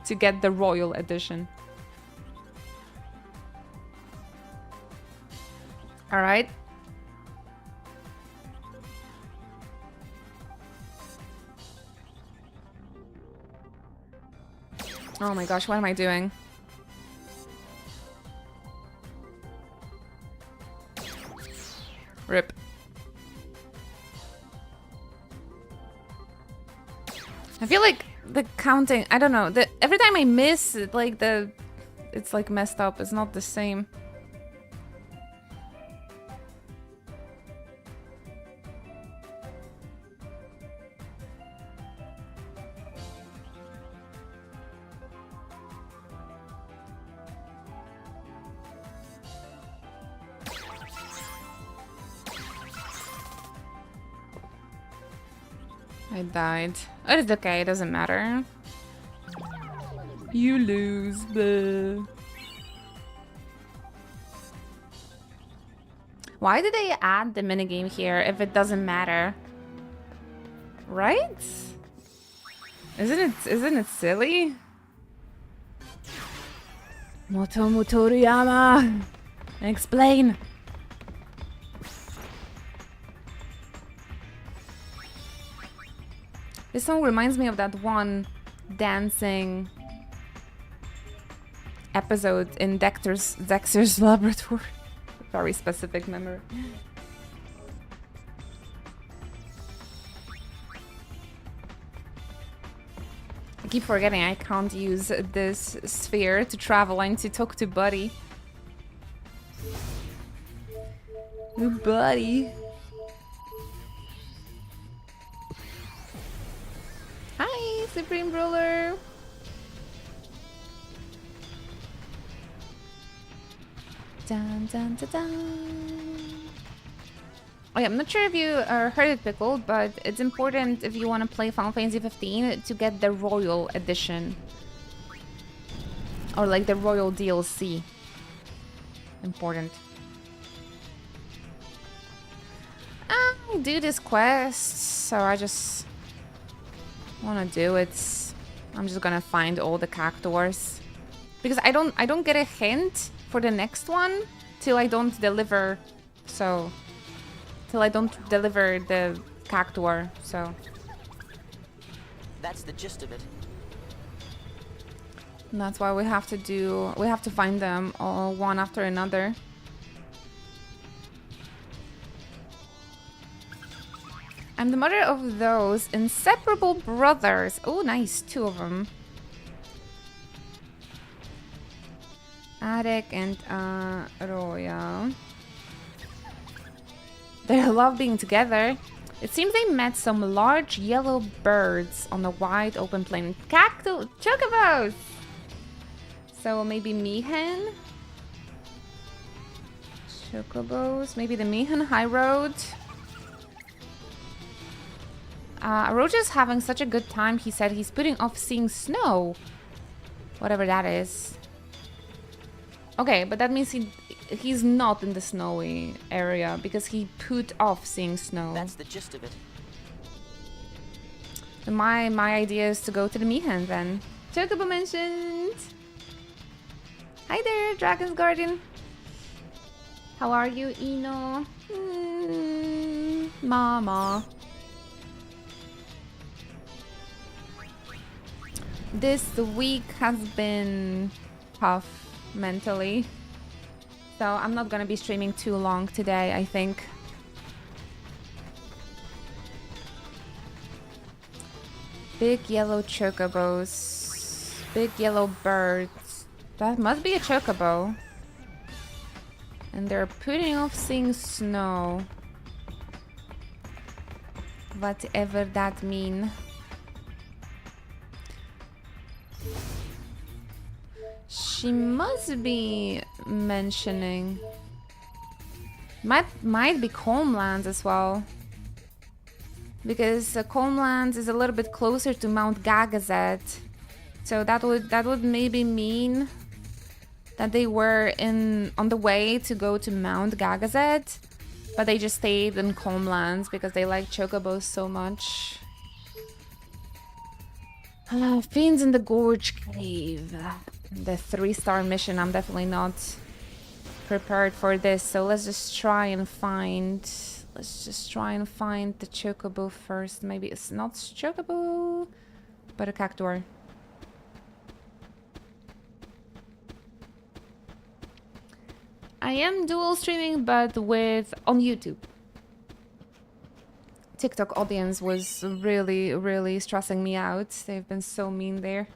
to get the Royal Edition. All right. Oh my gosh, what am I doing? Rip. I feel like the counting, I don't know, every time I miss, it's like messed up. It's not the same. I died. It's okay, it doesn't matter. You lose. Bleh. Why did they add the minigame here if it doesn't matter? Right? Isn't it silly? Motomu Toriyama! Explain! This song reminds me of that one dancing episode in Dexter's Laboratory. Very specific memory. I keep forgetting I can't use this sphere to travel. I need to talk to Buddy. Buddy. Hi, Supreme Ruler. Dun, dun, dun, dun. Oh yeah, I'm not sure if you heard it, Pickle, but it's important if you want to play Final Fantasy 15 to get the Royal Edition. Or like the Royal DLC. Important. I do this quest, so I just want to do it. I'm just gonna find all the cactuars. Because I don't get a hint for the next one till I don't deliver, so till I don't deliver the cactuar, so that's the gist of it. And that's why we have to find them all one after another. I'm the mother of those inseparable brothers. Oh, nice, 2 of them. Adek and Roya. They love being together. It seems they met some large yellow birds on a wide open plain. Cactus, chocobos! So maybe Mihen? Chocobos, maybe the Mihen High Road. Roja's having such a good time, he said he's putting off seeing snow. Whatever that is. Okay, but that means he's not in the snowy area because he put off seeing snow. That's the gist of it. And my idea is to go to the Mihen then. Chocobo mentioned. Hi there, Dragon's Guardian. How are you, Ino? Mama. This week has been tough mentally, so I'm not gonna be streaming too long today, I think. Big yellow chocobos. Big yellow birds. That must be a chocobo. And they're putting off seeing snow. Whatever that mean. She must be mentioning... Might be Calmlands as well. Because Calmlands is a little bit closer to Mount Gagazet. So that would maybe mean that they were on the way to go to Mount Gagazet, but they just stayed in Calmlands because they like chocobos so much. Fiends in the Gorge Cave. The 3-star mission. I'm definitely not prepared for this, so let's just try and find the chocobo first. Maybe it's not chocobo, but a cactuar. I am dual streaming, but on YouTube. TikTok audience was really stressing me out. They've been so mean there.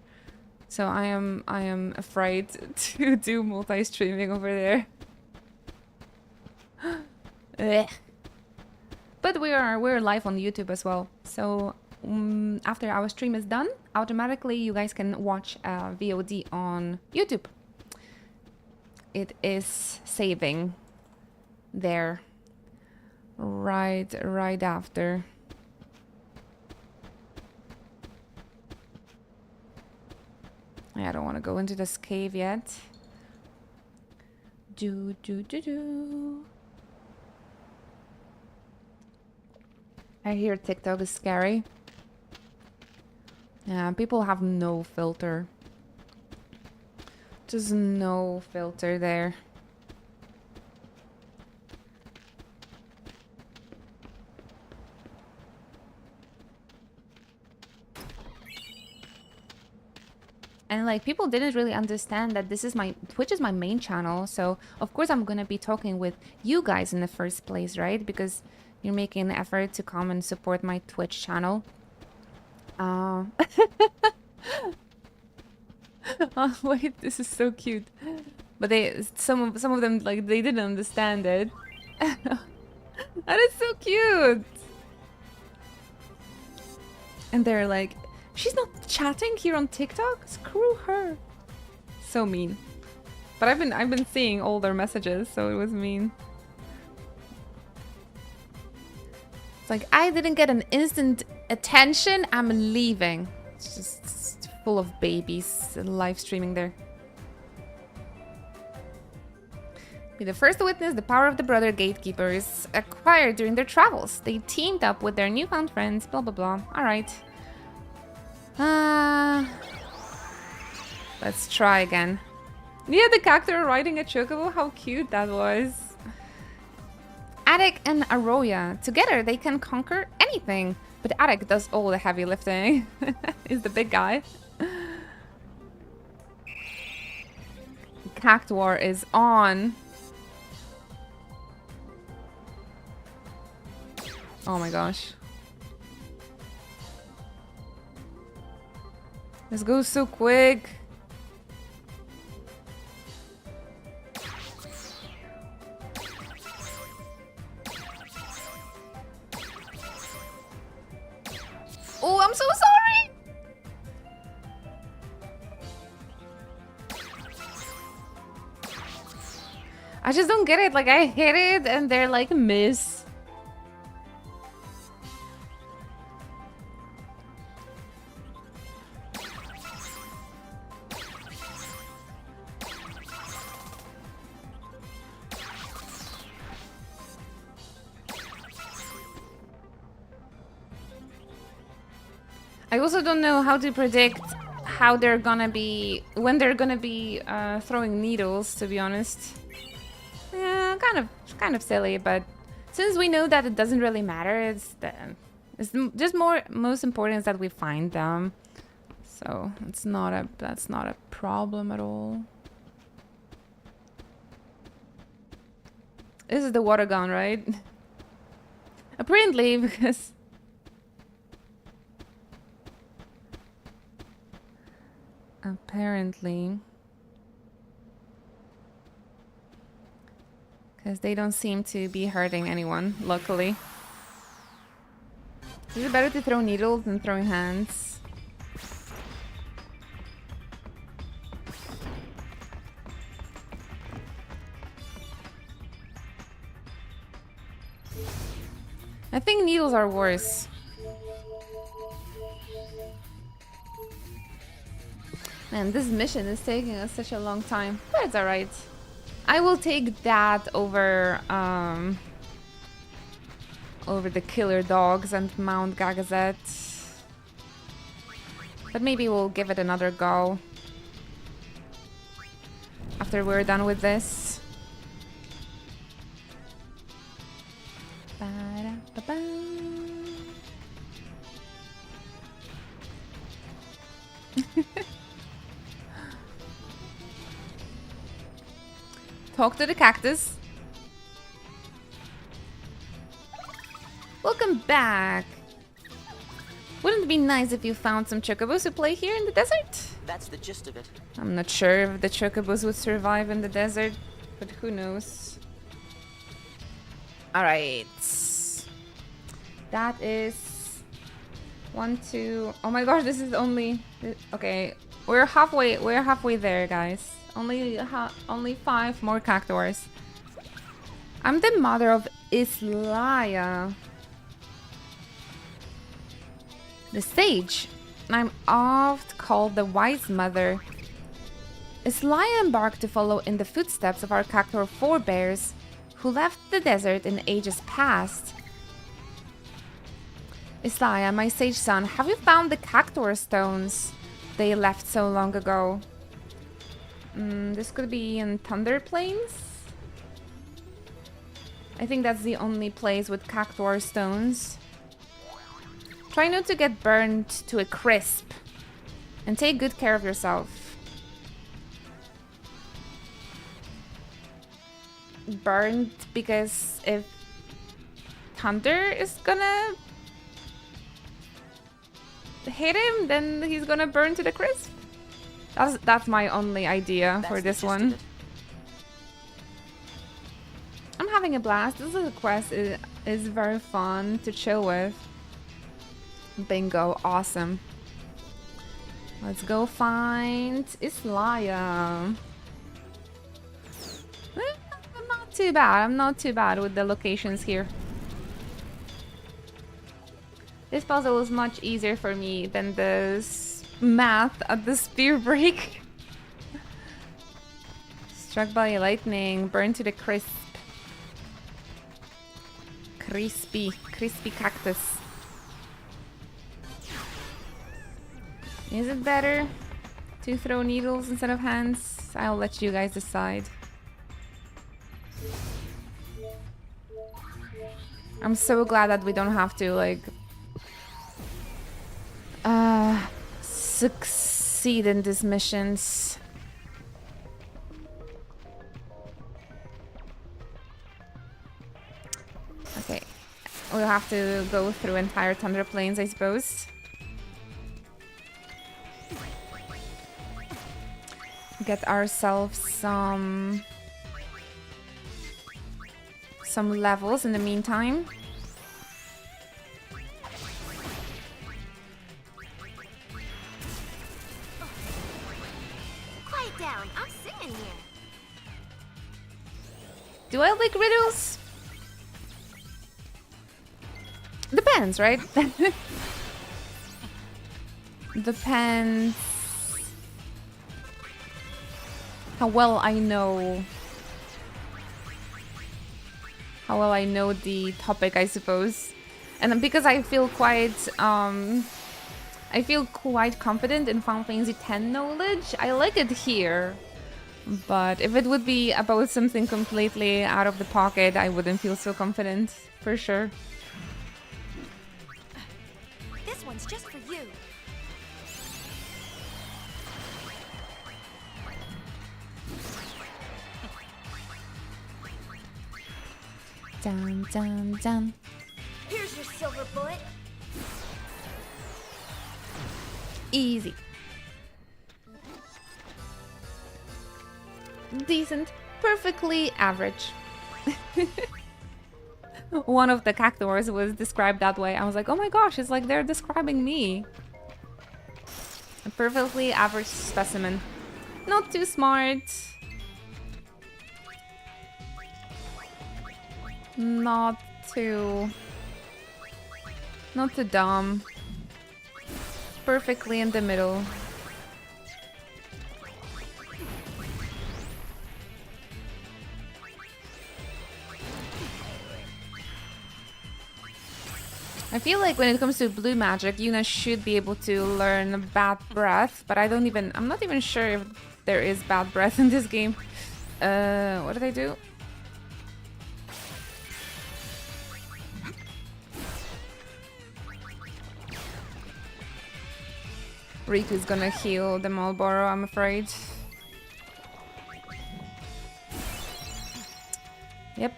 So I am afraid to do multi-streaming over there. But we're live on YouTube as well. So after our stream is done, automatically you guys can watch VOD on YouTube. It is saving there right after. I don't want to go into this cave yet. I hear TikTok is scary. Yeah, people have no filter. Just no filter there. And like people didn't really understand that Twitch is my main channel, so of course I'm gonna be talking with you guys in the first place, right? Because you're making an effort to come and support my Twitch channel. Oh wait, this is so cute. But some of them like they didn't understand it. That is so cute. And they're like, she's not chatting here on TikTok? Screw her. So mean. But I've been seeing all their messages, so it was mean. It's like, I didn't get an instant attention, I'm leaving. It's just full of babies live streaming there. Be the first to witness the power of the brother gatekeepers acquired during their travels. They teamed up with their newfound friends, blah blah blah. Alright. Let's try again. Yeah, the cactuar riding a chocobo, how cute that was. Attic and Arroya. Together they can conquer anything. But Attic does all the heavy lifting. He's the big guy. Cactuar is on. Oh my gosh. This goes so quick. Oh, I'm so sorry. I just don't get it. Like, I hit it and they're like, miss. I also don't know how to predict how they're gonna be, when they're gonna be throwing needles, to be honest. Yeah, kind of silly, but since we know that it doesn't really matter, it's just most important is that we find them. So that's not a problem at all. This is the water gun, right? Apparently, because Because they don't seem to be hurting anyone, luckily. Is it better to throw needles than throwing hands? I think needles are worse. Man, this mission is taking us such a long time. But it's alright. I will take that over over the killer dogs and Mount Gagazet. But maybe we'll give it another go after we're done with this. Ba-da-ba-ba. Talk to the cactus. Welcome back. Wouldn't it be nice if you found some chocobos to play here in the desert? That's the gist of it. I'm not sure if the chocobos would survive in the desert, but who knows. Alright. That is 1, 2. Oh my gosh, this is only okay. We're halfway there, guys. Only 5 more cactuars. I'm the mother of Islaya, the sage. I'm oft called the wise mother. Islaya embarked to follow in the footsteps of our cactuar forebears, who left the desert in ages past. Islaya, my sage son, have you found the cactuar stones they left so long ago? This could be in Thunder Plains? I think that's the only place with cactuar stones. Try not to get burned to a crisp. And take good care of yourself. Burned because if Thunder is gonna hit him, then he's gonna burn to the crisp. That's my only idea for this one. I'm having a blast. This is a quest. It is very fun to chill with. Bingo, awesome. Let's go find Islaya. I'm not too bad. I'm not too bad with the locations here. This puzzle is much easier for me than this math at the spear break. Struck by lightning, burned to the crisp. Crispy cactus. Is it better to throw needles instead of hands? I'll let you guys decide. I'm so glad that we don't have to like succeed in these missions. Okay, we'll have to go through entire Thunder Plains, I suppose. Get ourselves some levels in the meantime. Quiet down. I'm singing here. Do I like riddles? Depends, right? Depends how well I know the topic, I suppose. And because I feel quite confident in Final Fantasy X knowledge, I like it here. But if it would be about something completely out of the pocket, I wouldn't feel so confident, for sure. This one's just for you. Dun, dun, dun. Here's your silver bullet. Easy. Decent. Perfectly average. One of the cactuars was described that way. I was like, oh my gosh, it's like they're describing me. A perfectly average specimen. Not too smart. Not too dumb. Perfectly in the middle. I feel like when it comes to blue magic, Yuna should be able to learn bad breath, but I'm not even sure if there is bad breath in this game. What did I do? Riku's gonna heal the Marlboro, I'm afraid. Yep.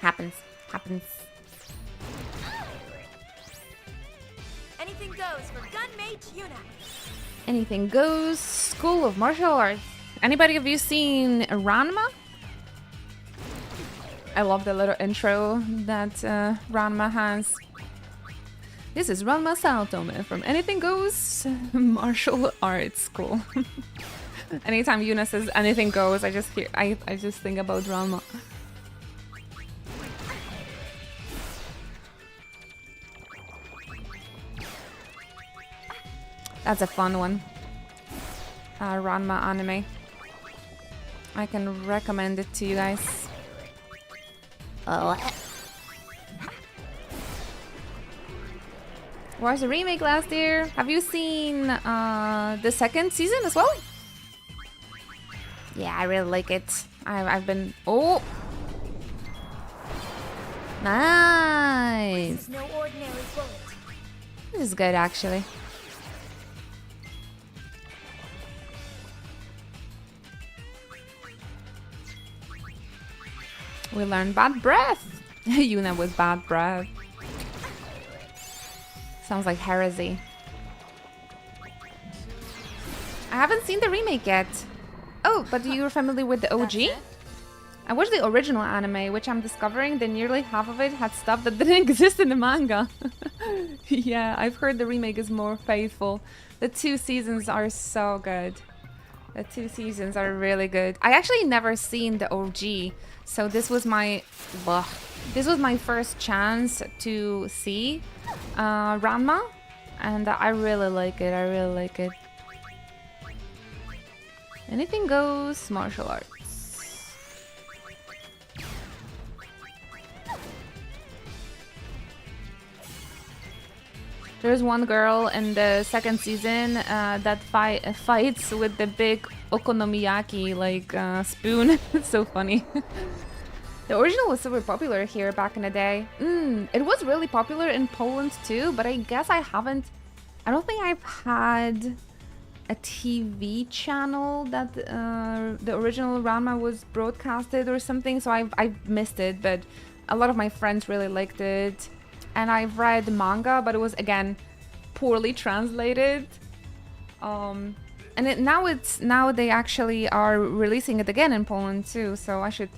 Happens. Anything goes for gun mage Yuna. Anything goes. School of Martial Arts. Anybody of you seen Ranma? I love the little intro that Ranma has. This is Ranma Saotome from Anything Goes Martial Arts School. Anytime Yuna says anything goes, I just think about Ranma. That's a fun one. Ranma anime. I can recommend it to you guys. Was a remake last year. Have you seen the second season as well? Yeah, I really like it. I've been... Oh! Nice! This is no ordinary bullet. This is good, actually. We learned bad breath. Yuna with bad breath. Sounds like heresy. I haven't seen the remake yet. Oh, but you're familiar with the OG? I watched the original anime, which I'm discovering that nearly half of it had stuff that didn't exist in the manga. Yeah, I've heard the remake is more faithful. The 2 seasons are so good. The 2 seasons are really good. I actually never seen the OG, so this was my first chance to see Ranma, and I really like it. Anything goes martial arts. There's one girl in the second season that fights with the big okonomiyaki spoon. It's so funny. The original was super popular here back in the day. It was really popular in Poland too, but I guess I don't think I've had a TV channel that the original Ranma was broadcasted or something, so I've missed it, but a lot of my friends really liked it. And I've read manga, but it was, again, poorly translated. And now they actually are releasing it again in Poland too, so I should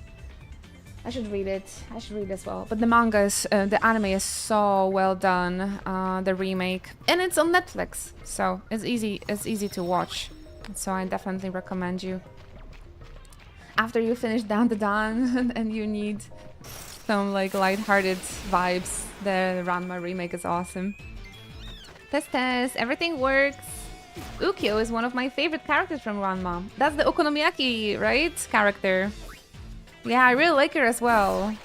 read it. I should read as well. But the manga is, the anime is so well done, the remake, and it's on Netflix, so it's easy to watch. So I definitely recommend you. After you finish Dan the Dan and you need some light-hearted vibes, the Ranma remake is awesome. Test, everything works. Ukyo is one of my favorite characters from Ranma. That's the Okonomiyaki, right? Character. Yeah, I really like her as well.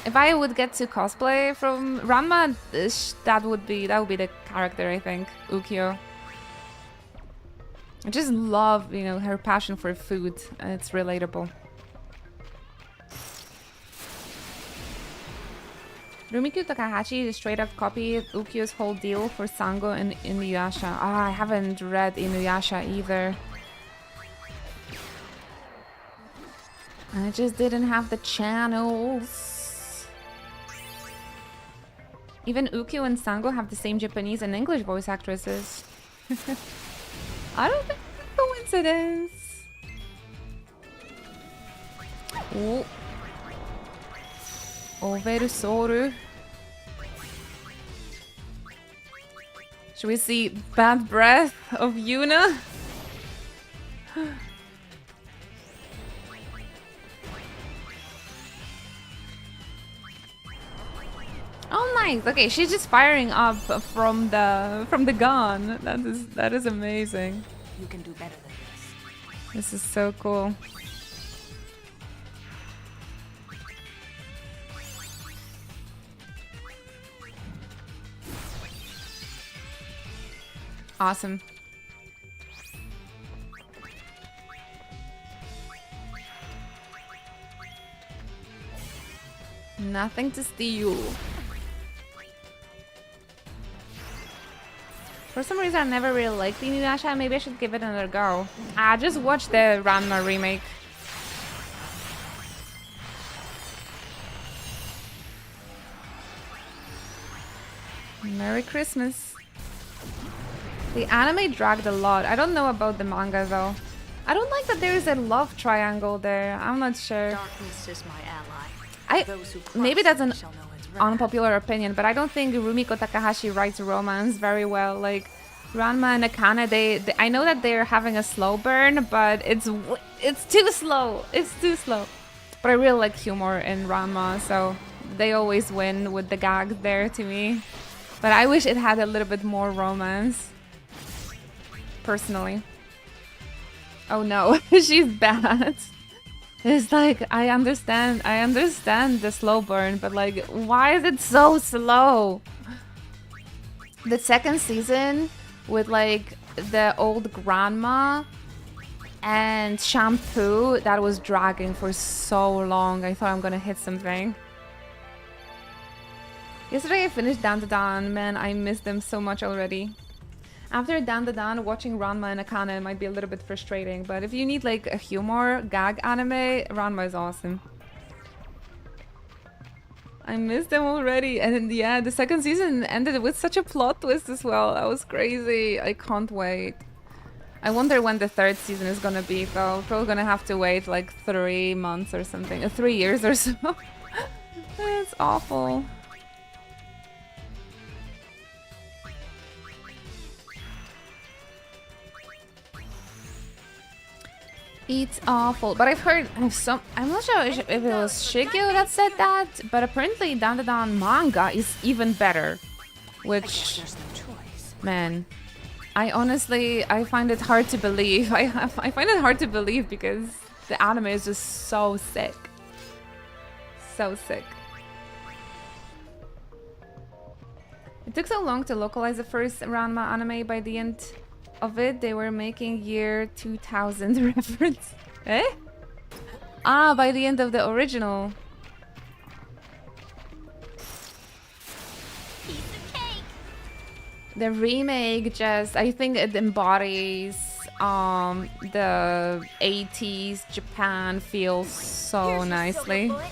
If I would get to cosplay from Ranma, that would be the character, I think. Ukyo. I just love, her passion for food. It's relatable. Rumiko Takahashi straight up copied Ukyo's whole deal for Sango and Inuyasha. I haven't read Inuyasha either. I just didn't have the channels. Even Ukyo and Sango have the same Japanese and English voice actresses. I don't think it's a coincidence. Ooh. Oversoru. Should we see Bad Breath of Yuna? Oh, nice. Okay, she's just firing up from the gun. That is amazing. You can do better than this. This is so cool. Awesome. Nothing to steal. For some reason, I never really liked the Inuyasha. Maybe I should give it another go. I just watched the Ranma remake. Merry Christmas. The anime dragged a lot. I don't know about the manga though. I don't like that there is a love triangle there. I'm not sure. Darkness is my ally. Those who Maybe that's an shall know its wrath. unpopular opinion, but I don't think Rumiko Takahashi writes romance very well. Like Ranma and Akane, they I know that they're having a slow burn, but it's too slow. It's too slow. But I really like humor in Ranma, so they always win with the gags there to me. But I wish it had a little bit more romance. Personally. Oh no, she's bad. It's like I understand the slow burn, but like why is it so slow? The second season with like the old grandma and shampoo, that was dragging for so long. I thought I'm gonna hit something. Yesterday I finished Dan Dan. Man, I miss them so much already. After Dan Dan, watching Ranma and Akane might be a little bit frustrating, but if you need like a humor gag anime, Ranma is awesome. I miss them already, and yeah, the second season ended with such a plot twist as well. That was crazy. I can't wait. I wonder when the third season is gonna be though. Probably gonna have to wait like 3 months or something, 3 years or so. It's awful. It's awful, but I've heard some. I'm not sure if it was Shigeo that said that, but apparently Dan Dan manga is even better. Which, There's no choice. man, I find it hard to believe. I find it hard to believe because the anime is just so sick, so sick. It took so long to localize the first Ranma anime. By the end of it, they were making year 2000 reference. Eh? Ah, by the end of the original. Piece of cake. The remake just, I think it embodies the 80s Japan feel so Here's your nicely. silver bullet.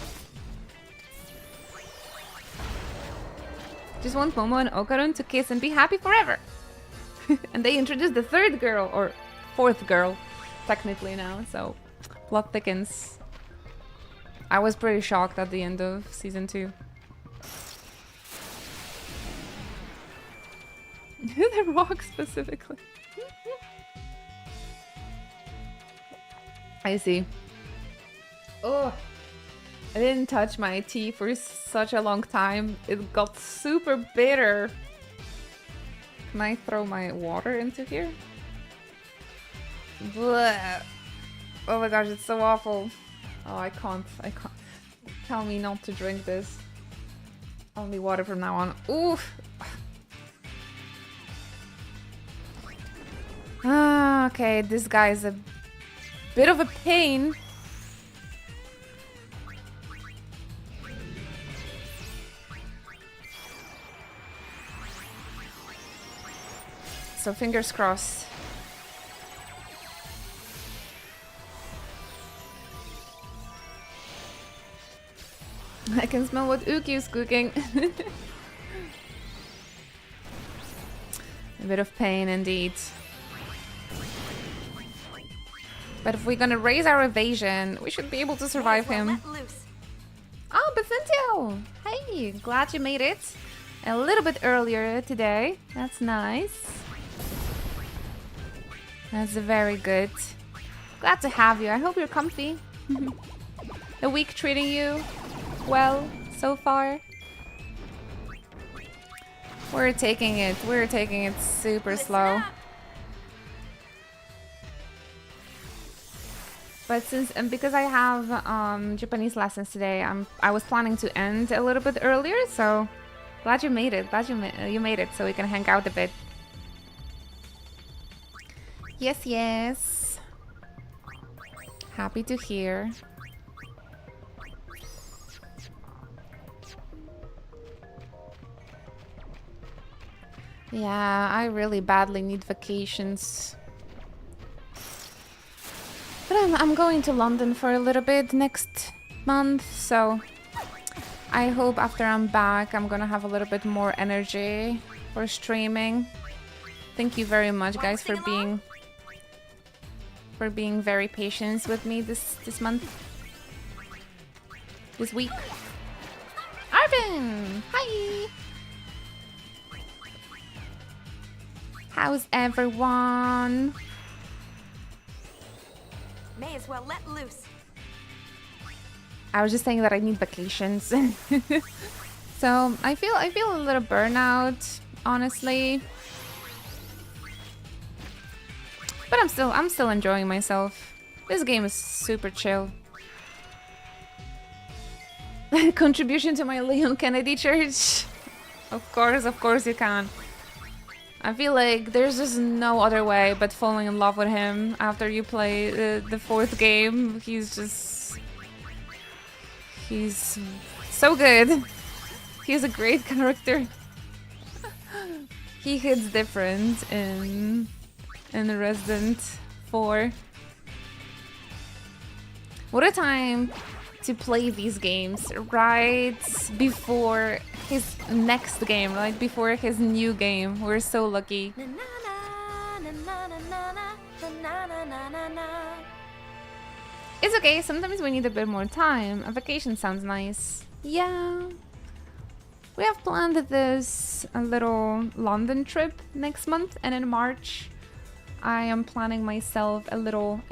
Just want Momo and Okarun to kiss and be happy forever. And they introduced the third girl, or fourth girl, technically now, so plot thickens. I was pretty shocked at the end of season 2. The rock specifically. I see. Oh, I didn't touch my tea for such a long time. It got super bitter. Can I throw my water into here? Blech. Oh my gosh, it's so awful. Oh, I can't. Tell me not to drink this. Only water from now on. Oof. Ah, okay, this guy is a bit of a pain. So fingers crossed. I can smell what Uki is cooking. A bit of pain indeed. But if we're gonna raise our evasion, we should be able to survive him. Let loose. Oh, Bacintio! Hey, glad you made it a little bit earlier today. That's nice. That's very good. Glad to have you. I hope you're comfy. The week treating you well so far. We're taking it super slow. But since because I have Japanese lessons today, I was planning to end a little bit earlier. So glad you made it. Glad you made it, so we can hang out a bit. Yes, yes. Happy to hear. Yeah, I really badly need vacations. But I'm going to London for a little bit next month, so I hope after I'm back I'm gonna have a little bit more energy for streaming. Thank you very much, guys, for being very patient with me this month, this week. Arvin, hi. How's everyone? May as well let loose. I was just saying that I need vacations. So I feel a little burnout, honestly. But I'm still enjoying myself. This game is super chill. Contribution to my Leon Kennedy church. Of course you can. I feel like there's just no other way but falling in love with him after you play the fourth game. He's so good. He's a great character. He hits different in the Resident 4. What a time to play these games right before his next game, like before his new game. We're so lucky. It's okay, sometimes we need a bit more time. A vacation sounds nice. Yeah. We have planned this a little London trip next month, and in March I am planning myself a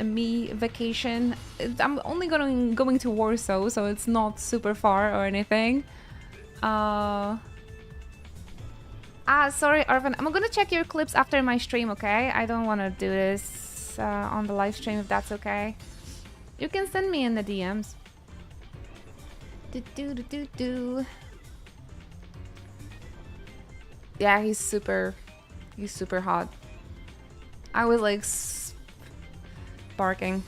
me vacation. I'm only going to Warsaw, so it's not super far or anything. Sorry, Arvin. I'm gonna check your clips after my stream, okay? I don't want to do this on the live stream, if that's okay. You can send me in the DMs. Yeah, he's super hot. I was like barking.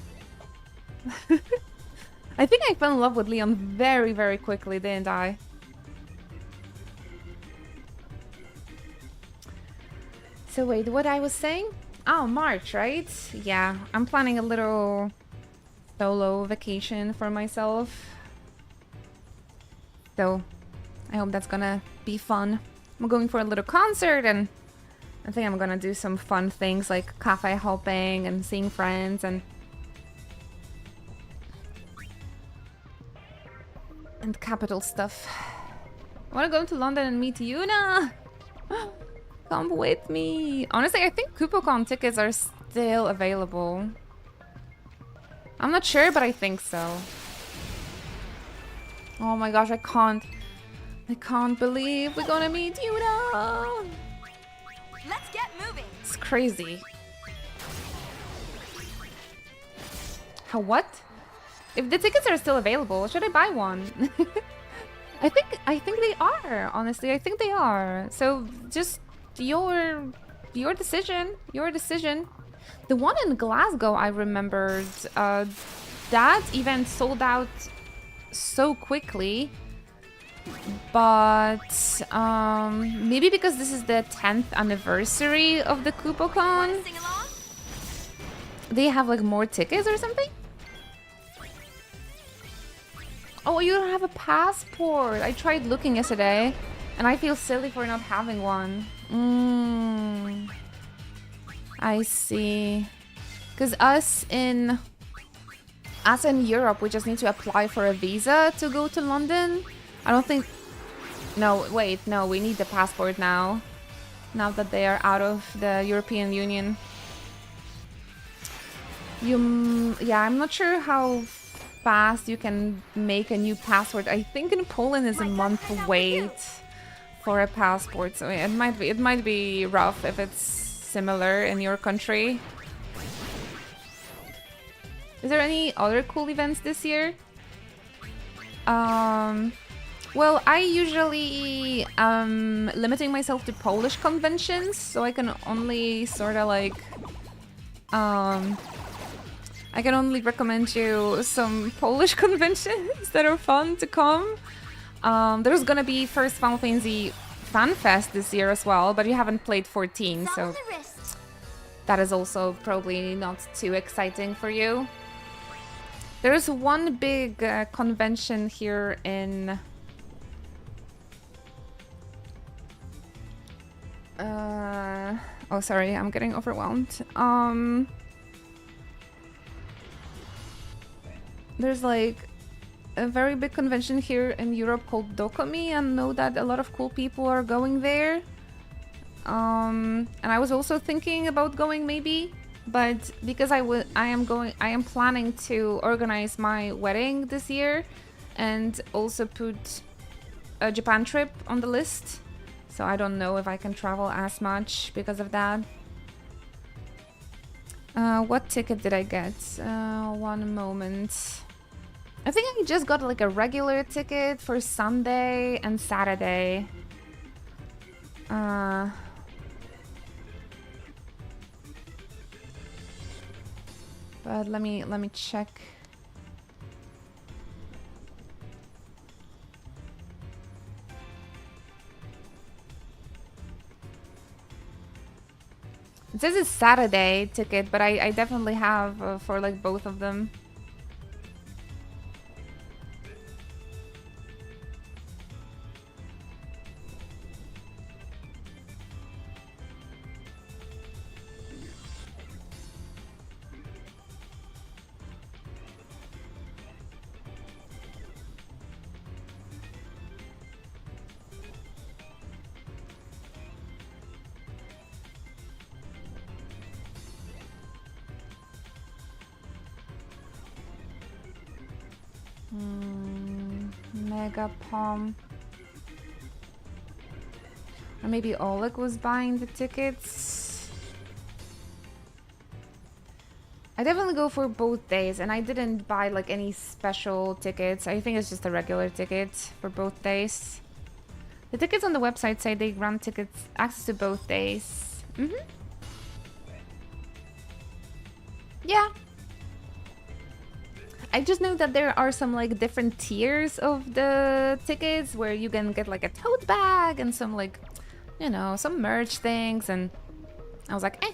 I think I fell in love with Leon very, very quickly, didn't I? So wait, what I was saying? Oh, March, right? Yeah, I'm planning a little solo vacation for myself. So I hope that's gonna be fun. I'm going for a little concert, and I think I'm gonna do some fun things like cafe hopping and seeing friends and capital stuff. I wanna go to London and meet Yuna! Come with me! Honestly, I think KupoCon tickets are still available. I'm not sure, but I think so. Oh my gosh, I can't believe we're gonna meet Yuna! Let's get moving. It's crazy. How, what? If the tickets are still available, should I buy one? I think they are, honestly. I think they are. So just your decision. Your decision. The one in Glasgow, I remembered, that event sold out so quickly. But maybe because this is the 10th anniversary of the KupoCon, Sing along? they have like more tickets or something? Oh, you don't have a passport. I tried looking yesterday and I feel silly for not having one. I see. Because us in as in Europe, we just need to apply for a visa to go to London. I don't think... No, wait, no, we need the passport now. Now that they are out of the European Union. Yeah, I'm not sure how fast you can make a new passport. I think in Poland is a month wait for a passport, so it might be rough if it's similar in your country. Is there any other cool events this year? Well, I usually limiting myself to Polish conventions, so I can only sort of like I can only recommend you some Polish conventions that are fun to come. There's gonna be first Final Fantasy Fan Fest this year as well, but you haven't played 14, so that is also probably not too exciting for you. There's one big convention here in... oh, sorry, I'm getting overwhelmed. There's like a very big convention here in Europe called Dokumi, and know that a lot of cool people are going there. And I was also thinking about going maybe, but because I am planning to organize my wedding this year and also put a Japan trip on the list. So I don't know if I can travel as much because of that. What ticket did I get? One moment. I think I just got like a regular ticket for Sunday and Saturday. But let me check. It says it's Saturday ticket, but I definitely have for like both of them. Mega Palm. Or maybe Oleg was buying the tickets. I definitely go for both days, and I didn't buy like any special tickets. I think it's just a regular ticket for both days. The tickets on the website say they grant tickets access to both days. Yeah. I just know that there are some like different tiers of the tickets where you can get like a tote bag and some like, you know, some merch things, and I was like, eh.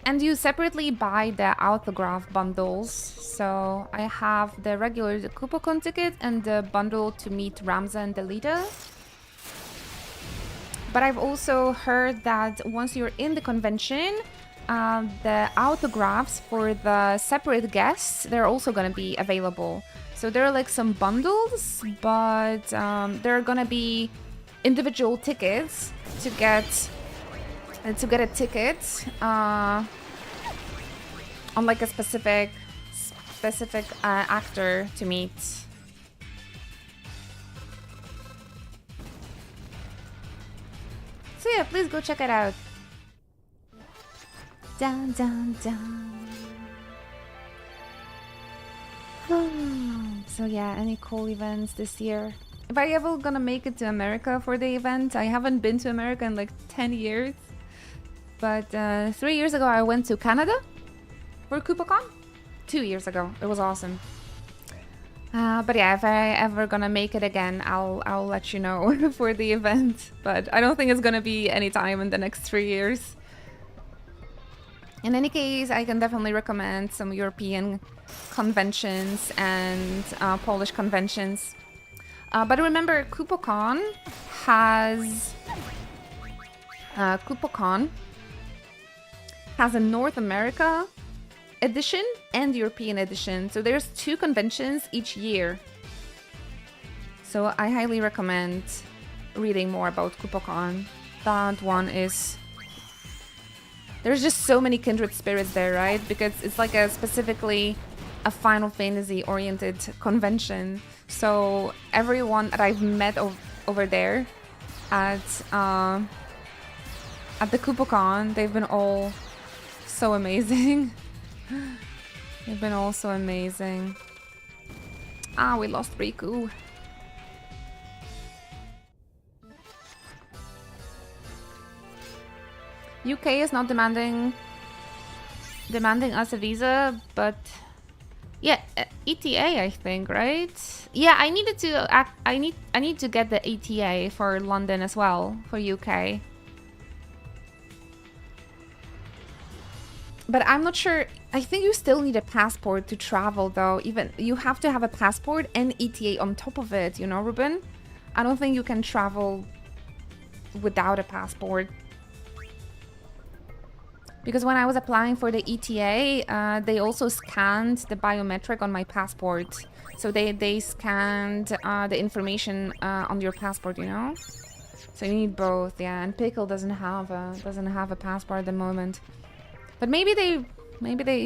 And you separately buy the autograph bundles. So I have the regular Kupocon ticket and the bundle to meet Ramza and Delita. But I've also heard that once you're in the convention, the autographs for the separate guests, they're also going to be available. So there are like some bundles, but there are going to be individual tickets to get a ticket on like a specific actor to meet. So yeah, please go check it out. Dun, dun, dun. So yeah, any cool events this year? If I ever gonna make it to America for the event, I haven't been to America in like 10 years. But 3 years ago I went to Canada for Kupocon. 2 years ago. It was awesome. But yeah, if I ever gonna make it again, I'll let you know for the event. But I don't think it's gonna be any time in the next 3 years. In any case, I can definitely recommend some European conventions and Polish conventions. But remember, Kupocon has a North America edition and European edition. So there's 2 conventions each year. So I highly recommend reading more about Kupokon. That one is... There's just so many kindred spirits there, right? Because it's like a specifically a Final Fantasy oriented convention. So everyone that I've met over there at the Kupokon, they've been all so amazing. They've been all so amazing. Ah, we lost Riku. UK is not demanding us a visa, but yeah, ETA I think, right? Yeah, I needed to I need to get the ETA for London as well, for UK. But I'm not sure. I think you still need a passport to travel though. Even you have to have a passport and ETA on top of it, you know, Ruben? I don't think you can travel without a passport. Because when I was applying for the ETA, they also scanned the biometric on my passport. So they scanned the information on your passport, you know? So you need both, yeah. And Pickle doesn't have a passport at the moment. But maybe they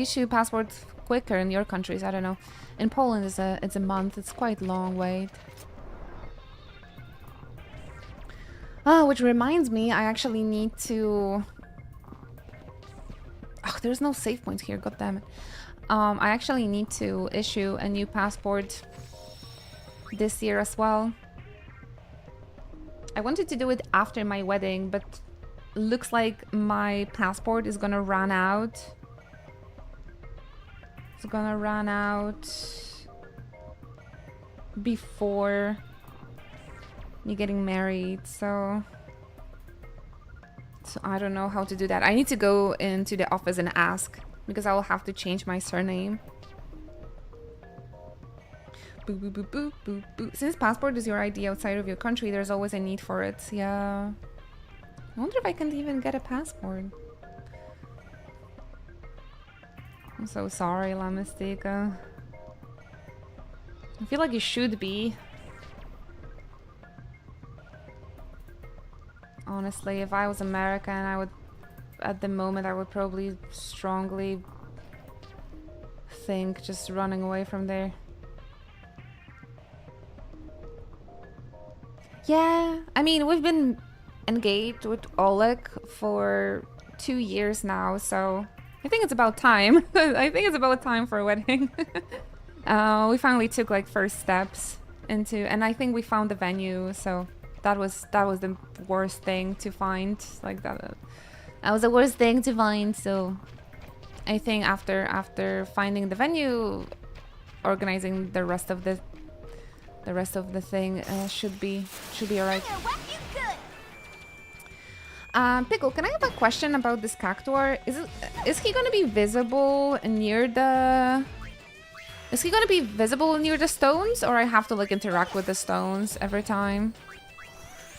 issue passports quicker in your countries, I don't know. In Poland it's a month, it's quite long wait. Oh, which reminds me, I actually need to... Oh, there's no save point here, god damn it. I actually need to issue a new passport this year as well. I wanted to do it after my wedding, but looks like my passport is gonna run out. It's gonna run out before me getting married, so I don't know how to do that. I need to go into the office and ask, because I will have to change my surname. Boo, boo, boo, boo, boo, boo. Since passport is your ID outside of your country, there's always a need for it. Yeah. I wonder if I can even get a passport. I'm so sorry, La Mystica. I feel like you should be. Honestly, if I was American, I would, at the moment, I would probably strongly think just running away from there. Yeah, I mean, we've been engaged with Oleg for 2 years now, so I think it's about time. I think it's about time for a wedding. We finally took like first steps into, and I think we found the venue, so that was the worst thing to find. Like that was the worst thing to find. So I think after finding the venue, organizing the rest of the thing should be alright. Pickle, can I have a question about this cactuar? Is he gonna be visible near the? Is he gonna be visible near the stones, or I have to like interact with the stones every time?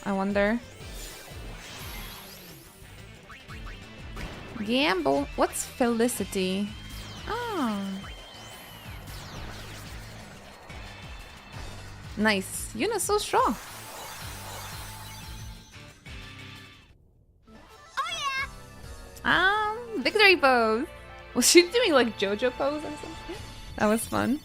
I wonder. Gamble. What's Felicity? Oh. Nice. Yuna's so strong. Oh yeah. Victory pose. Was she doing like JoJo pose or something? That was fun.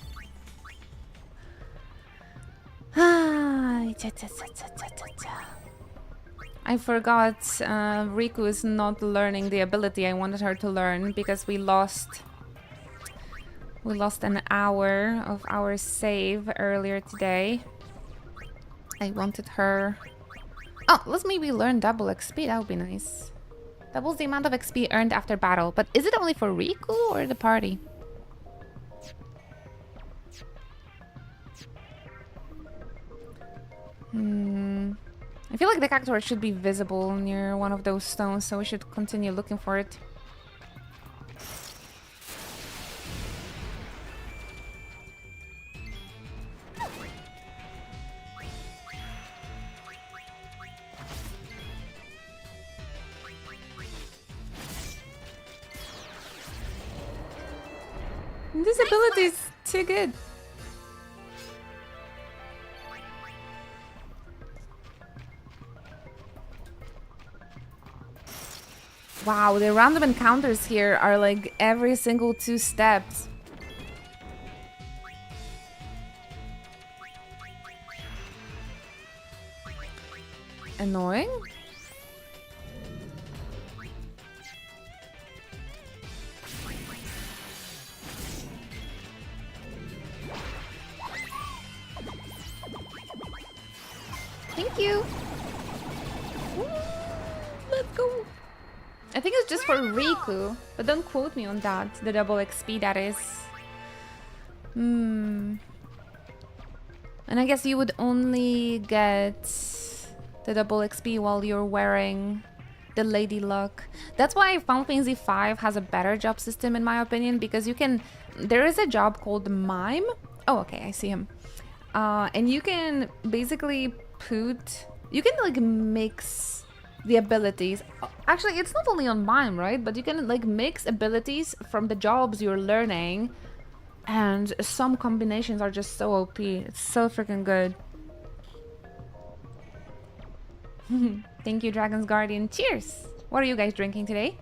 I forgot Riku is not learning the ability I wanted her to learn because we lost an hour of our save earlier today. I wanted her... Oh, let's maybe learn double XP, that would be nice. Doubles the amount of XP earned after battle, but is it only for Riku or the party? I feel like the cactuar should be visible near one of those stones, so we should continue looking for it. This ability is too good. Wow, the random encounters here are like every single 2 steps. Annoying? Thank you. Woo, let's go. I think it's just for Riku, but don't quote me on that. The double XP, that is. And I guess you would only get the double XP while you're wearing the Lady Luck. That's why Final Fantasy V has a better job system in my opinion, because you can... There is a job called Mime. Oh, okay, I see him. And you can basically put... You can like mix the abilities. Actually, it's not only on Mime, right? But you can like mix abilities from the jobs you're learning. And some combinations are just so OP. It's so freaking good. Thank you, Dragon's Guardian. Cheers! What are you guys drinking today?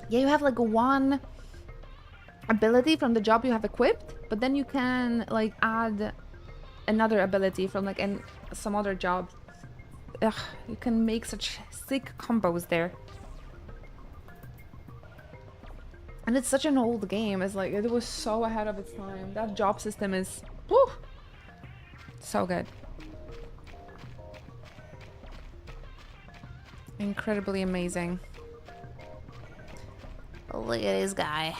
Yeah, you have like one ability from the job you have equipped, but then you can like add another ability from like some other job. Ugh, you can make such sick combos there. And it's such an old game. It's like, it was so ahead of its time. That job system is... Woo, so good. Incredibly amazing. Look at this guy.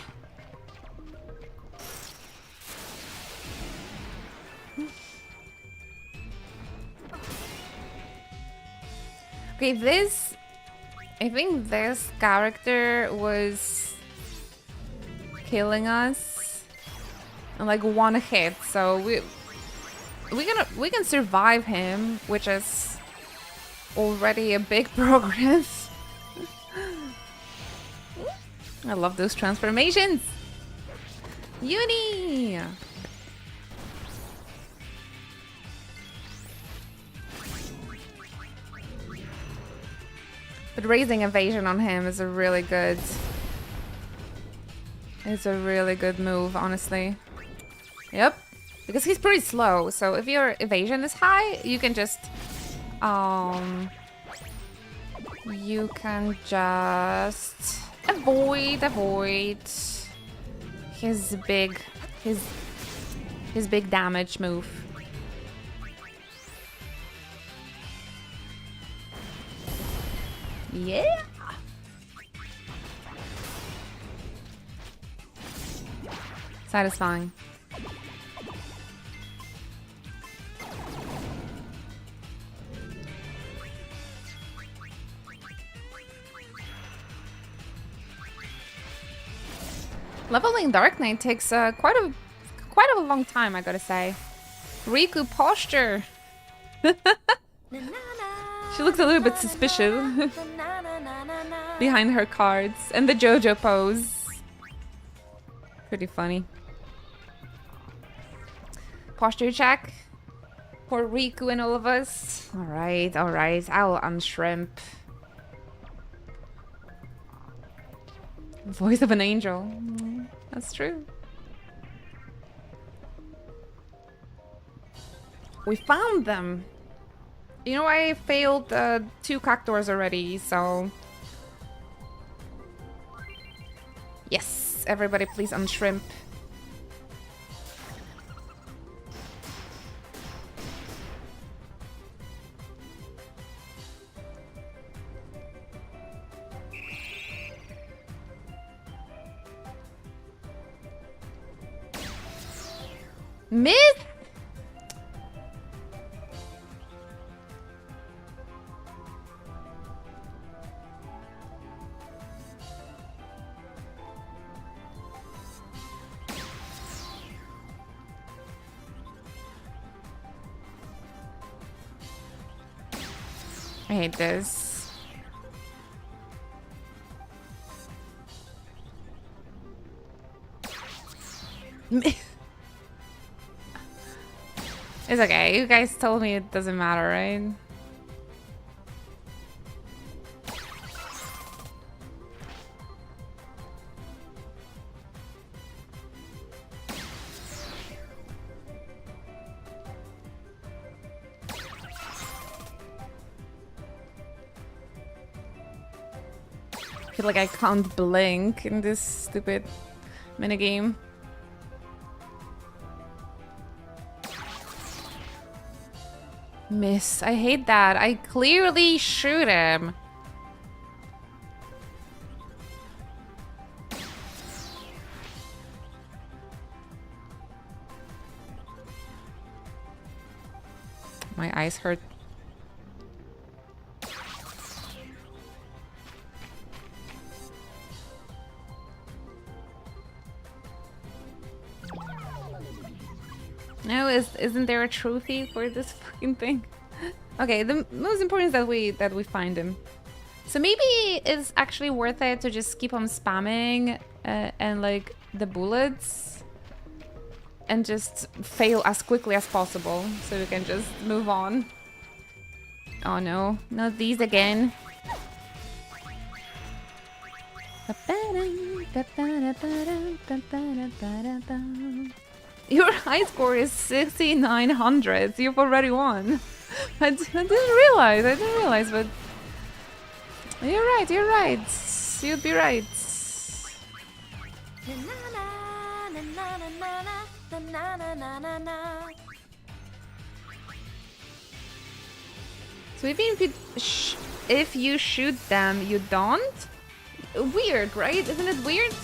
Okay, this... I think this character was killing us in like one hit, so we can survive him, which is already a big progress. I love those transformations. Uni. But raising evasion on him is a really good... It's a really good move, honestly. Yep. Because he's pretty slow, so if your evasion is high, you can just... You can just... Avoid his big damage move. Yeah. Satisfying. Leveling Dark Knight takes quite a long time, I gotta say. Riku posture. She looks a little bit suspicious behind her cards, and the JoJo pose. Pretty funny. Posture check for Riku and all of us. All right. I'll unshrimp. Voice of an angel. That's true. We found them. You know, I failed 2 cactuars already, so... Yes, everybody please unshrimp. Miss? I hate this. It's okay. You guys told me it doesn't matter, right? I feel like I can't blink in this stupid minigame. Miss, I hate that. I clearly shoot him. My eyes hurt. No, isn't there a trophy for this fucking thing? Okay, the most important is that we find him. So maybe it's actually worth it to just keep on spamming and like the bullets and just fail as quickly as possible so we can just move on. Oh no, not these again. Your high score is 6,900. You've already won. I didn't realize, but you're right. You'd be right. So if you shoot them, you don't? Weird, right? Isn't it weird?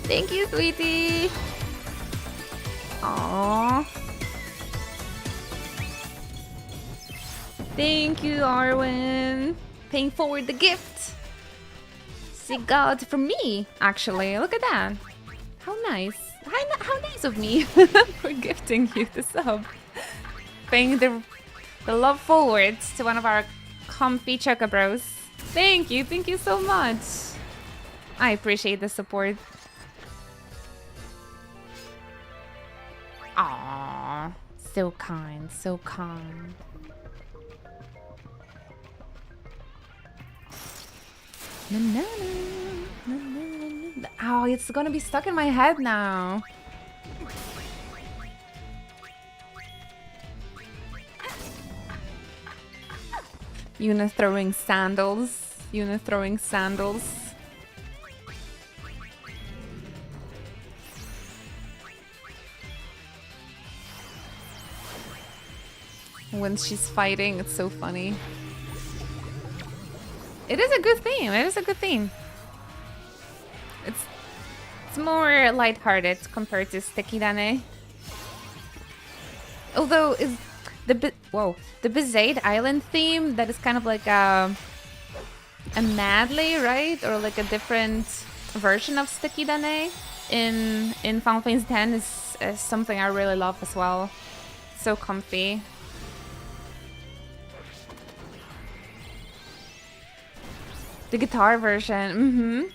Thank you, sweetie. Aww. Thank you, Arwen. Paying forward the gift. See God from me, actually. Look at that. How nice. How nice of me for gifting you the sub. Paying the love forward to one of our comfy chocobros. Thank you so much. I appreciate the support. Aww, so kind, so kind. Na, na, na, na, na. Ow, it's gonna be stuck in my head now. Yuna throwing sandals. Yuna throwing sandals. When she's fighting, it's so funny. It is a good theme. It is a good theme. It's more lighthearted compared to Sticky Dane. Although is the Besaid Island theme that is kind of like a medley, right? Or like a different version of Sticky Dane in Final Fantasy X is something I really love as well. So comfy. The guitar version,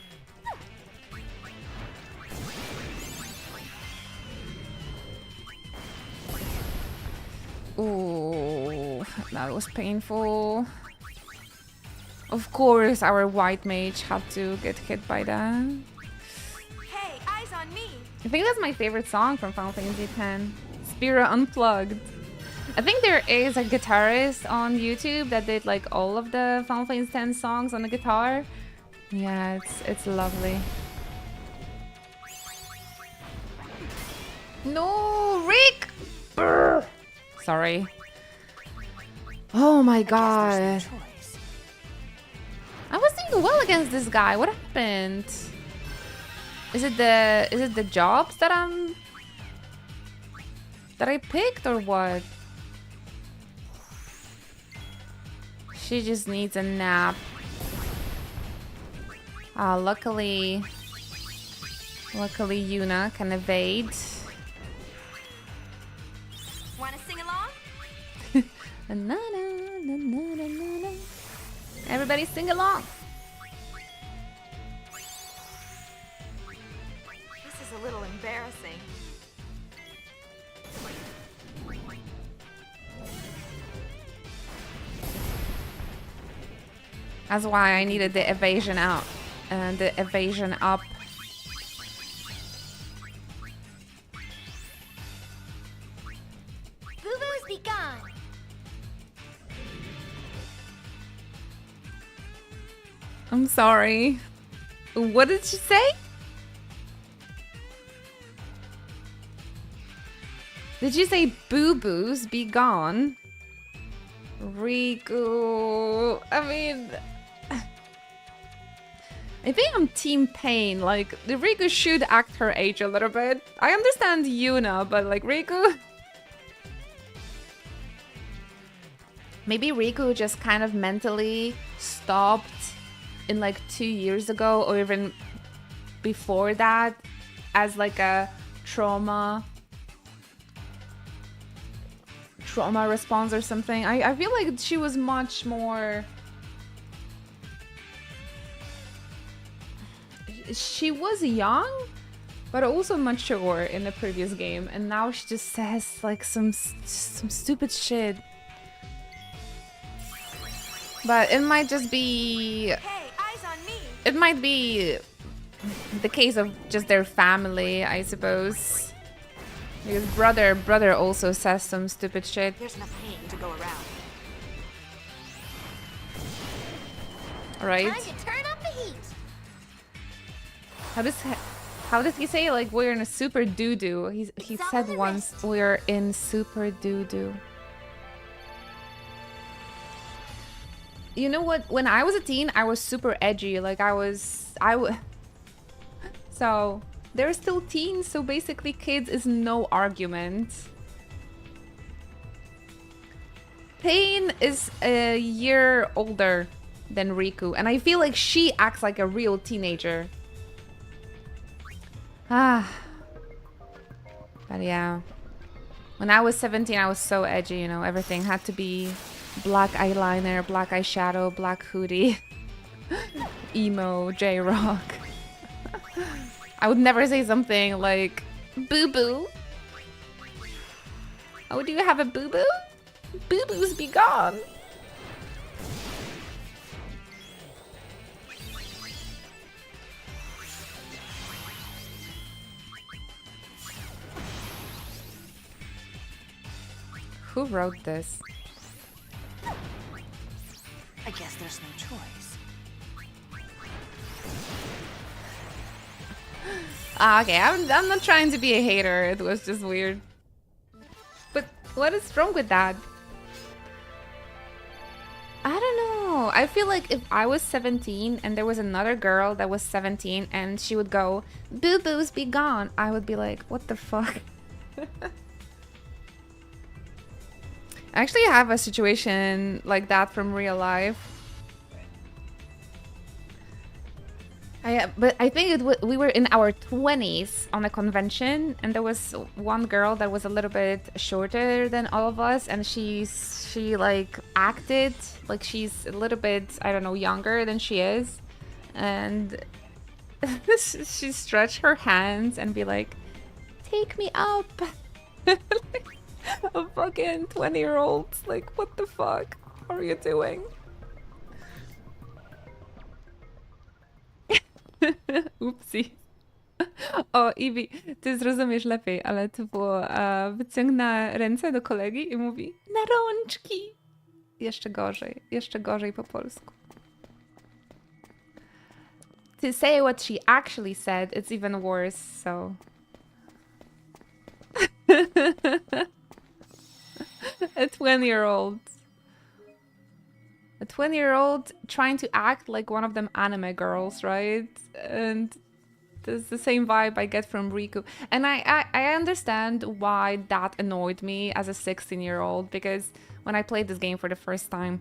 Ooh, that was painful. Of course, our white mage had to get hit by that. Hey, eyes on me. I think that's my favorite song from Final Fantasy X. Spira Unplugged. I think there is a guitarist on YouTube that did like all of the Final Fantasy X songs on the guitar. Yeah, it's lovely. No, Rick! Brr. Sorry. Oh my god. I was doing well against this guy. What happened? Is it the jobs that I picked or what? She just needs a nap. Luckily Yuna can evade. Wanna sing along? Na, na, na, na, na, na. Everybody sing along. embarrassing. That's why I needed the evasion out and the evasion up. Boo-boos be gone. I'm sorry. What did she say? Did you say boo-boos be gone? Riku. I mean, I think I'm Team Pain. Like, Riku should act her age a little bit. I understand Yuna, but like Riku. Maybe Riku just kind of mentally stopped in like 2 years ago or even before that as like a trauma response or something. I feel like she was much more... She was young, but also mature in the previous game, and now she just says like some stupid shit. But it might just be... Hey, eyes on me. It might be the case of just their family, I suppose. Because brother also says some stupid shit. There's enough pain to go around. Right? Time to turn up the heat. How does he say, like, we're in a super doo-doo? He all said in the once, wrist. we're in super doo-doo. You know what? When I was a teen, I was super edgy. Like, So, they're still teens, so basically kids is no argument. Pain is a year older than Riku, and I feel like she acts like a real teenager. But yeah. When I was 17, I was so edgy, you know, everything had to be black eyeliner, black eyeshadow, black hoodie, emo, J-rock. I would never say something like, boo-boo. Oh, do you have a boo-boo? Boo-boos be gone. Who wrote this? I guess there's no choice. Okay, I'm not trying to be a hater. It was just weird. But what is wrong with that? I don't know. I feel like if I was 17 and there was another girl that was 17 and she would go, boo-boos be gone, I would be like, what the fuck? I actually have a situation like that from real life. But I think we were in our 20s on a convention, and there was one girl that was a little bit shorter than all of us, and she like acted like she's a little bit, I don't know, younger than she is, and she stretched her hands and be like, "Take me up." A fucking 20-year-old, like, what the fuck are you doing? Upsi. O, Iwi, ty zrozumiesz lepiej, ale to było wyciągna ręce do kolegi i mówi na rączki. Jeszcze gorzej po polsku. To say what she actually said, it's even worse, so... A 20-year-old. A 20-year-old trying to act like one of them anime girls, right? And there's the same vibe I get from Riku. And I understand why that annoyed me as a 16-year-old, because when I played this game for the first time,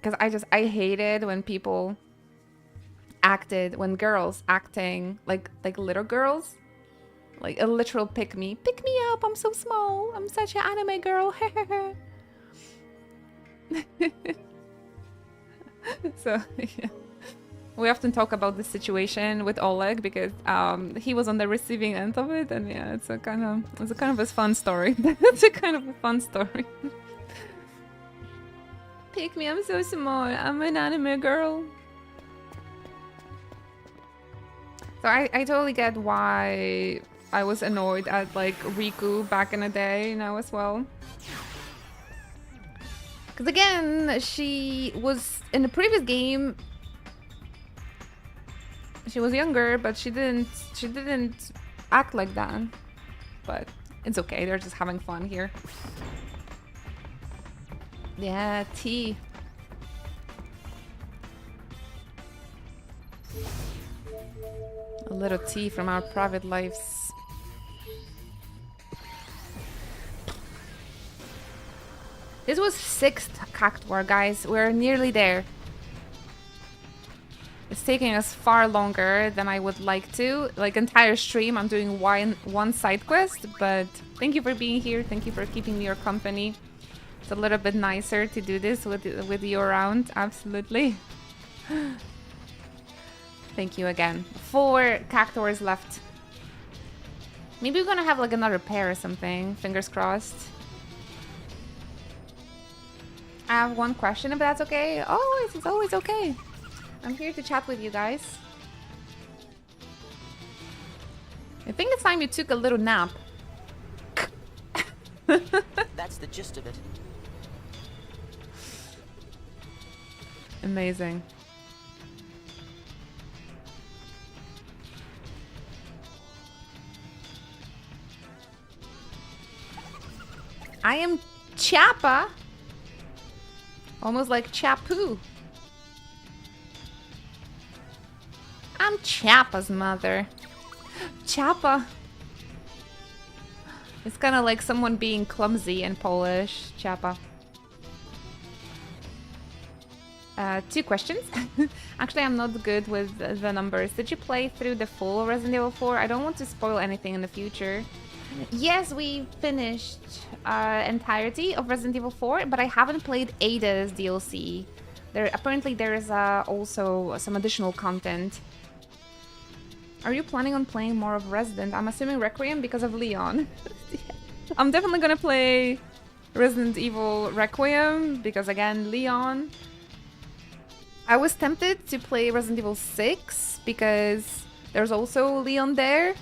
because I hated when people acted, when girls acting like little girls. Like a literal pick me up, I'm so small, I'm such an anime girl. So, yeah. We often talk about this situation with Oleg because he was on the receiving end of it, and yeah, it's a kind of a fun story. It's a kind of a fun story. Pick me, I'm so small. I'm an anime girl. So I totally get why I was annoyed at like Riku back in the day, as well. Because again, she was in the previous game. She was younger, but she didn't act like that. But it's okay. They're just having fun here. Yeah, tea. A little tea from our private lives. This was 6th Cactuar, guys. We're nearly there. It's taking us far longer than I would like to. Like, entire stream, I'm doing one side quest, but thank you for being here. Thank you for keeping me your company. It's a little bit nicer to do this with you around, absolutely. Thank you again. 4 Cactuars left. Maybe we're gonna have like another pair or something. Fingers crossed. I have one question, if that's okay. Always, it's always okay. I'm here to chat with you guys. I think it's time you took a little nap. That's the gist of it. Amazing. I am Chappa. Almost like Chapu. I'm Chappa's mother. Chappa. It's kind of like someone being clumsy in Polish. Chappa. 2 questions. Actually, I'm not good with the numbers. Did you play through the full Resident Evil 4? I don't want to spoil anything in the future. Yes, we finished entirety of Resident Evil 4, but I haven't played Ada's DLC. Apparently there is also some additional content. Are you planning on playing more of Resident? I'm assuming Requiem because of Leon. I'm definitely gonna play Resident Evil Requiem because, again, Leon. I was tempted to play Resident Evil 6 because there's also Leon there.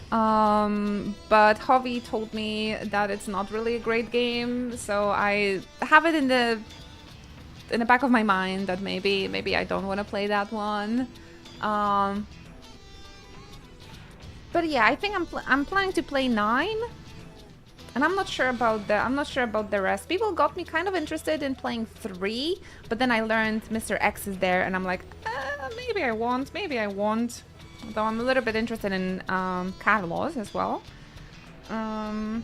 But Javi told me that it's not really a great game, so I have it in the back of my mind that maybe I don't want to play that one. But yeah, I think I'm planning to play 9, and I'm not sure about the rest. People got me kind of interested in playing 3, but then I learned Mr. X is there, and I'm like, maybe I won't. Though I'm a little bit interested in Carlos as well. But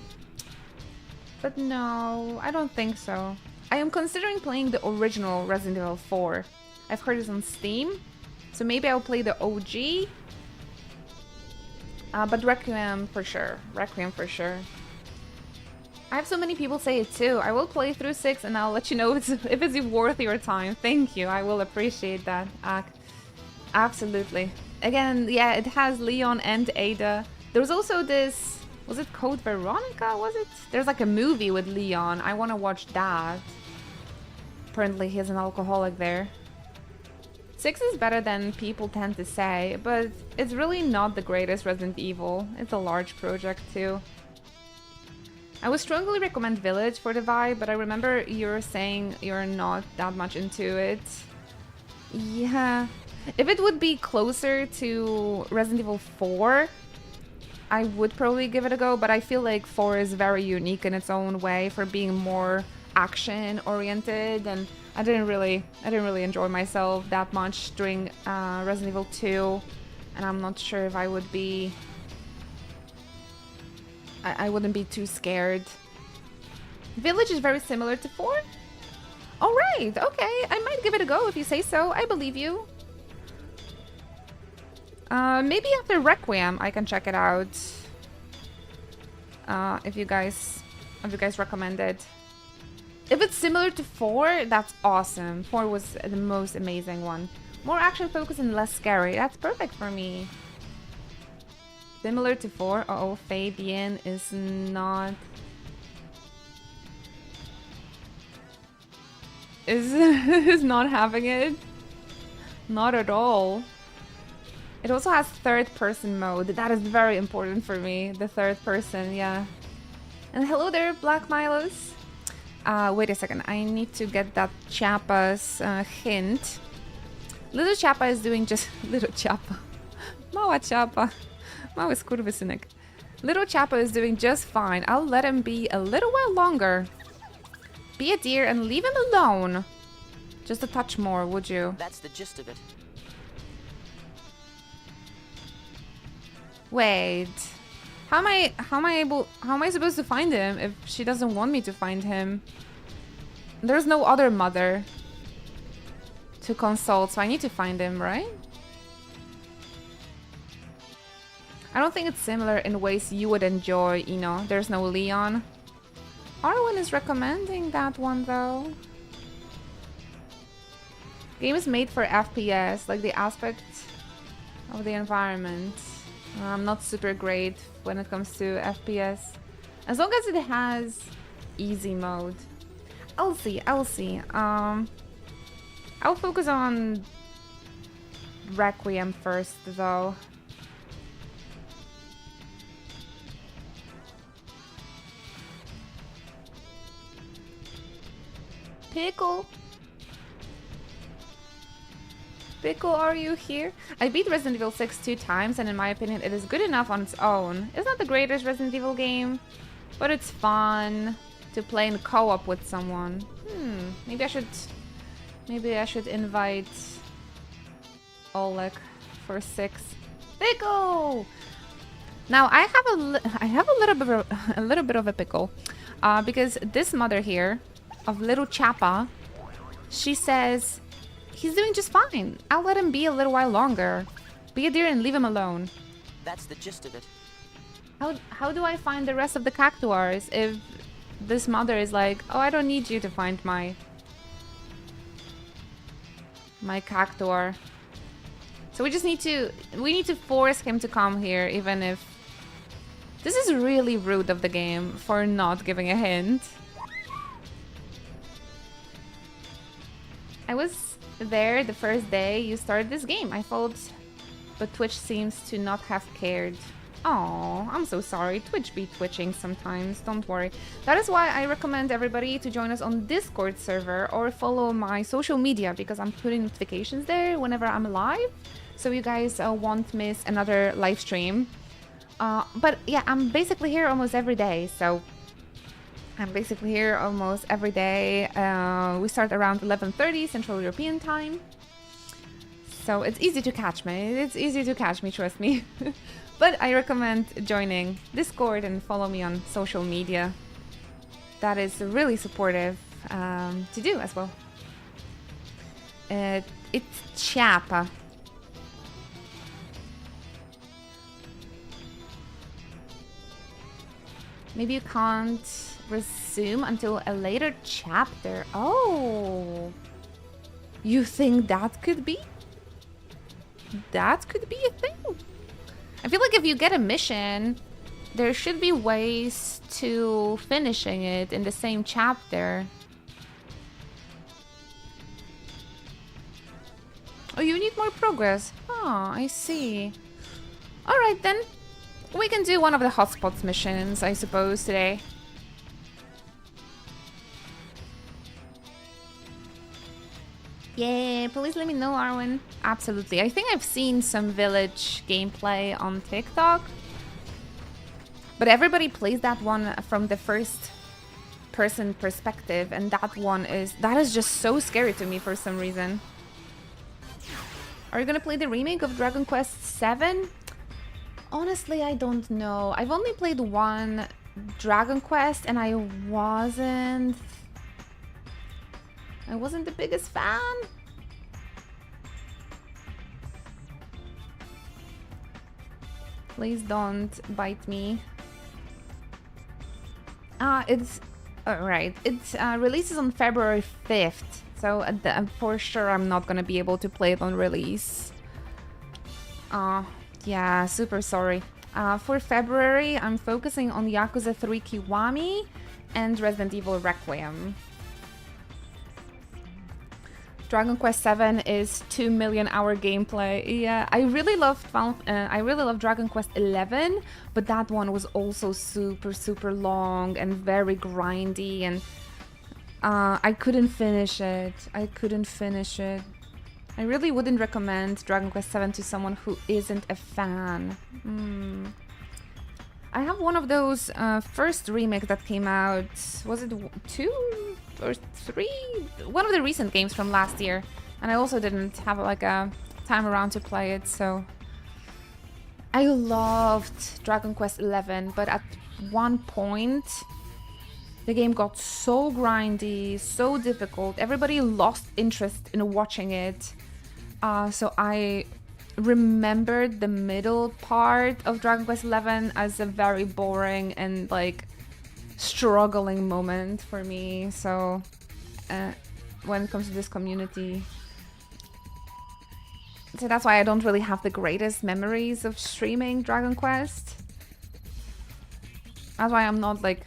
no, I don't think so. I am considering playing the original Resident Evil 4. I've heard it's on Steam, so maybe I'll play the OG. But Requiem for sure. Requiem for sure. I have so many people say it too. I will play through 6 and I'll let you know if it's worth your time. Thank you. I will appreciate that. Absolutely. Again, yeah, it has Leon and Ada. There was also this... Was it Code Veronica? Was it? There's like a movie with Leon. I want to watch that. Apparently he's an alcoholic there. 6 is better than people tend to say, but it's really not the greatest Resident Evil. It's a large project too. I would strongly recommend Village for the vibe, but I remember you're saying you're not that much into it. Yeah. If it would be closer to Resident Evil 4, I would probably give it a go, but I feel like 4 is very unique in its own way for being more action-oriented, and I didn't really enjoy myself that much during Resident Evil 2, and I'm not sure if I would be... I wouldn't be too scared. Village is very similar to 4? Alright, okay, I might give it a go if you say so, I believe you. Maybe after Requiem I can check it out. If you guys recommend it. If it's similar to 4, that's awesome. 4 was the most amazing one. More action focused and less scary. That's perfect for me. Similar to 4. Uh-oh, Fabian is not... is not having it. Not at all. It also has third person mode. That is very important for me. The third person, yeah. And hello there, Black Milos. Wait a second. I need to get that Chappa's hint. Little Chappa is doing just... Little Chappa. Mała Chappa. Mały skurwysynek. Little Chappa is doing just fine. I'll let him be a little while longer. Be a dear and leave him alone. Just a touch more, would you? That's the gist of it. Wait. How am I supposed to find him if she doesn't want me to find him? There's no other mother to consult, so I need to find him, right? I don't think it's similar in ways you would enjoy, you know. There's no Leon. Arwen is recommending that one though. Game is made for FPS, like the aspect of the environment. I'm not super great when it comes to FPS. As long as it has easy mode. I'll see. I'll focus on Requiem first though. Pickle! Pickle, are you here? I beat Resident Evil 6 2 times, and in my opinion, it is good enough on its own. It's not the greatest Resident Evil game, but it's fun to play in co-op with someone. Maybe I should invite Oleg for 6. Pickle! Now I have a little bit of a pickle, because this mother here of little Chappa, she says he's doing just fine. I'll let him be a little while longer. Be a dear and leave him alone. That's the gist of it. How do I find the rest of the cactuars if this mother is like, oh, I don't need you to find my cactuar. So we need to force him to come here, even if this is really rude of the game for not giving a hint. I was there the first day you started this game, I thought, but Twitch seems to not have cared. Oh, I'm so sorry. Twitch be twitching sometimes, don't worry. That is why I recommend everybody to join us on Discord server or follow my social media, because I'm putting notifications there whenever I'm live, so you guys won't miss another live stream. But yeah, I'm basically here almost every day, so... We start around 11:30 Central European time. So it's easy to catch me. Trust me. But I recommend joining Discord and follow me on social media. That is really supportive to do as well. It's Chappa. Maybe you can't resume until a later chapter. Oh, you think that could be? That could be a thing. I feel like if you get a mission, there should be ways to finishing it in the same chapter. Oh, you need more progress. Oh, I see. All right then. We can do one of the hotspots missions, I suppose, today. Yeah, please let me know, Arwen. Absolutely. I think I've seen some village gameplay on TikTok. But everybody plays that one from the first person perspective, and that is just so scary to me for some reason. Are you gonna play the remake of Dragon Quest VII? Honestly, I don't know. I've only played one Dragon Quest and I wasn't the biggest fan. Please don't bite me. It's alright. It releases on February 5th So for sure I'm not gonna be able to play it on release. Yeah, super sorry. For February, I'm focusing on Yakuza 3 Kiwami and Resident Evil Requiem. Dragon Quest 7 is 2 million hour gameplay. Yeah, I really loved Dragon Quest 11, but that one was also super long and very grindy, and I couldn't finish it. I really wouldn't recommend Dragon Quest 7 to someone who isn't a fan. I have one of those first remakes that came out. Was it 2 or 3? One of the recent games from last year. And I also didn't have like a time around to play it, so... I loved Dragon Quest 11, but at one point... the game got so grindy, so difficult. Everybody lost interest in watching it. So I remembered the middle part of Dragon Quest XI as a very boring and like struggling moment for me. So when it comes to this community, so that's why I don't really have the greatest memories of streaming Dragon Quest. That's why I'm not like,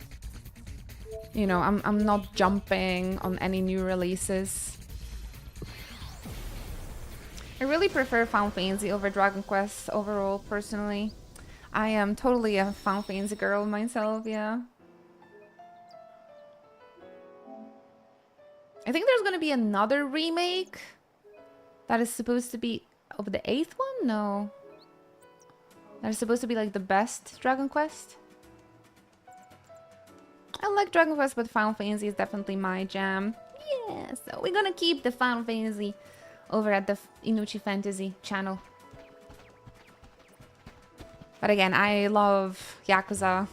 you know, I'm not jumping on any new releases. I really prefer Final Fantasy over Dragon Quest overall, personally. I am totally a Final Fantasy girl myself, yeah. I think there's gonna be another remake that is supposed to be of the 8th one? No. That is supposed to be like the best Dragon Quest. I like Dragon Quest, but Final Fantasy is definitely my jam. Yeah, so we're gonna keep the Final Fantasy over at the Inuchi Fantasy channel. But again, I love Yakuza.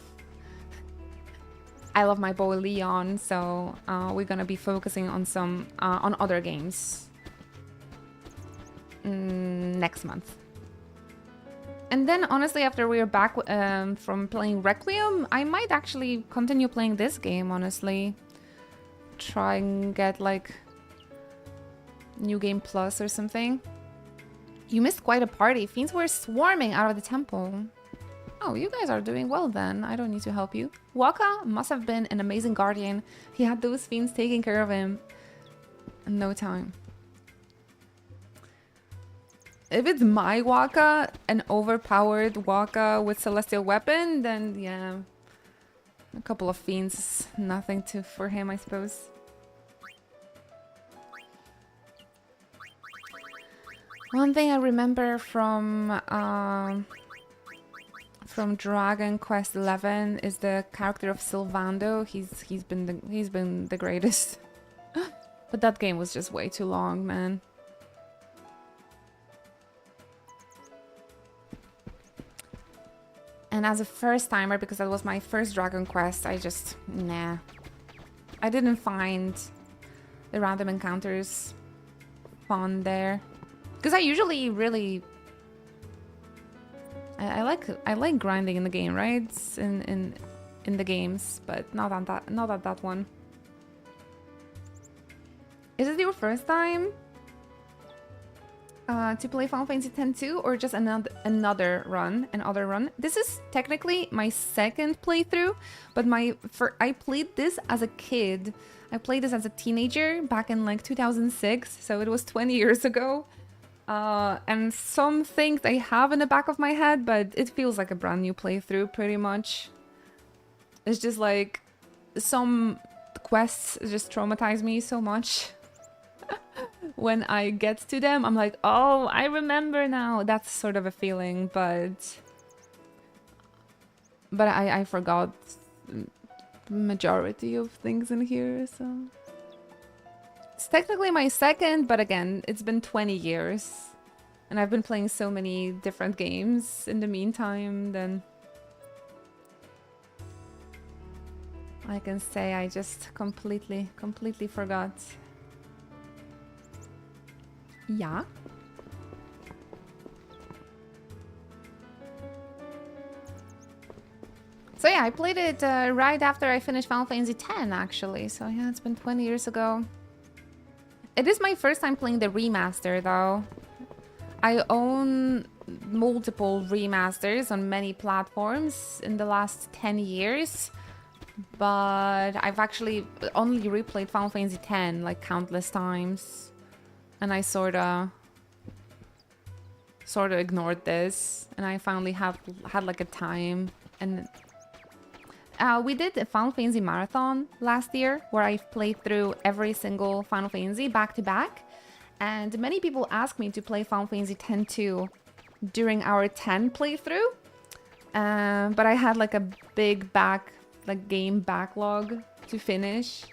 I love my boy Leon, so we're gonna be focusing on some on other games next month. And then honestly, after we're back from playing Requiem, I might actually continue playing this game, honestly. Try and get like New Game Plus or something. You missed quite a party. Fiends were swarming out of the temple. Oh, you guys are doing well then. I don't need to help you. Waka must have been an amazing guardian. He had those fiends taking care of him in no time. If it's my Waka, an overpowered Waka with celestial weapon, then yeah. A couple of fiends is nothing for him, I suppose. One thing I remember from Dragon Quest XI is the character of Sylvando. He's been the greatest. But that game was just way too long, man. And as a first timer, because that was my first Dragon Quest, I just nah. I didn't find the random encounters fun there. Because I usually really I like grinding in the game, right? In the games, but not at that one. Is it your first time to play Final Fantasy X-2 or just another run? This is technically my second playthrough, but I played this as a kid. I played this as a teenager back in like 2006, so it was 20 years ago. And some things I have in the back of my head, but it feels like a brand new playthrough pretty much. It's just like some quests just traumatize me so much. When I get to them, I'm like, oh, I remember now. That's sort of a feeling, but I forgot the majority of things in here, so... It's technically my second, but again, it's been 20 years. And I've been playing so many different games in the meantime, then... I can say I just completely forgot. Yeah. So yeah, I played it right after I finished Final Fantasy X, actually. So yeah, it's been 20 years ago. It is my first time playing the remaster, though. I own multiple remasters on many platforms in the last 10 years. But I've actually only replayed Final Fantasy X like countless times. And I sorta ignored this. And I finally had like a time. And we did a Final Fantasy marathon last year where I played through every single Final Fantasy back to back. And many people asked me to play Final Fantasy X too during our 10 playthrough. But I had like a big game backlog to finish.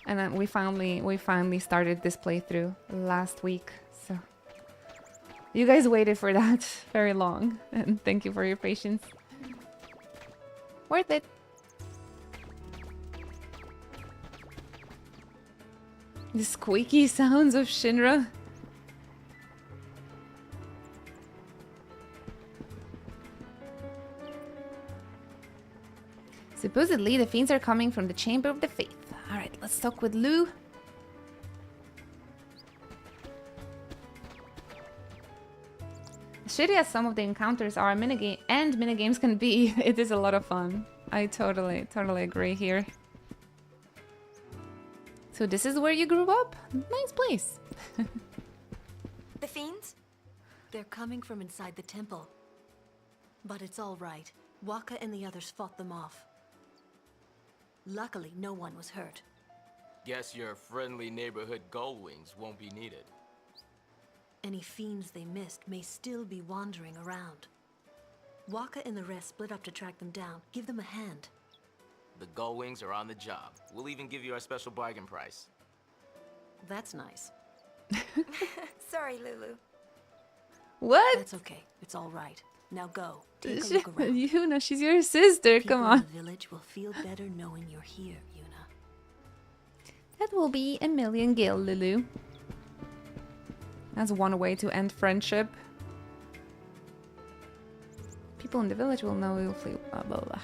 And then we finally started this playthrough last week. So you guys waited for that very long. And thank you for your patience. Worth it. The squeaky sounds of Shinra. Supposedly, the fiends are coming from the Chamber of the Faith. Alright, let's talk with Lou. As shitty as some of the encounters are, minigames can be, it is a lot of fun. I totally agree here. So this is where you grew up? Nice place. The fiends? They're coming from inside the temple. But it's all right. Waka and the others fought them off. Luckily, no one was hurt. Guess your friendly neighborhood gullwings won't be needed. Any fiends they missed may still be wandering around. Waka and the rest split up to track them down. Give them a hand. The gullwings are on the job. We'll even give you our special bargain price. That's nice. Sorry, Lulu. What? That's okay. It's all right. Now go. Take a look around. Yuna, she's your sister. People Come on. in the village will feel better knowing you're here, Yuna. That will be a million gil, Lulu. That's one way to end friendship. People in the village will know you'll flee. Blah, blah, blah.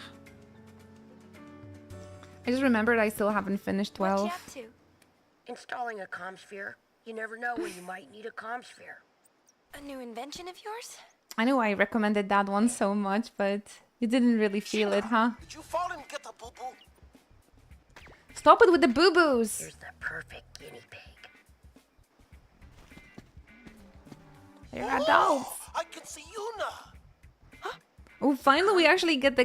I just remembered I still haven't finished 12. What you up to? Installing a comm sphere. You never know when you might need a comm sphere. A new invention of yours? I know I recommended that one so much, but you didn't really feel it, huh? Did you fall and get the boo-boo? Stop it with the boo-boos! Here's the perfect guinea pig. They're adults. I can see Yuna. Oh, finally we actually get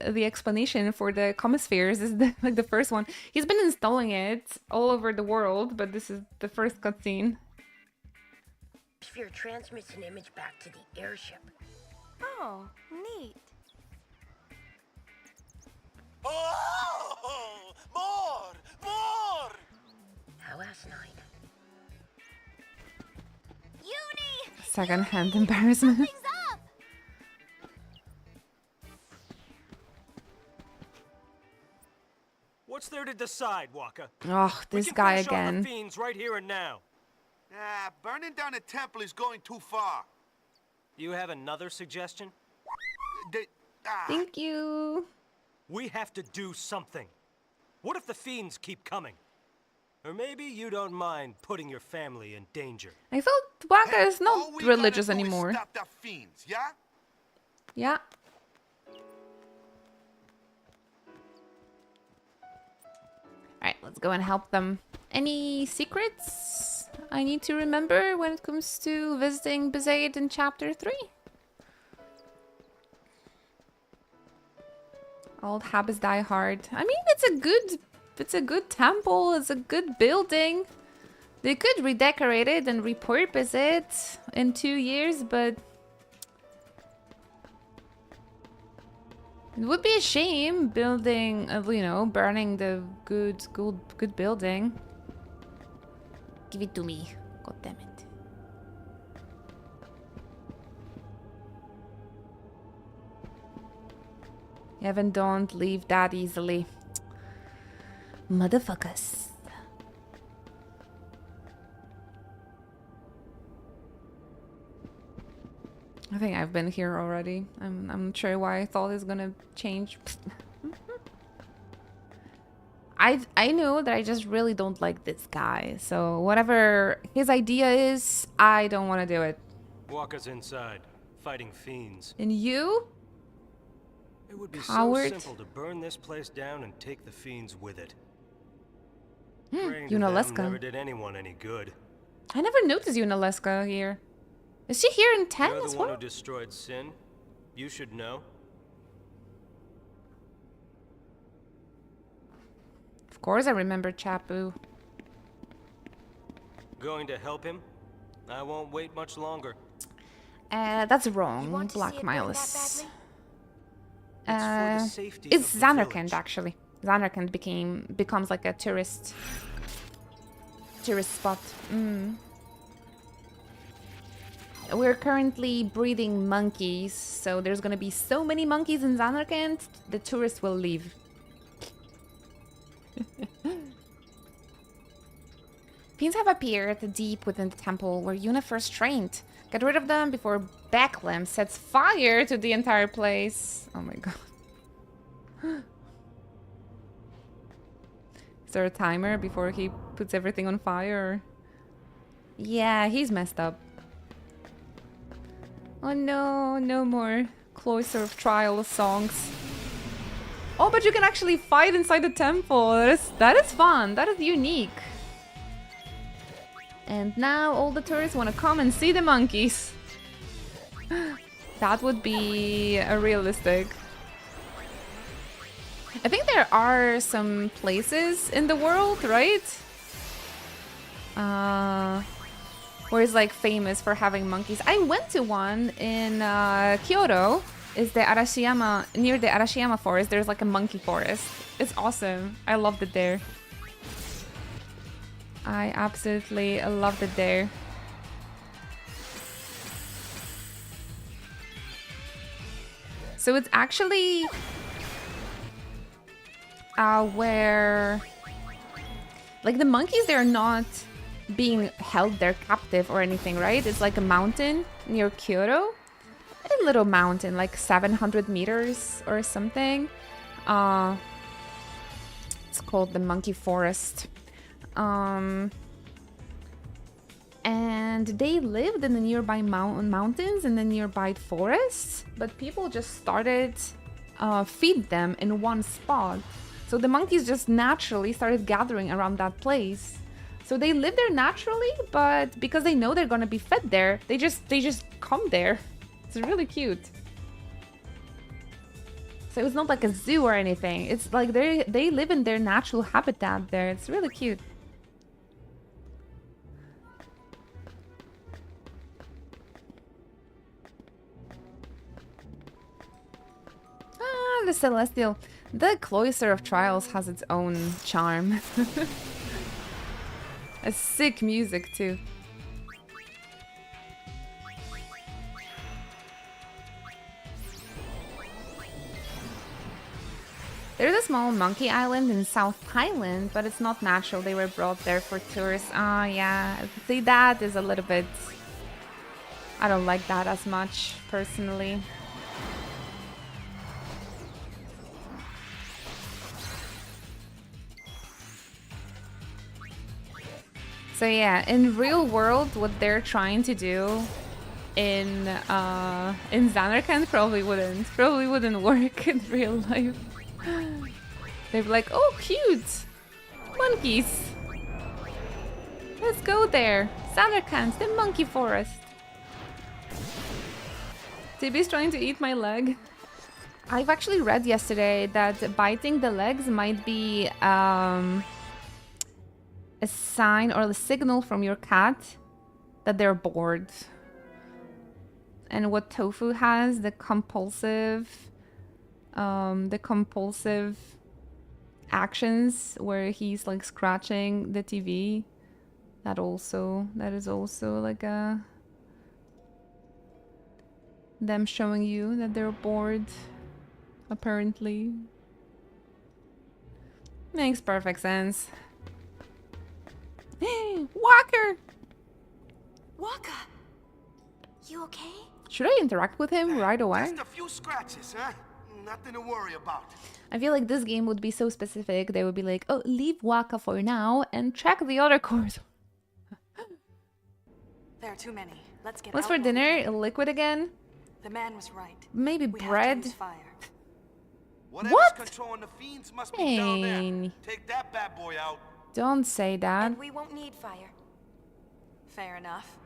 the explanation for the commospheres. This is like the first one. He's been installing it all over the world, but this is the first cutscene. Sphere transmits an image back to the airship. Oh, neat. Oh, more! How asinine. Uni! Second-hand embarrassment. Something's up! What's there to decide, Waka? Oh, this guy finish off again. the fiends right here and now. Burning down a temple is going too far. You have another suggestion? Thank you. We have to do something. What if the fiends keep coming? Or maybe you don't mind putting your family in danger. I felt Waka is not all we religious gotta do is anymore. Stop the fiends, yeah? Yeah. Alright, let's go and help them. Any secrets I need to remember when it comes to visiting Besaid in Chapter 3? Old habits die hard. I mean, it's a good temple, it's a good building. They could redecorate it and repurpose it in 2 years, but it would be a shame building, burning the good building. Give it to me. God damn it. Evan, don't leave that easily. Motherfuckers. I think I've been here already. I'm not sure why I thought it's gonna change. I know that I just really don't like this guy. So whatever his idea is, I don't want to do it. Walker's inside, fighting fiends. And you? It would be Coward. so simple to burn this place down and take the fiends with it. Hmm, Praying to them Unalaska. never did anyone any good. I never noticed Unalaska here. Is she here in 10 You're as the one well? who destroyed Sin. You should know. Of course I remember Chapu. Going to help him? I won't wait much longer. That's wrong. want to see it Black burn that Miles. It's for the safety It's of the Xanarkand village. actually. Xanarkand becomes like a tourist spot. We're currently breeding monkeys, so there's gonna be so many monkeys in Xanarkand, the tourists will leave. Fiends have appeared deep within the temple where Yuna first trained. Get rid of them before Backlam sets fire to the entire place. Oh my god. Is there a timer before he puts everything on fire? Yeah, he's messed up. Oh no, no more Cloister of Trial songs. Oh, but you can actually fight inside the temple. That is fun. That is unique. And now all the tourists want to come and see the monkeys. That would be a realistic. I think there are some places in the world, right? Where it's like famous for having monkeys. I went to one in Kyoto. Is the Arashiyama, near the Arashiyama forest, there's like a monkey forest. It's awesome. I loved it there. I absolutely loved it there. So it's actually where like the monkeys, they're not being held there captive or anything, right? It's like a mountain near Kyoto. A little mountain, like 700 meters or something. It's called the Monkey Forest. And they lived in the nearby mountains and the nearby forests, but people just started feed them in one spot. So the monkeys just naturally started gathering around that place. So they live there naturally, but because they know they're gonna be fed there, they just come there. It's really cute. So it's not like a zoo or anything. It's like they live in their natural habitat there. It's really cute. Ah, the Celestial. The Cloister of Trials has its own charm. A sick music too. There's a small monkey island in South Thailand, but it's not natural. They were brought there for tourists. Oh, yeah. See, that is a little bit... I don't like that as much, personally. So yeah, in real world, what they're trying to do in Xanarkand probably wouldn't work in real life. They'd be like, oh, cute! Monkeys! Let's go there! Xanarkand, the monkey forest! Tibi's trying to eat my leg. I've actually read yesterday that biting the legs might be a sign or a signal from your cat that they're bored. And what Tofu has, the compulsive actions where he's like scratching the TV, that is also like a them showing you that they're bored, apparently. Makes perfect sense. Walker! Waka! You okay? Should I interact with him right away? Just a few scratches, huh? Nothing to worry about. I feel like this game would be so specific. They would be like, oh, leave Waka for now and check the other corridor. There are too many. Let's get What's out for while we dinner? can. Liquid again? The man was right. Maybe We have to bread? use fire. Whatever's What? controlling the fiends must be down there. Dang. Take that bad boy out. Don't say that. And we won't need fire. Fair enough.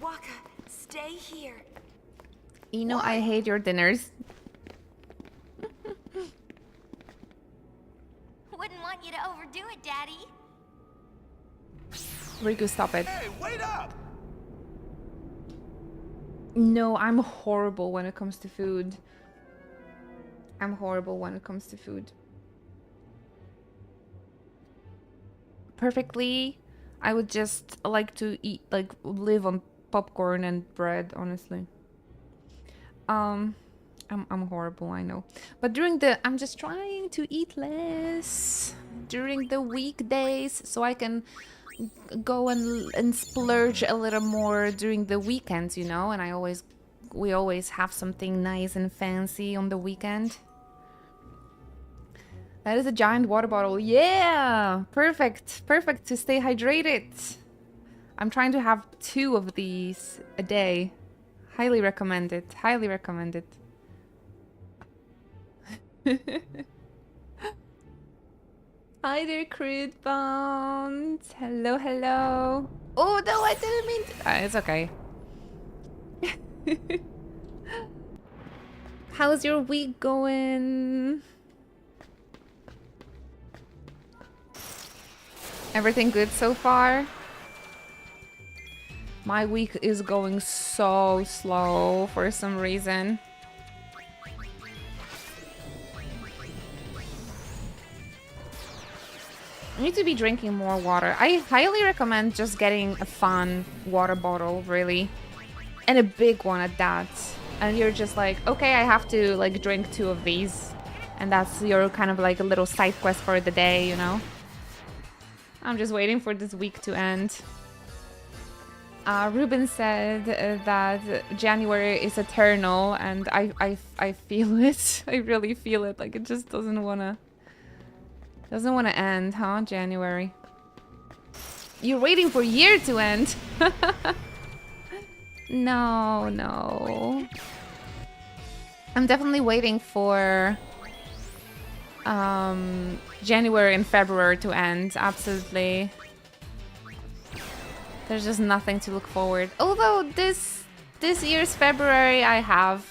Waka, stay here. You know I hate your dinners. Wouldn't want you to overdo it, Daddy. Riku, stop it. Hey, wait up! No, I'm horrible when it comes to food. I'm horrible when it comes to food. Perfectly, I would just like to eat, like, live on popcorn and bread, honestly. I'm horrible, I know. But I'm just trying to eat less during the weekdays so I can go and splurge a little more during the weekends, you know? And we always have something nice and fancy on the weekend. That is a giant water bottle. Yeah! Perfect. Perfect to stay hydrated. I'm trying to have 2 of these a day. Highly recommend it. Highly recommend it. Hi there, Crude Bones. Hello, hello. Oh, no, I didn't mean to. It's okay. How's your week going? Everything good so far? My week is going so slow for some reason. I need to be drinking more water. I highly recommend just getting a fun water bottle, really. And a big one at that. And you're just like, okay, I have to like drink 2 of these. And that's your kind of like a little side quest for the day, you know? I'm just waiting for this week to end. Ruben said that January is eternal, and I feel it. I really feel it. Like it just doesn't wanna end, huh? January. You're waiting for year to end. No, no. I'm definitely waiting for January and February to end. Absolutely. There's just nothing to look forward. Although this year's February I have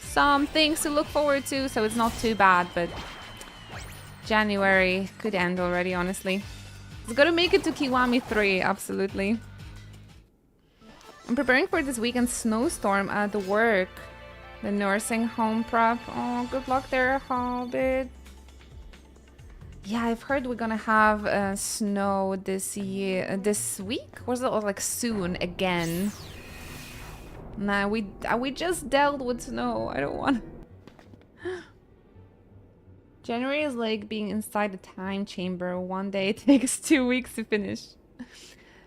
some things to look forward to, so it's not too bad, but January could end already, honestly. It's gotta make it to Kiwami 3, absolutely. I'm preparing for this weekend snowstorm at the work. The nursing home prep. Oh, good luck there, Hobbit. Yeah, I've heard we're gonna have snow this week? Was it like soon again? Nah, we just dealt with snow. I don't want. January is like being inside a time chamber. One day it takes 2 weeks to finish.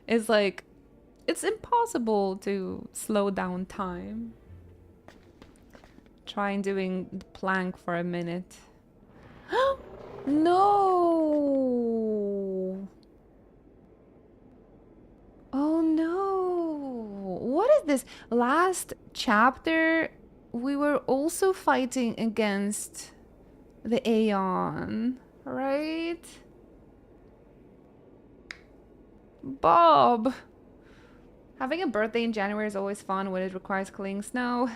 It's like it's impossible to slow down time. Try doing the plank for a minute. No! Oh no! What is this? Last chapter, we were also fighting against the Aeon, right? Bob! Having a birthday in January is always fun when it requires cleaning snow.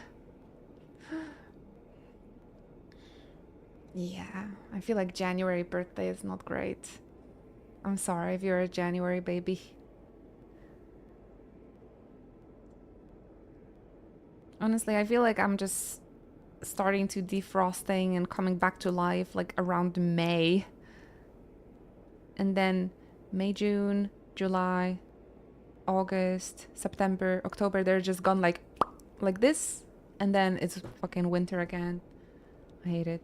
Yeah, I feel like January birthday is not great. I'm sorry if you're a January baby. Honestly, I feel like I'm just starting to defrosting and coming back to life like around May. And then May, June, July, August, September, October, they're just gone like this. And then it's fucking winter again. I hate it.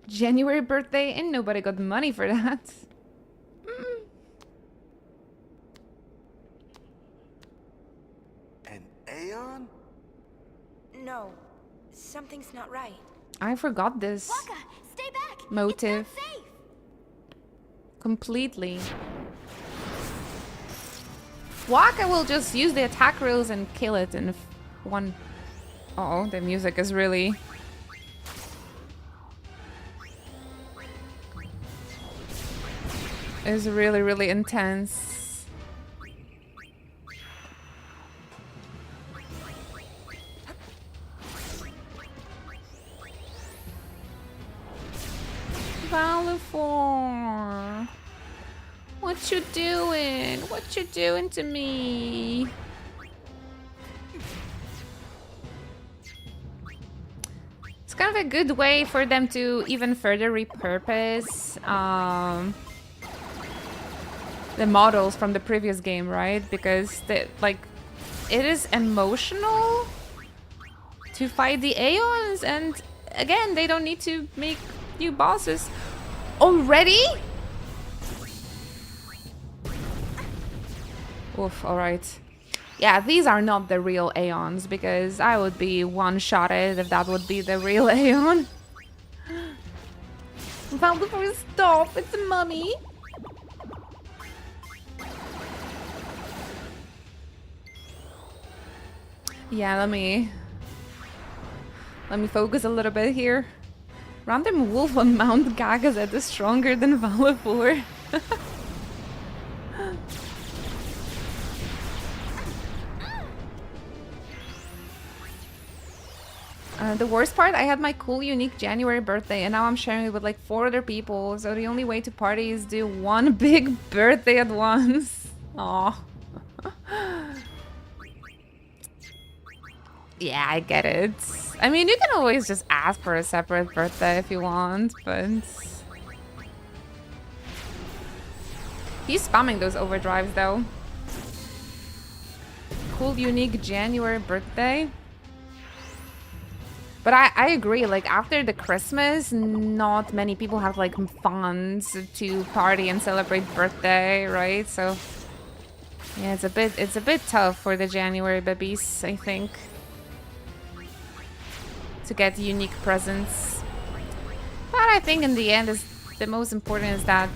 January birthday and nobody got money for that. Aeon? No, something's not right. I forgot this Waka, stay back. motive It's not safe. completely. Waka will just use the attack rules and kill it in one. Uh oh, the music is really. Is really, really intense. Valifor, what you doing? What you doing to me? It's kind of a good way for them to even further repurpose the models from the previous game, right? Because it is emotional to fight the Aeons, and again, they don't need to make new bosses already. Oof, alright. Yeah, these are not the real Aeons, because I would be one-shotted if that would be the real Aeon. Valifor, stop! It's a mummy! Yeah, let me focus a little bit here. Random wolf on Mount Gagazet is stronger than Valifor. The worst part, I had my cool, unique January birthday, and now I'm sharing it with like 4 other people. So the only way to party is do one big birthday at once. Aww. Yeah, I get it. I mean, you can always just ask for a separate birthday if you want, but... He's spamming those overdrives, though. Cool, unique January birthday. But I agree, like, after the Christmas, not many people have, like, funds to party and celebrate birthday, right? So, yeah, it's a bit tough for the January babies, I think, to get unique presents. But I think in the end, is the most important is that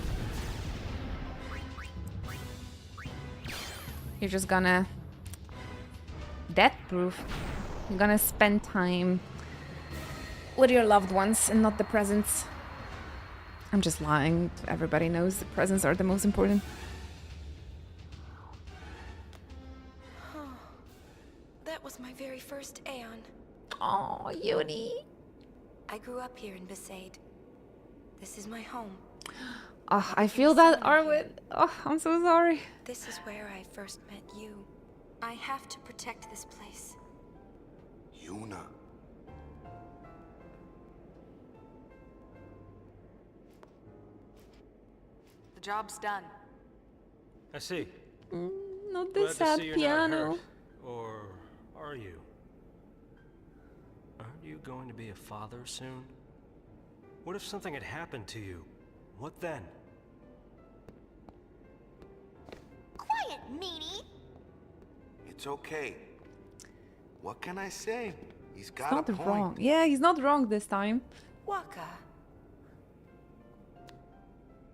you're just gonna death-proof. You're gonna spend time with your loved ones and not the presents. I'm just lying. Everybody knows the presents are the most important. That was my very first Aeon. Oh, Uni. I grew up here in Besaid. This is my home. Oh, I feel that, Arwen. Oh, I'm so sorry. This is where I first met you. I have to protect this place. Yuna. The job's done. I see. Not the Glad to sad see you're piano. not hurt. Or are you? Aren't you going to be a father soon? What if something had happened to you? What then? Quiet, meanie. It's okay. What can I say? He's He's got not a point. wrong. Yeah, he's not wrong this time. Waka.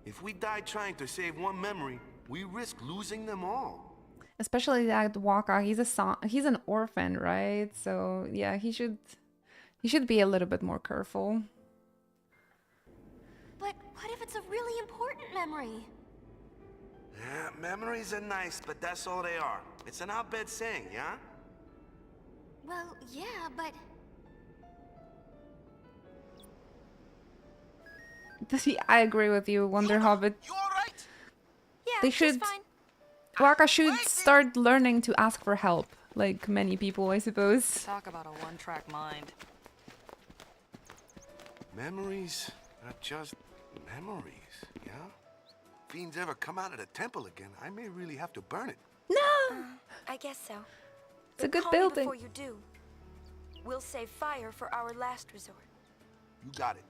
If we die trying to save one memory, we risk losing them all. Especially that Waka, he's an orphan, right? So yeah, he should be a little bit more careful. But what if it's a really important memory? Yeah, memories are nice, but that's all they are. It's an outbed saying, yeah? Well, yeah, but... I agree with you, Wonder Hobbit. You alright? Yeah, They should... just fine. Waka should start learning to ask for help, like many people, I suppose. Talk about a one-track mind. Memories are just memories, yeah? Fiends ever come out of the temple again, I may really have to burn it. No! I guess so. It's a good Call me building. before you do. We'll save fire for our last resort. You got it.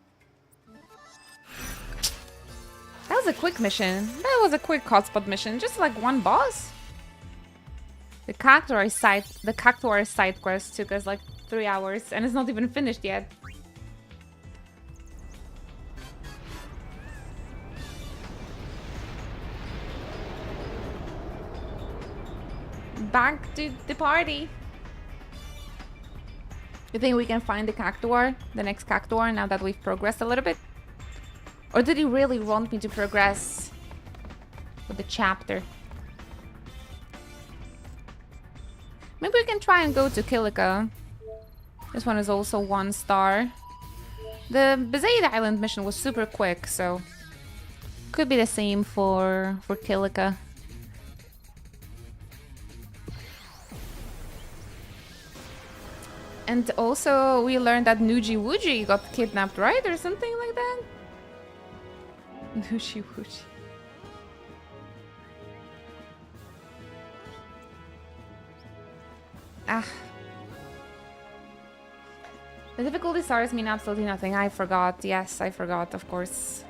That was a quick mission. That was a quick hotspot mission. Just like one boss. The Cactuar side quest took us like 3 hours and it's not even finished yet. Back to the party. You think we can find the Cactuar, the next Cactuar, now that we've progressed a little bit? Or did he really want me to progress with the chapter? Maybe we can try and go to Kilika. This one is also 1 star. The Bezaid Island mission was super quick, so could be the same for Kilika. And also we learned that Nuji Wuji got kidnapped, right? Or something like that? Nuji Wuji. Ah. The difficulty stars mean absolutely nothing. I forgot. Yes, I forgot, of course.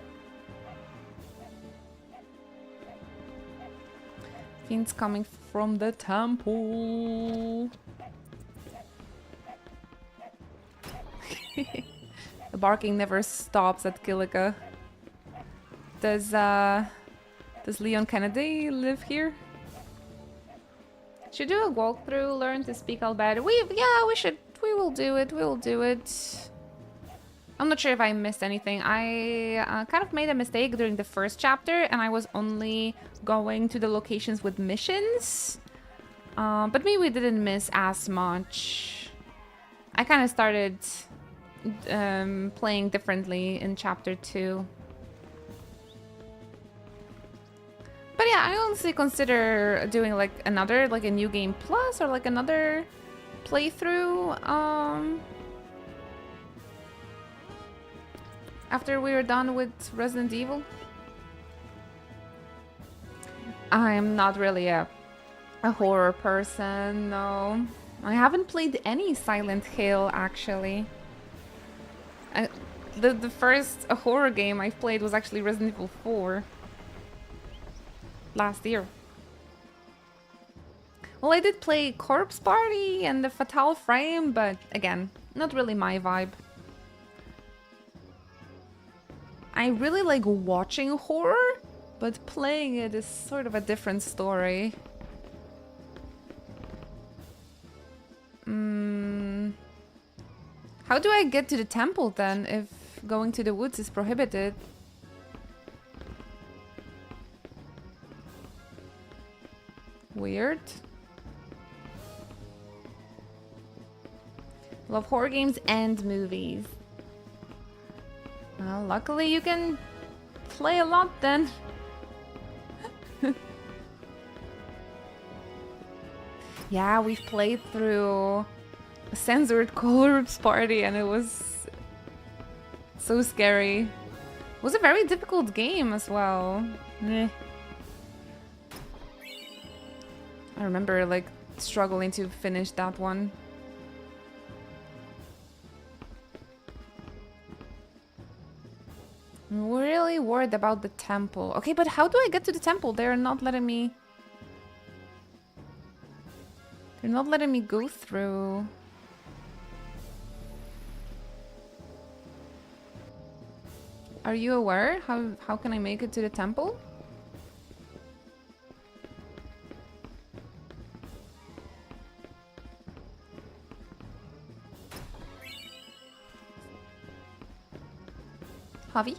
Fiends coming from the temple. The barking never stops at Kilika. Does Leon Kennedy live here? Should do a walkthrough, learn to speak Albert. We will do it. I'm not sure if I missed anything. I kind of made a mistake during the first chapter and I was only going to the locations with missions. But maybe we didn't miss as much. I kind of started playing differently in chapter 2. But yeah, I honestly consider doing like another, like a new game plus or like another playthrough after we were done with Resident Evil. I'm not really a horror person, no. I haven't played any Silent Hill actually. The first horror game I've played was actually Resident Evil 4 last year. Well, I did play Corpse Party and the Fatal Frame, but again, not really my vibe. I really like watching horror, but playing it is sort of a different story. How do I get to the temple then if going to the woods is prohibited? Weird. Love horror games and movies. Well, luckily you can play a lot then. Yeah, we've played through a censored Corpse Party and it was so scary. It was a very difficult game as well. Meh. I remember like struggling to finish that one. I'm really worried about the temple. Okay, but how do I get to the temple? They're not letting me... They're not letting me go through. Are you aware? How can I make it to the temple? Javi?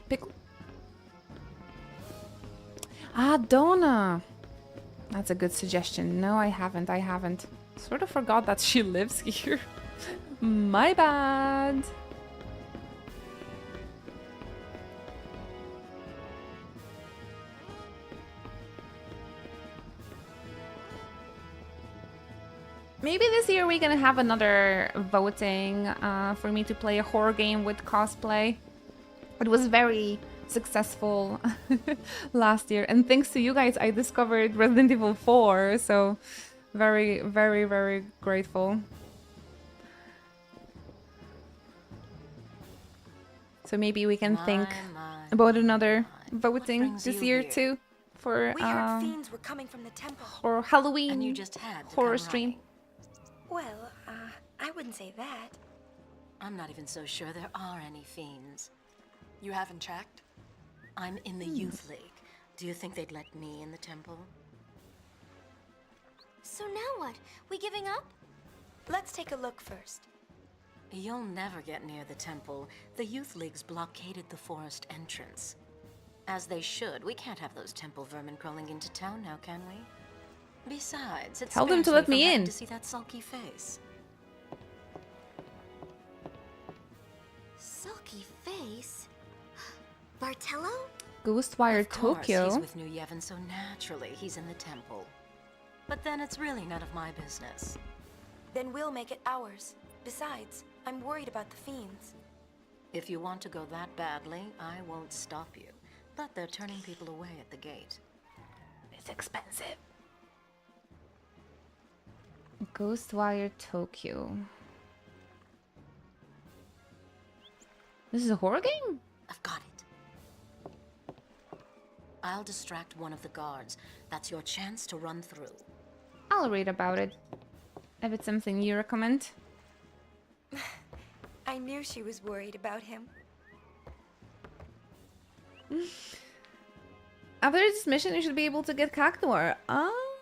Pickle? Ah, Donna! That's a good suggestion. No, I haven't. Sort of forgot that she lives here. My bad. Maybe this year we're gonna have another voting for me to play a horror game with cosplay. It was very successful last year, and thanks to you guys I discovered Resident Evil 4, so very, very, very grateful. So maybe we can think about another voting this year too for We heard fiends were coming from the temple. or Halloween And you just had to horror come stream. running. Well, I wouldn't say that. I'm not even so sure there are any fiends. You haven't checked? I'm in the Youth League. Do you think they'd let me in the temple? So now what? We giving up? Let's take a look first. You'll never get near the temple. The Youth League's blockaded the forest entrance. As they should. We can't have those temple vermin crawling into town now, can we? Besides, it Tell them to spares let me from having in. to see that sulky face. Sulky face? Bartello? Ghostwire Of course, Tokyo. he's with New Yevon, so naturally he's in the temple. But then it's really none of my business. Then we'll make it ours. Besides, I'm worried about the fiends. If you want to go that badly, I won't stop you. But they're turning people away at the gate. It's expensive. Ghostwire Tokyo. This is a horror game? I've got it. I'll distract one of the guards. That's your chance to run through. I'll read about it. If it's something you recommend. I knew she was worried about him. After this mission, you should be able to get Cactuar. Oh,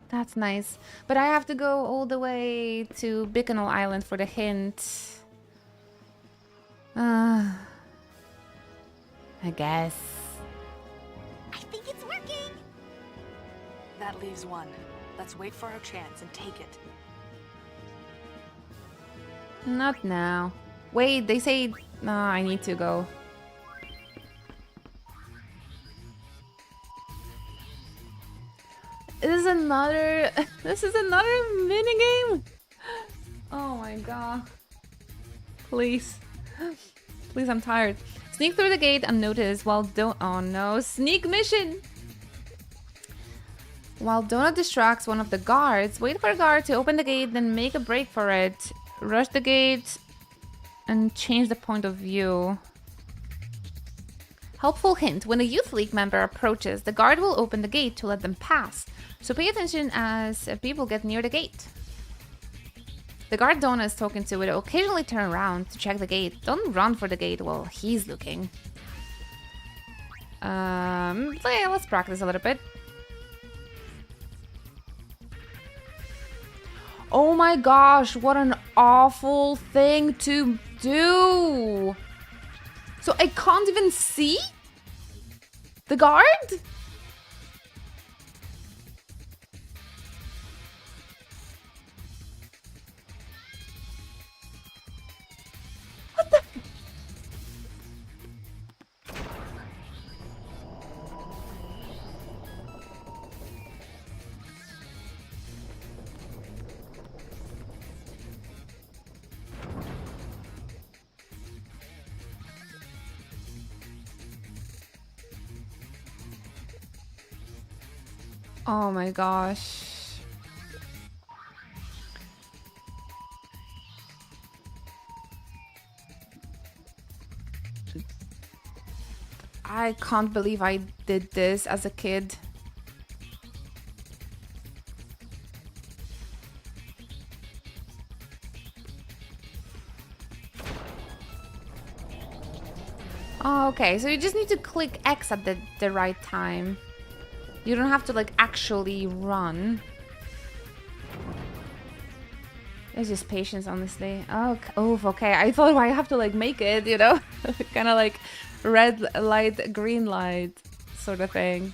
that's nice. But I have to go all the way to Bikanal Island for the hint. I guess. I think it's working! That leaves one. Let's wait for our chance and take it. Not now. Wait, they say... No, I need to go. This is another... This is another minigame? Oh my god. Please. Please, I'm tired. Sneak through the gate unnoticed while don't... Oh no, sneak mission! While Donut distracts one of the guards, wait for a guard to open the gate, then make a break for it. Rush the gate and change the point of view. Helpful hint. When a Youth League member approaches, the guard will open the gate to let them pass. So pay attention as people get near the gate. The guard Donut is talking to will occasionally turn around to check the gate. Don't run for the gate while he's looking. Yeah, let's practice a little bit. Oh my gosh, what an awful thing to do. So I can't even see the guard? What the? Oh my gosh. I can't believe I did this as a kid. Oh, okay, so you just need to click X at the right time. You don't have to, like, actually run. It's just patience, honestly. Oh, okay. I thought I have to, like, make it, you know? Kind of like red light, green light sort of thing.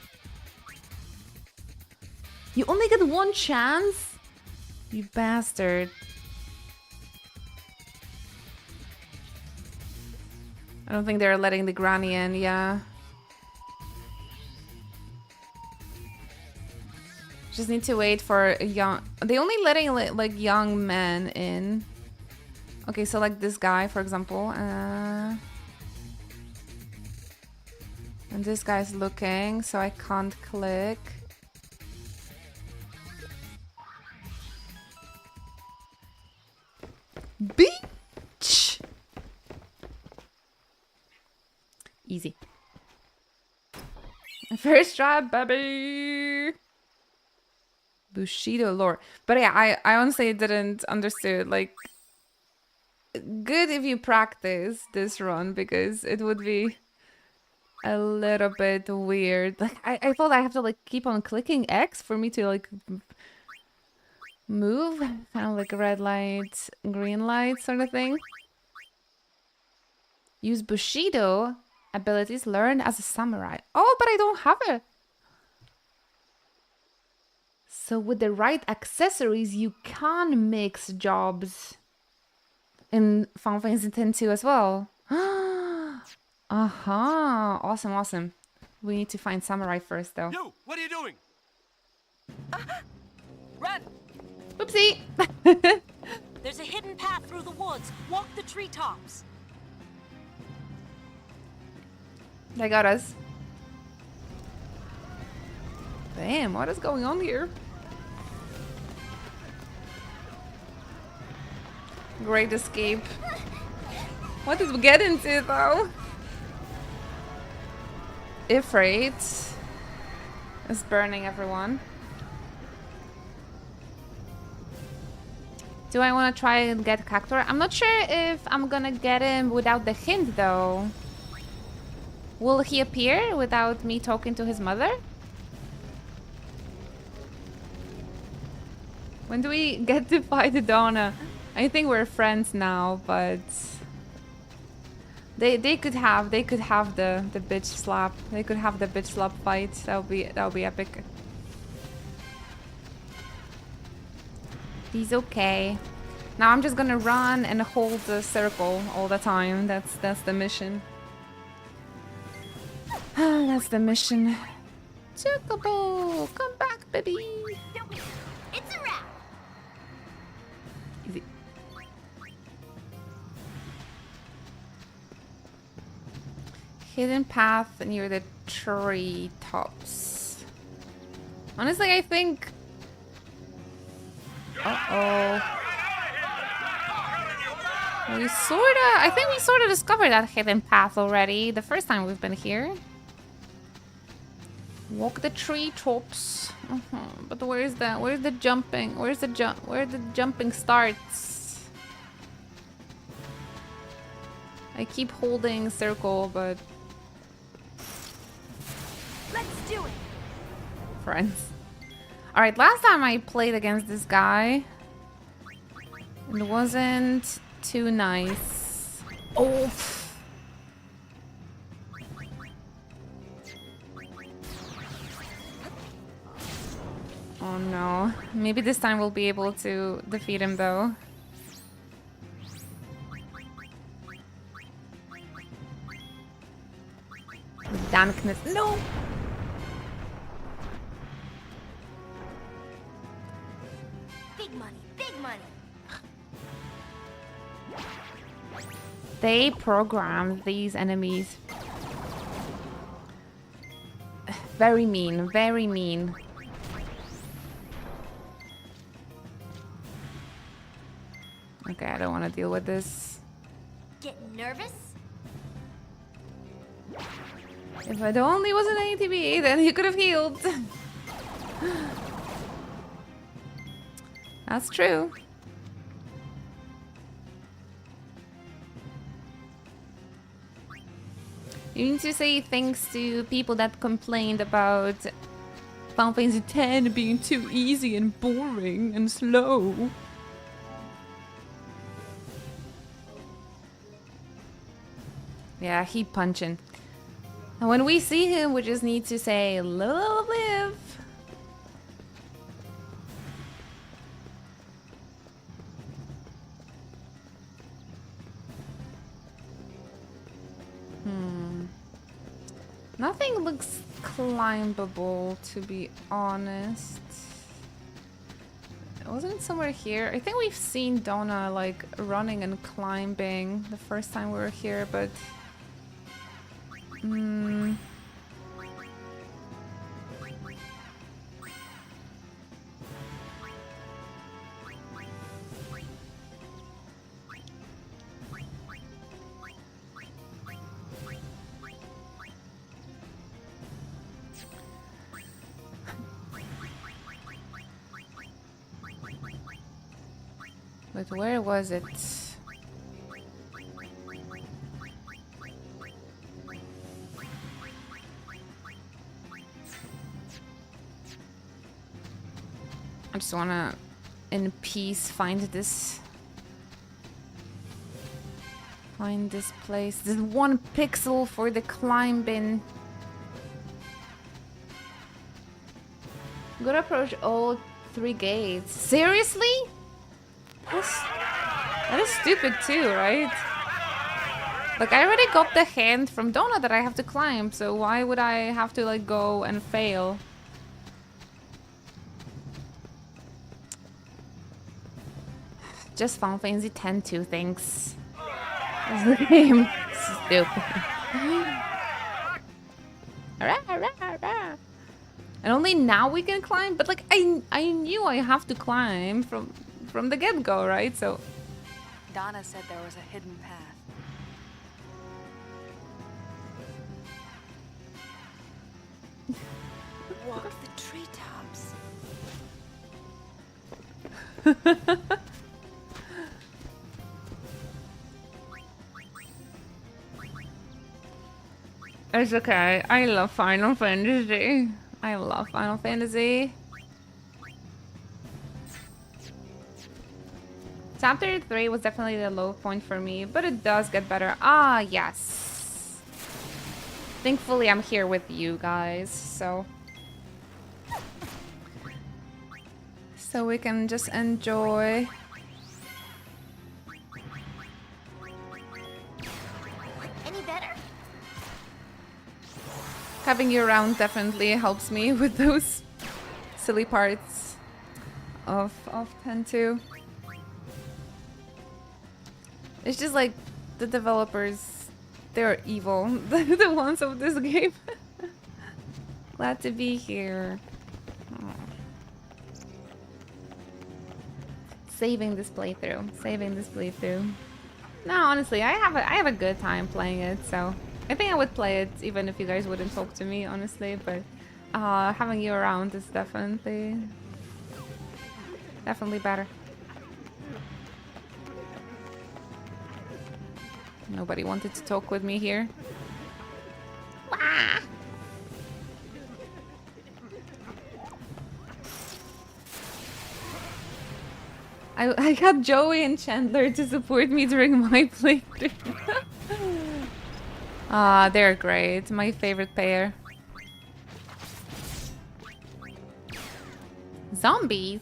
You only get one chance? You bastard. I don't think they're letting the granny in, yeah. Just need to wait for a young... They only letting like young men in. Okay, so like this guy, for example. And this guy's looking, so I can't click. Bitch! Easy. First try, baby. Bushido lore. But yeah, I honestly didn't understood. Like, good if you practice this run because it would be a little bit weird. Like, I thought I have to like keep on clicking X for me to like move. Kind of like a red light, green light sort of thing. Use Bushido abilities learned as a samurai. Oh, but I don't have it. So with the right accessories, you can mix jobs in Final Fantasy X-2 as well. Aha! Awesome, awesome. We need to find Samurai first, though. You! What are you doing? Run! Oopsie! There's a hidden path through the woods. Walk the treetops. They got us. Damn, what is going on here? Great escape. What did we get into, though? Ifrit is burning everyone. Do I want to try and get Cactor? I'm not sure if I'm gonna get him without the hint, though. Will he appear without me talking to his mother? When do we get to fight Donna? I think we're friends now, but they could have the bitch slap. They could have the bitch slap fight. That would be epic. He's okay. Now I'm just gonna run and hold the circle all the time. That's the mission. That's the mission. Chocobo, come back, baby. It's a wrap. Easy. Hidden path near the tree tops. Honestly, I think. I think we sorta discovered that hidden path already the first time we've been here. Walk the tree tops. But where's the jumping? Where the jumping starts? I keep holding circle, but Let's do it. friends. Alright, last time I played against this guy, it wasn't too nice. Oh! Oh no. Maybe this time we'll be able to defeat him though. Dankness. No! Big money, big money. They programmed these enemies. Very mean, very mean. Okay, I don't want to deal with this. Get nervous? If it only was an ATB, then he could have healed. That's true. You need to say thanks to people that complained about Final Fantasy X being too easy and boring and slow. Yeah, he punching. And when we see him, we just need to say, live. Nothing looks climbable, to be honest. Wasn't it somewhere here? I think we've seen Donna, like, running and climbing the first time we were here, but... But where was it? I just wanna, in peace, find this. Find this place. This 1 pixel for the climbing. Gotta approach all 3 gates. Seriously? That is stupid too, right? Like, I already got the hint from Donna that I have to climb, so why would I have to, like, go and fail? Just Final Fantasy X-2 thinks. Is the game stupid? And only now we can climb, but like I knew I have to climb from the get-go, right? So Donna said there was a hidden path. Walk the treetops. it's okay. I love Final Fantasy. I love Final Fantasy. Chapter 3 was definitely the low point for me, but it does get better. Ah, yes. Thankfully, I'm here with you guys, so we can just enjoy. Any better? Having you around definitely helps me with those silly parts of 10-2. It's just like the developers, they're evil. The ones of this game. Glad to be here. Aww. Saving this playthrough. No, honestly, I have a good time playing it, so I think I would play it even if you guys wouldn't talk to me, honestly, but having you around is definitely better. Nobody wanted to talk with me here. Wah! I got Joey and Chandler to support me during my playthrough. Ah, they're great. My favorite pair. Zombies.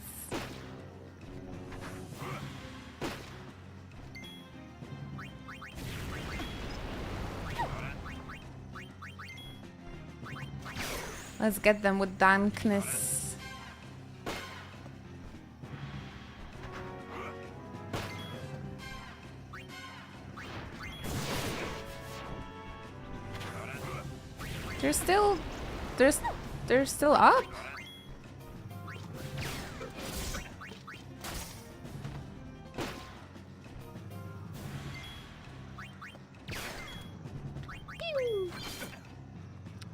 Let's get them with dankness. They're still up.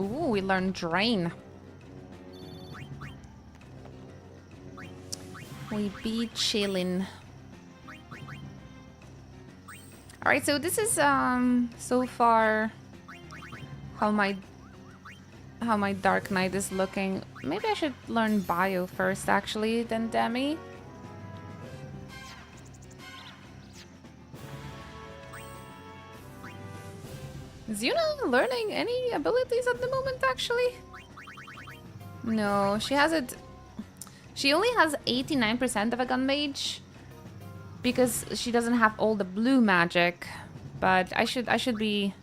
Ooh, we learned Drain. We be chillin'. Alright, so this is so far how my Dark Knight is looking. Maybe I should learn Bio first actually, then Demi. Is Yuna learning any abilities at the moment actually? No, she has it. She only has 89% of a gun mage because she doesn't have all the blue magic. But I should be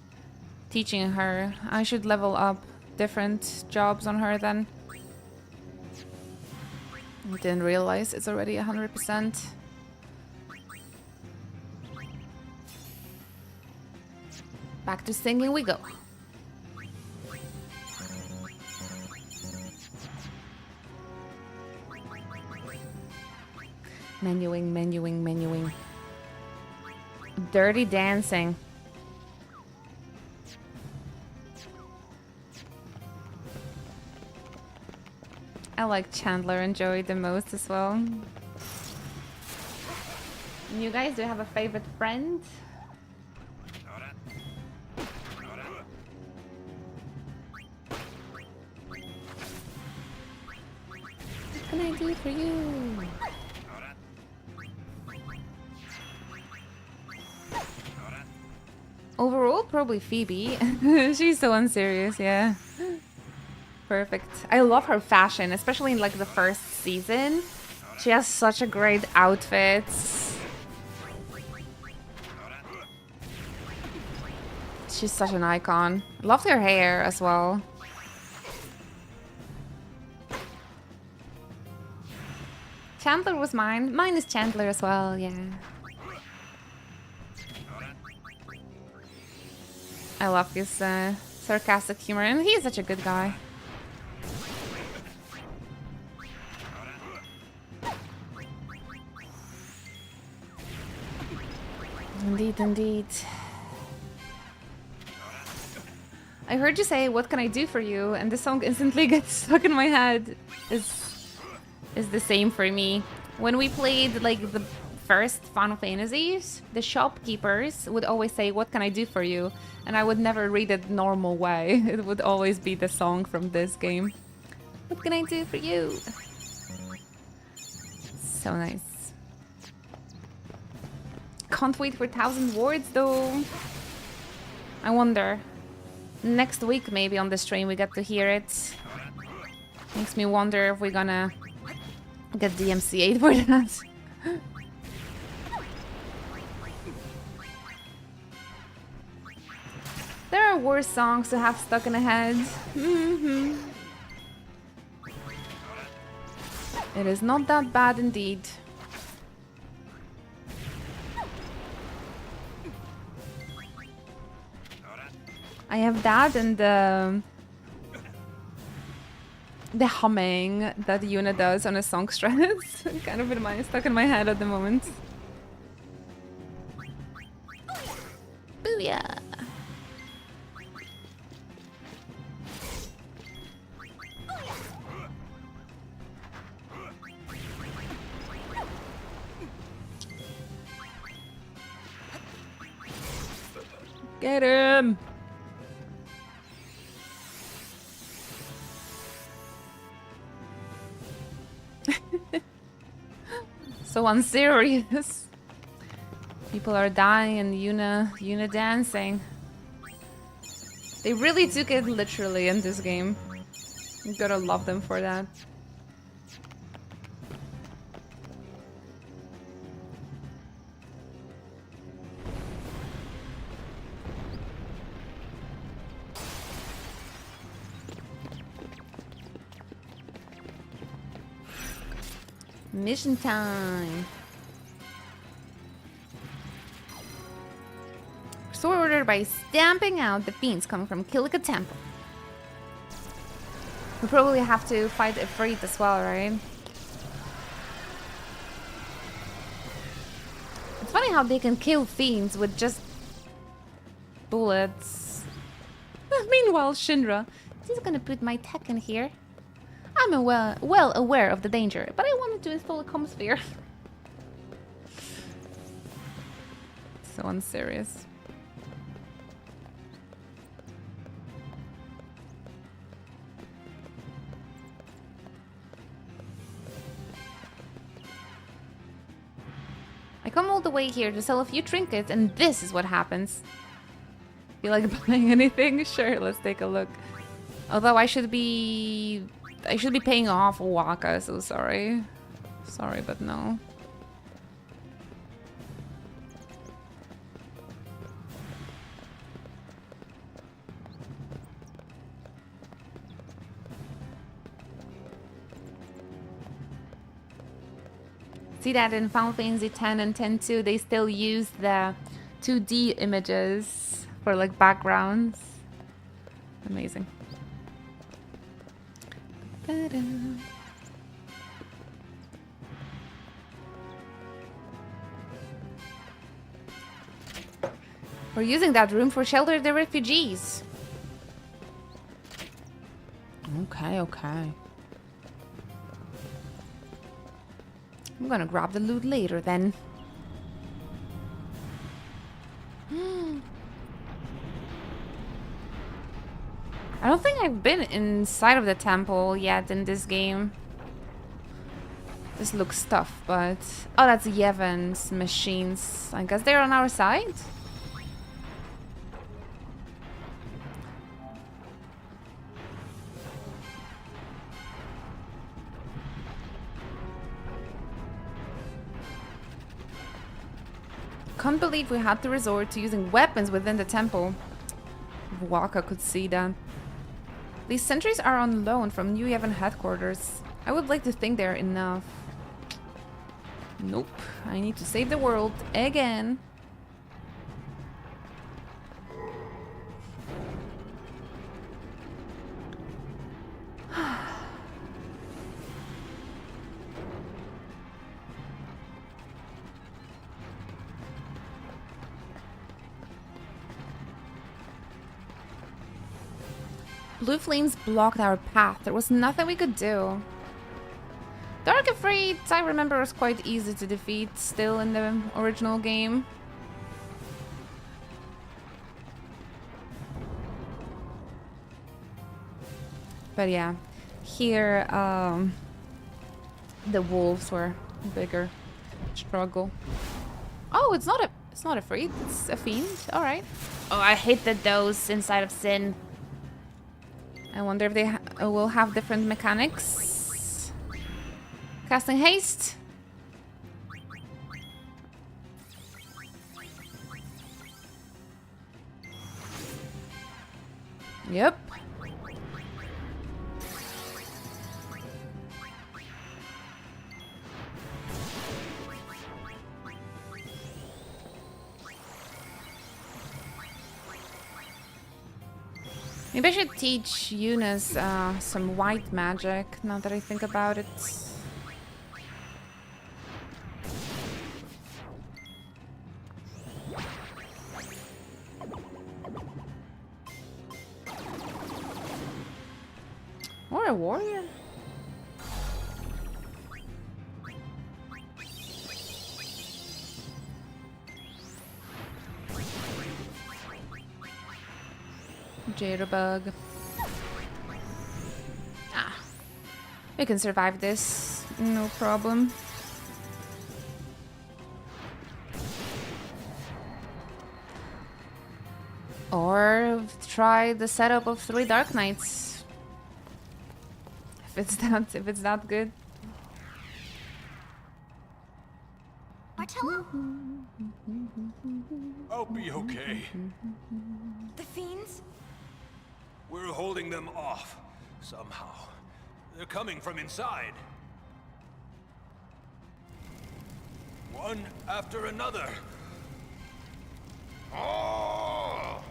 teaching her. I should level up different jobs on her then. I didn't realize it's already 100%. Back to singing we go. Menuing. Dirty Dancing. I like Chandler and Joey the most as well. And you guys, do you have a favorite friend? What can I do for you? Overall, probably Phoebe. She's so unserious, yeah. Perfect. I love her fashion, especially in like the first season. She has such a great outfit. She's such an icon. Loved her hair as well. Chandler was mine. Mine is Chandler as well, yeah. I love his sarcastic humor, and he's such a good guy. Indeed, indeed. I heard you say, "What can I do for you?" And the song instantly gets stuck in my head. Is the same for me. When we played like the first Final Fantasies, the shopkeepers would always say, "What can I do for you?" And I would never read it normal way. It would always be the song from this game. What can I do for you? So nice. Can't wait for 1,000 words though. I wonder. Next week maybe on the stream we get to hear it. Makes me wonder if we're gonna get DMCA'd for that. There are worse songs to have stuck in a head. It is not that bad indeed. I have that and the humming that Yuna does on a song stress. Kind of stuck in my head at the moment. Booyah! Get him! So unserious. People are dying and Yuna dancing. They really took it literally in this game. You gotta love them for that. Mission time. Restore order by stamping out the fiends coming from Kilika Temple. We probably have to fight Ifrit as well, right? It's funny how they can kill fiends with just bullets. Meanwhile, Shinra, she's gonna put my tech in here. I'm well aware of the danger, but I wanted to install a comsphere. So unserious. I come all the way here to sell a few trinkets, and this is what happens. Feel like buying anything? Sure, let's take a look. Although I should be paying off Waka, so sorry. Sorry, but no. See that in Final Fantasy X and X-2, they still use the 2D images for like backgrounds. Amazing. We're using that room for shelter the refugees. Okay, okay. I'm gonna grab the loot later then. I don't think I've been inside of the temple yet in this game. This looks tough, but... Oh, that's Yevon's machines. I guess they're on our side? Can't believe we had to resort to using weapons within the temple. If Waka could see that. These sentries are on loan from New Yevon headquarters. I would like to think they're enough. Nope. I need to save the world again. Blue flames blocked our path. There was nothing we could do. Dark Afraid, I remember, was quite easy to defeat still in the original game. But yeah, here the wolves were a bigger struggle. Oh, it's not a freed, it's a fiend. All right. Oh, I hate the dose inside of Sin. I wonder if they will have different mechanics. Casting haste. Yep. Maybe I should teach Eunice some white magic, now that I think about it. Or a warrior? Jitterbug. Ah. We can survive this. No problem. Or try the setup of 3 Dark Knights. If it's that good. Martello? I'll be okay. The fiends? We're holding them off, somehow. They're coming from inside. One after another. Oh!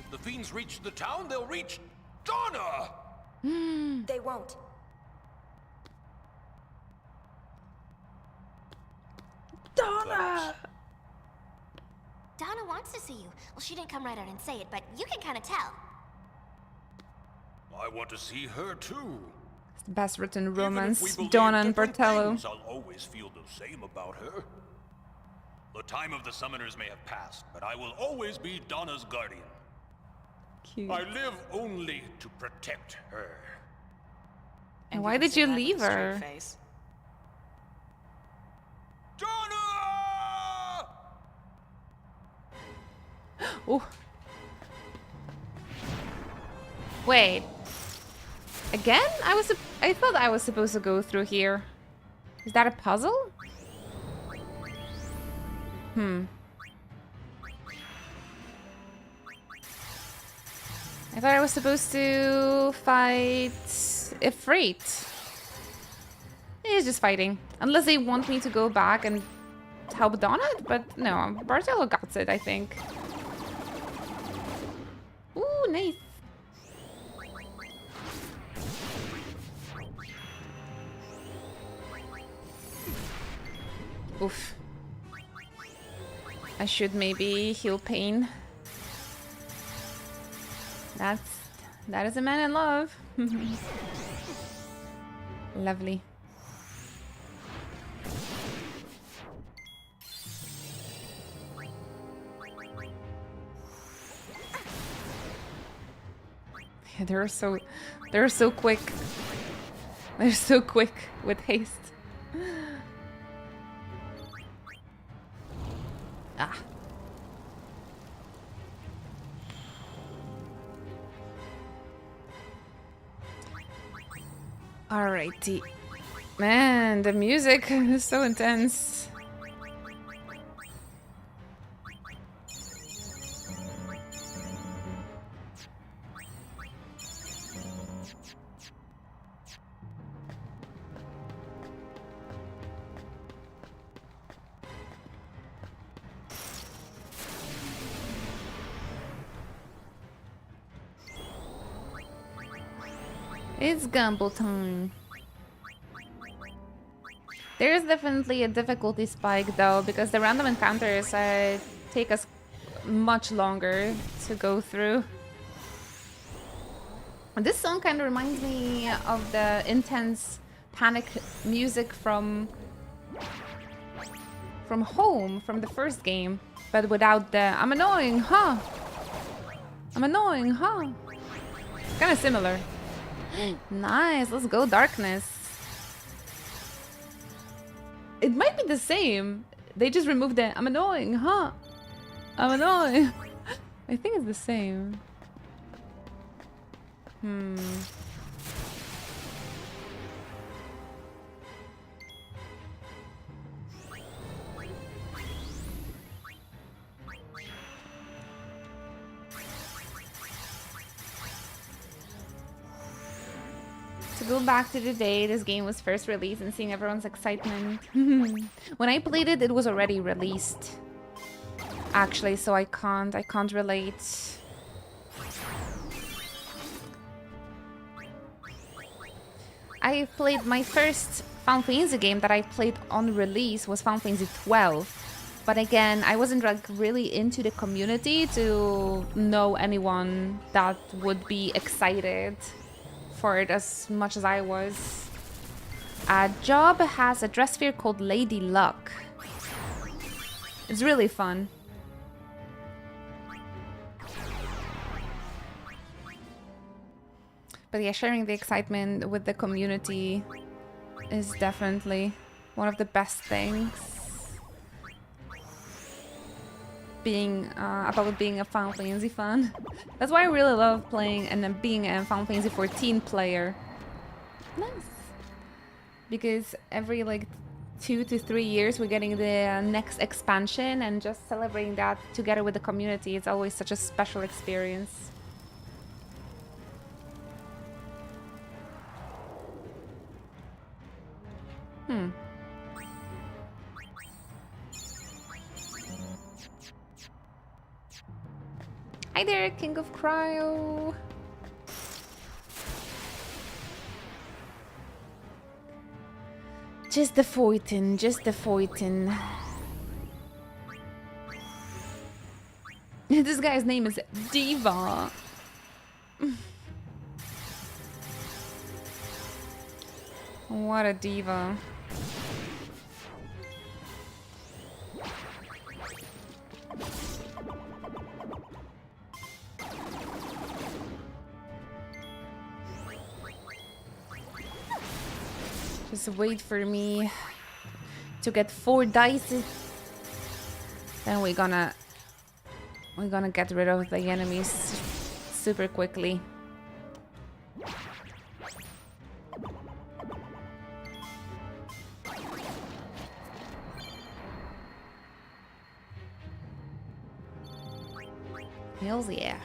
If the fiends reach the town, they'll reach Donna! They won't. Donna! Donna wants to see you. Well, she didn't come right out and say it, but you can kind of tell. I want to see her too. It's the best written romance. Even if we Donna believe and different Bartello. things, I'll always feel the same about her. The time of the summoners may have passed, but I will always be Donna's guardian. Cute. I live only to protect her. And why did you leave her? Donna! Oh. Wait. Again? I thought I was supposed to go through here. Is that a puzzle? I thought I was supposed to fight Ifrit. He's just fighting. Unless they want me to go back and help Donna, but no, Bartello got it, I think. Ooh, nice. Oof. I should maybe heal pain. That is a man in love. Lovely. Yeah, they're so quick. They're so quick with haste. Ah. Alrighty. Man, the music is so intense. It's gamble time. There is definitely a difficulty spike though, because the random encounters take us much longer to go through. This song kind of reminds me of the intense panic music from Home, from the first game, but without the I'm annoying, huh? I'm annoying, huh? It's kind of similar. Nice, let's go darkness. It might be the same. They just removed the I'm annoying, huh? I'm annoying. I think it's the same. To go back to the day this game was first released and seeing everyone's excitement. When I played it, it was already released. Actually, so I can't relate. I played my first Final Fantasy game that I played on release was Final Fantasy 12. But again, I wasn't like really into the community to know anyone that would be excited for it as much as I was. Job has a dress sphere called Lady Luck. It's really fun. But yeah, sharing the excitement with the community is definitely one of the best things. About being a Final Fantasy fan. That's why I really love playing and then being a Final Fantasy 14 player. Nice. Because every like 2 to 3 years we're getting the next expansion, and just celebrating that together with the community is always such a special experience. Hi there, King of Cryo. Just the fighting, just the fighting. This guy's name is Diva. What a diva. Just wait for me to get 4 dice. Then we're gonna get rid of the enemies super quickly. Hells yeah.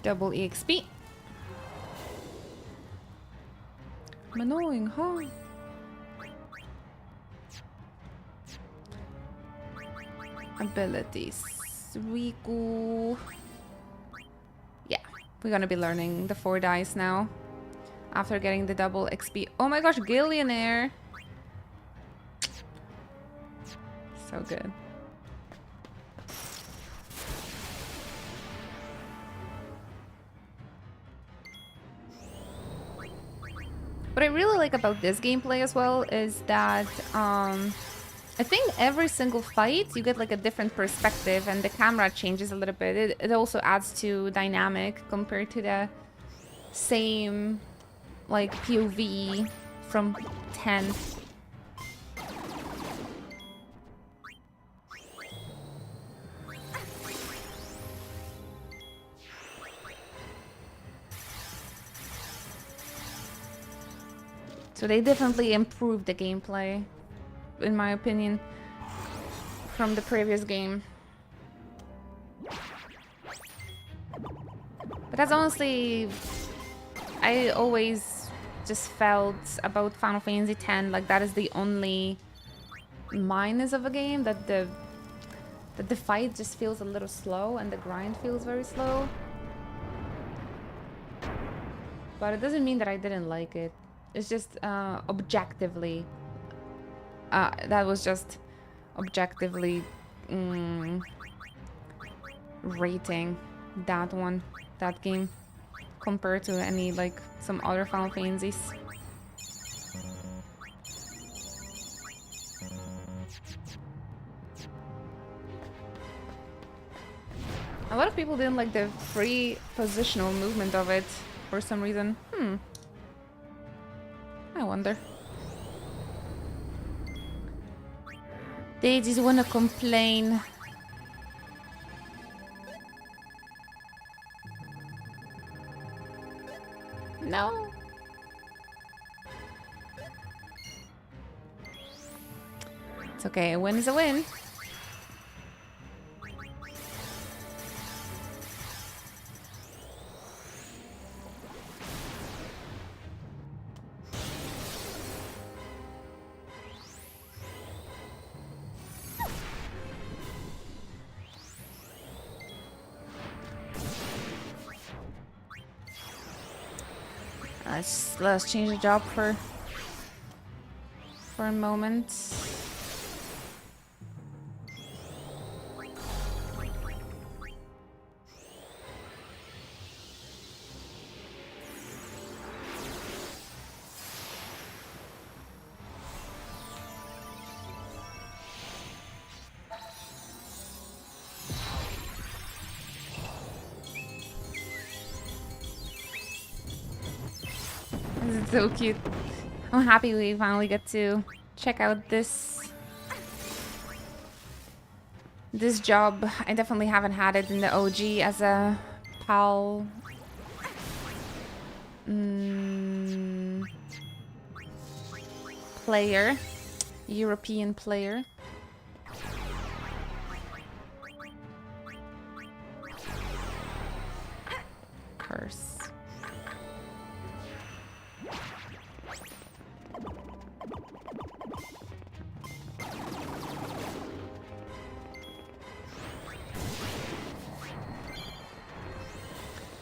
Double EXP. I'm annoying, huh? Abilities. Riku. Yeah, we're gonna be learning the 4 dice now. After getting the double XP. Oh my gosh, Gillionaire! So good. What I really like about this gameplay as well is that I think every single fight you get like a different perspective and the camera changes a little bit. It also adds to dynamic compared to the same like POV from 10. So they definitely improved the gameplay, in my opinion, from the previous game. But that's honestly, I always just felt about Final Fantasy X like that is the only minus of a game, that the fight just feels a little slow and the grind feels very slow. But it doesn't mean that I didn't like it. It's just objectively, that was just objectively rating that game compared to any like some other Final Fantasies. A lot of people didn't like the free positional movement of it for some reason. I wonder. They just wanna complain. No. It's okay, a win is a win. Let's change the job for a moment. This is so cute. I'm happy we finally get to check out this job. I definitely haven't had it in the OG as a PAL player, European player. Curse.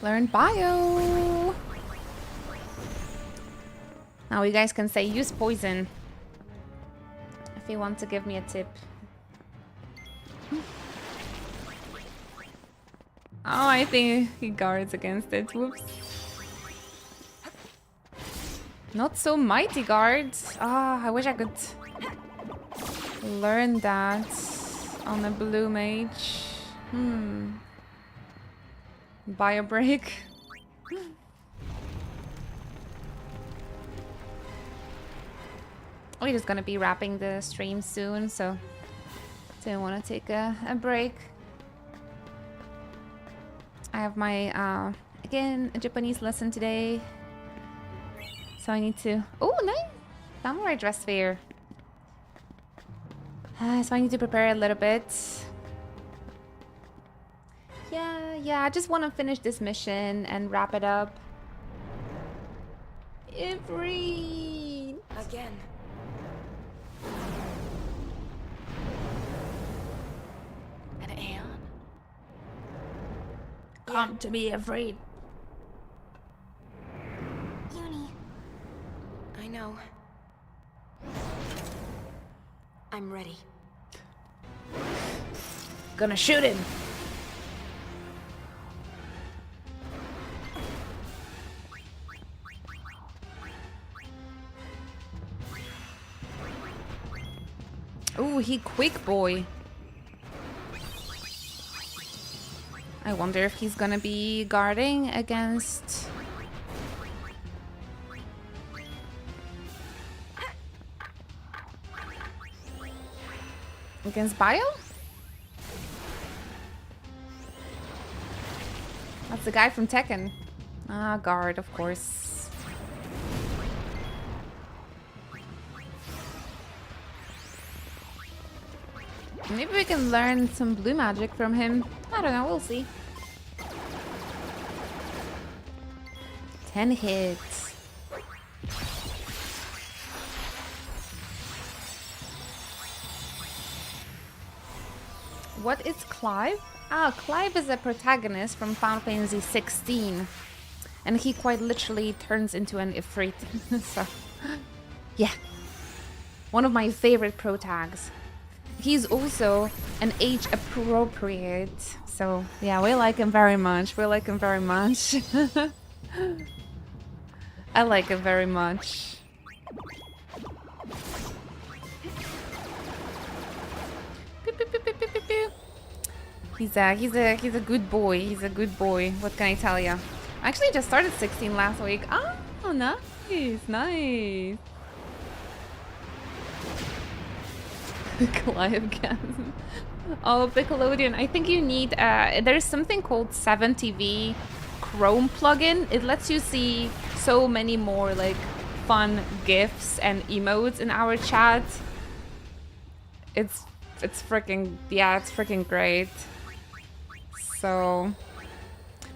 Learn bio. Now you guys can say use poison if you want to give me a tip. Oh, I think he guards against it. Whoops. Not so mighty guards. Ah, I wish I could learn that on a blue mage. Bio break. We're just gonna be wrapping the stream soon, so didn't want to take a break. I have my again a Japanese lesson today, so I need to. Oh, nice samurai dress fair. So I need to prepare a little bit. Yeah, I just want to finish this mission and wrap it up. Ifrit! Again. An Aeon? Come to me, Ifrit. Uni. I know. I'm ready. Gonna shoot him. Ooh, he quick boy. I wonder if he's gonna be guarding against... Against Bio? That's the guy from Tekken. Ah, guard, of course. Maybe we can learn some blue magic from him. I don't know, we'll see. 10 hits. What is Clive? Ah, Clive is a protagonist from Final Fantasy 16. And he quite literally turns into an Ifrit. So, yeah. One of my favorite protags. He's also an age appropriate. So, yeah, we like him very much. We like him very much. I like him very much. He's a good boy. He's a good boy. What can I tell you? I actually just started 16 last week. Oh, nice, nice. Clivegasm. Oh, Nickelodeon. I think you need. There's something called 7TV Chrome plugin. It lets you see so many more like fun gifs and emotes in our chat. It's freaking, yeah, it's freaking great. So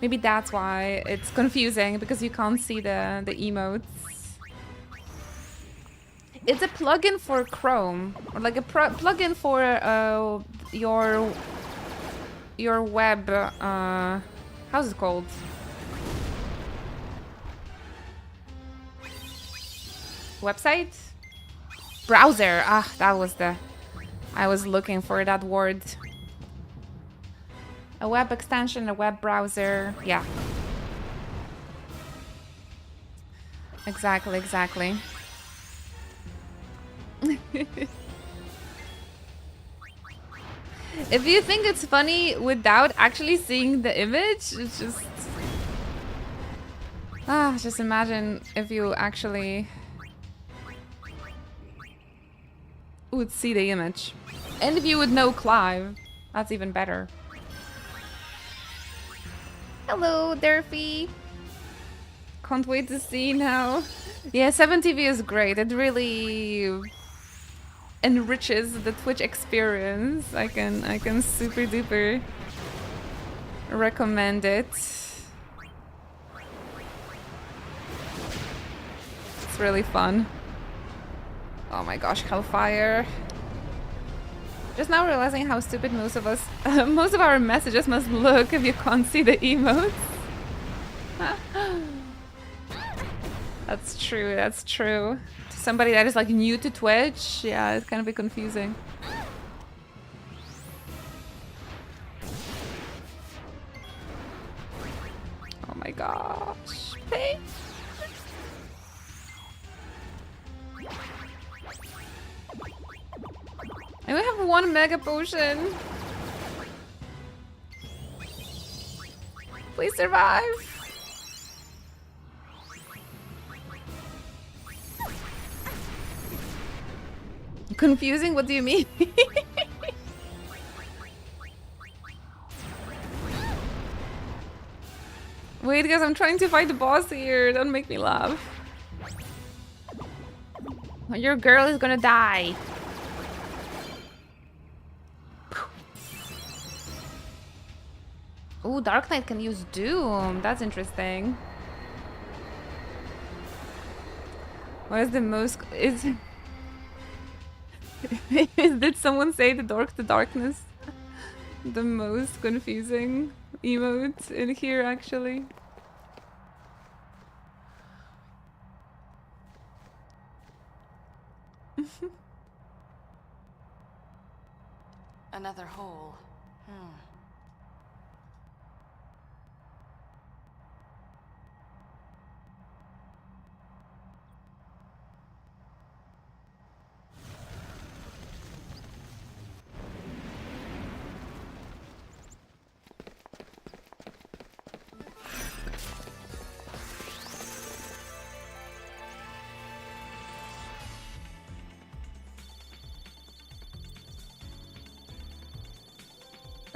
maybe that's why it's confusing, because you can't see the emotes. It's a plugin for Chrome, or like a plugin for your web. How's it called? Website? Browser. Ah, that was the... I was looking for that word. A web extension, a web browser. Yeah. Exactly, exactly. If you think it's funny without actually seeing the image, it's just... just imagine if you actually would see the image. And if you would know Clive, that's even better. Hello, Durfee. Can't wait to see now. Yeah, 7TV is great. It really enriches the Twitch experience. I can super duper recommend it. It's really fun. Oh my gosh, Hellfire. Just now realizing how stupid most of us, most of our messages must look if you can't see the emotes. That's true, that's true. To somebody that is like new to Twitch, yeah, it can be confusing. Oh my gosh. Pain. And we have 1 mega potion. Please survive. Confusing? What do you mean? Wait, guys, I'm trying to fight the boss here. Don't make me laugh. Your girl is gonna die. Ooh, Dark Knight can use Doom. That's interesting. What is the most... Did someone say the darkness? The most confusing emote in here, actually. Another hole.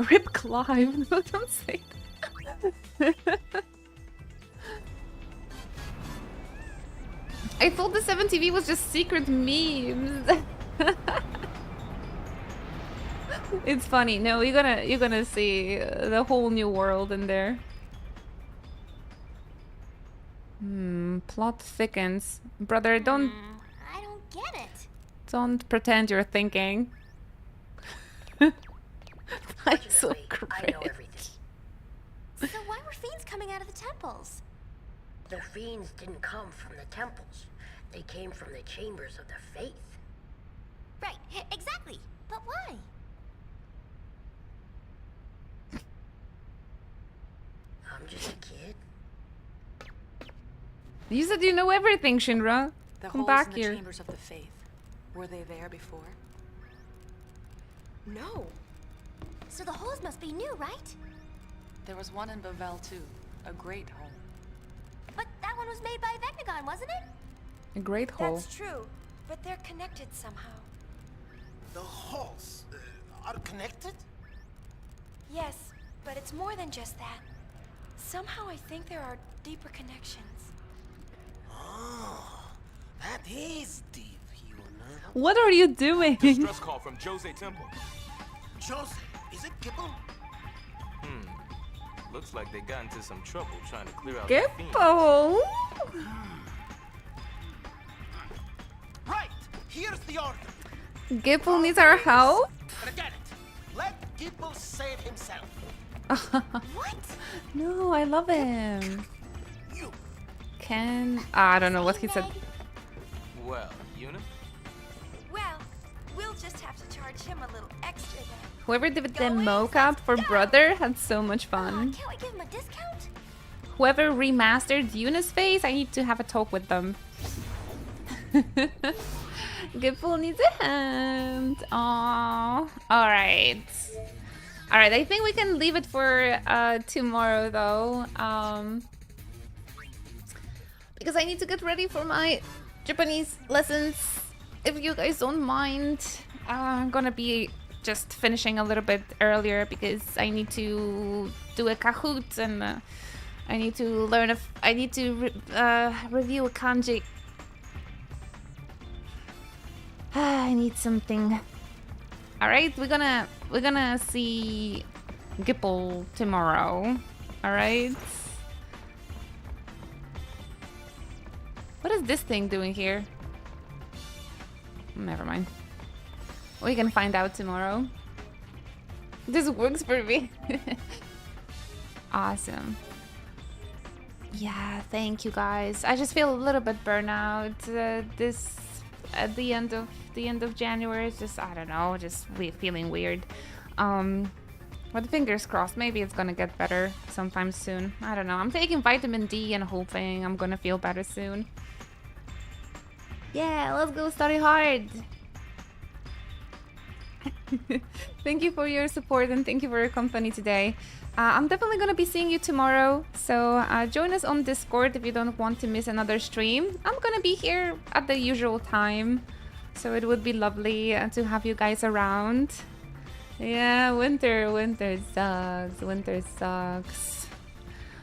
Rip Clive. No, don't say that. I thought the 7TV was just secret memes. It's funny. No, you're gonna see the whole new world in there. Plot thickens. Brother, don't I don't get it. don't pretend you're thinking. That's so great. I know everything. So why were fiends coming out of the temples? The fiends didn't come from the temples. They came from the chambers of the faith. Right, exactly. But why? I'm just a kid. You said you know everything, Shinra. The Come holes back in the here. chambers of the faith. Were they there before? No. So the holes must be new, right? There was one in Bavel too. A great hole. But that one was made by Vecnagon, wasn't it? A great hole. That's true, but they're connected somehow. The holes are connected? Yes, but it's more than just that. Somehow I think there are deeper connections. Oh, that is deep, Yuna. What are you doing? Distress call from Jose Temple. Jose, is it Gipple? Looks like they got into some trouble trying to clear out the fiends. Gipple. Right, here's the order. Gipple needs our help. Forget it. Let Gipple save himself. What? No, I love him. I don't know what he said. Well, Yuna? Well, we'll just have to charge him a little extra then. Whoever did the mocap for Brother had so much fun. Can't we give him a discount? Whoever remastered Yuna's face, I need to have a talk with them. Gipple needs a hand. Aww. Alright. Alright, I think we can leave it for tomorrow though. Because I need to get ready for my Japanese lessons. If you guys don't mind, I'm gonna be just finishing a little bit earlier because I need to do a Kahoot and I need to learn I need to review a kanji. I need something. All right, we're gonna see Gipple tomorrow. All right. What is this thing doing here? Never mind. We can find out tomorrow. This works for me. Awesome. Yeah, thank you guys. I just feel a little bit burnout. This at the end of January. It's just, I don't know, just feeling weird. But fingers crossed. Maybe it's gonna get better sometime soon. I don't know. I'm taking vitamin D and hoping I'm gonna feel better soon. Yeah, let's go study hard. Thank you for your support and thank you for your company today. I'm definitely going to be seeing you tomorrow, so join us on Discord if you don't want to miss another stream. I'm going to be here at the usual time, so it would be lovely to have you guys around. Yeah, winter sucks. Winter sucks.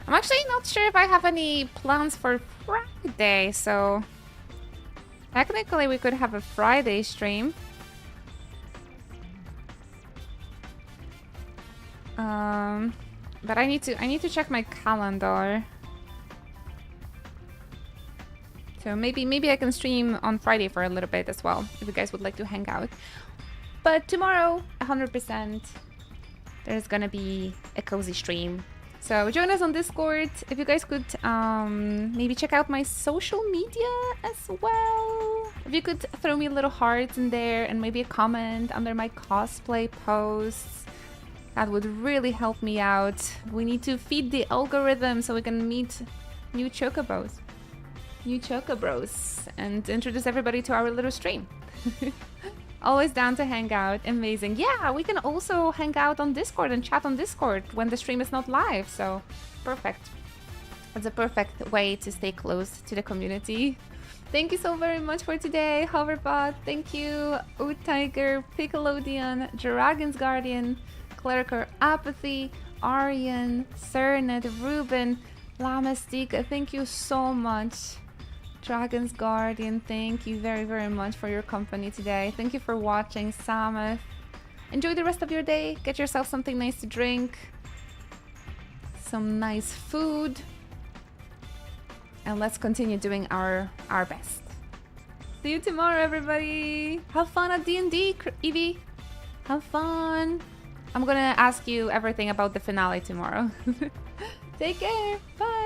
I'm actually not sure if I have any plans for Friday, so technically we could have a Friday stream. But I need to check my calendar. So maybe I can stream on Friday for a little bit as well, if you guys would like to hang out. But tomorrow, 100%, there's gonna be a cozy stream. So join us on Discord. If you guys could maybe check out my social media as well. If you could throw me a little heart in there and maybe a comment under my cosplay posts. That would really help me out. We need to feed the algorithm so we can meet new chocobros. And introduce everybody to our little stream. Always down to hang out. Amazing. Yeah, we can also hang out on Discord and chat on Discord when the stream is not live. So, perfect. It's a perfect way to stay close to the community. Thank you so very much for today, Hoverbot. Thank you, Oot Tiger, Piccolodion, Dragon's Guardian, Cleriker Apathy, Aryan, Cernet, Ruben, Lamastika, thank you so much. Dragon's Guardian, thank you very, very much for your company today. Thank you for watching, Samath. Enjoy the rest of your day. Get yourself something nice to drink. Some nice food. And let's continue doing our best. See you tomorrow, everybody. Have fun at D&D, Evie. Have fun. I'm gonna ask you everything about the finale tomorrow. Take care. Bye.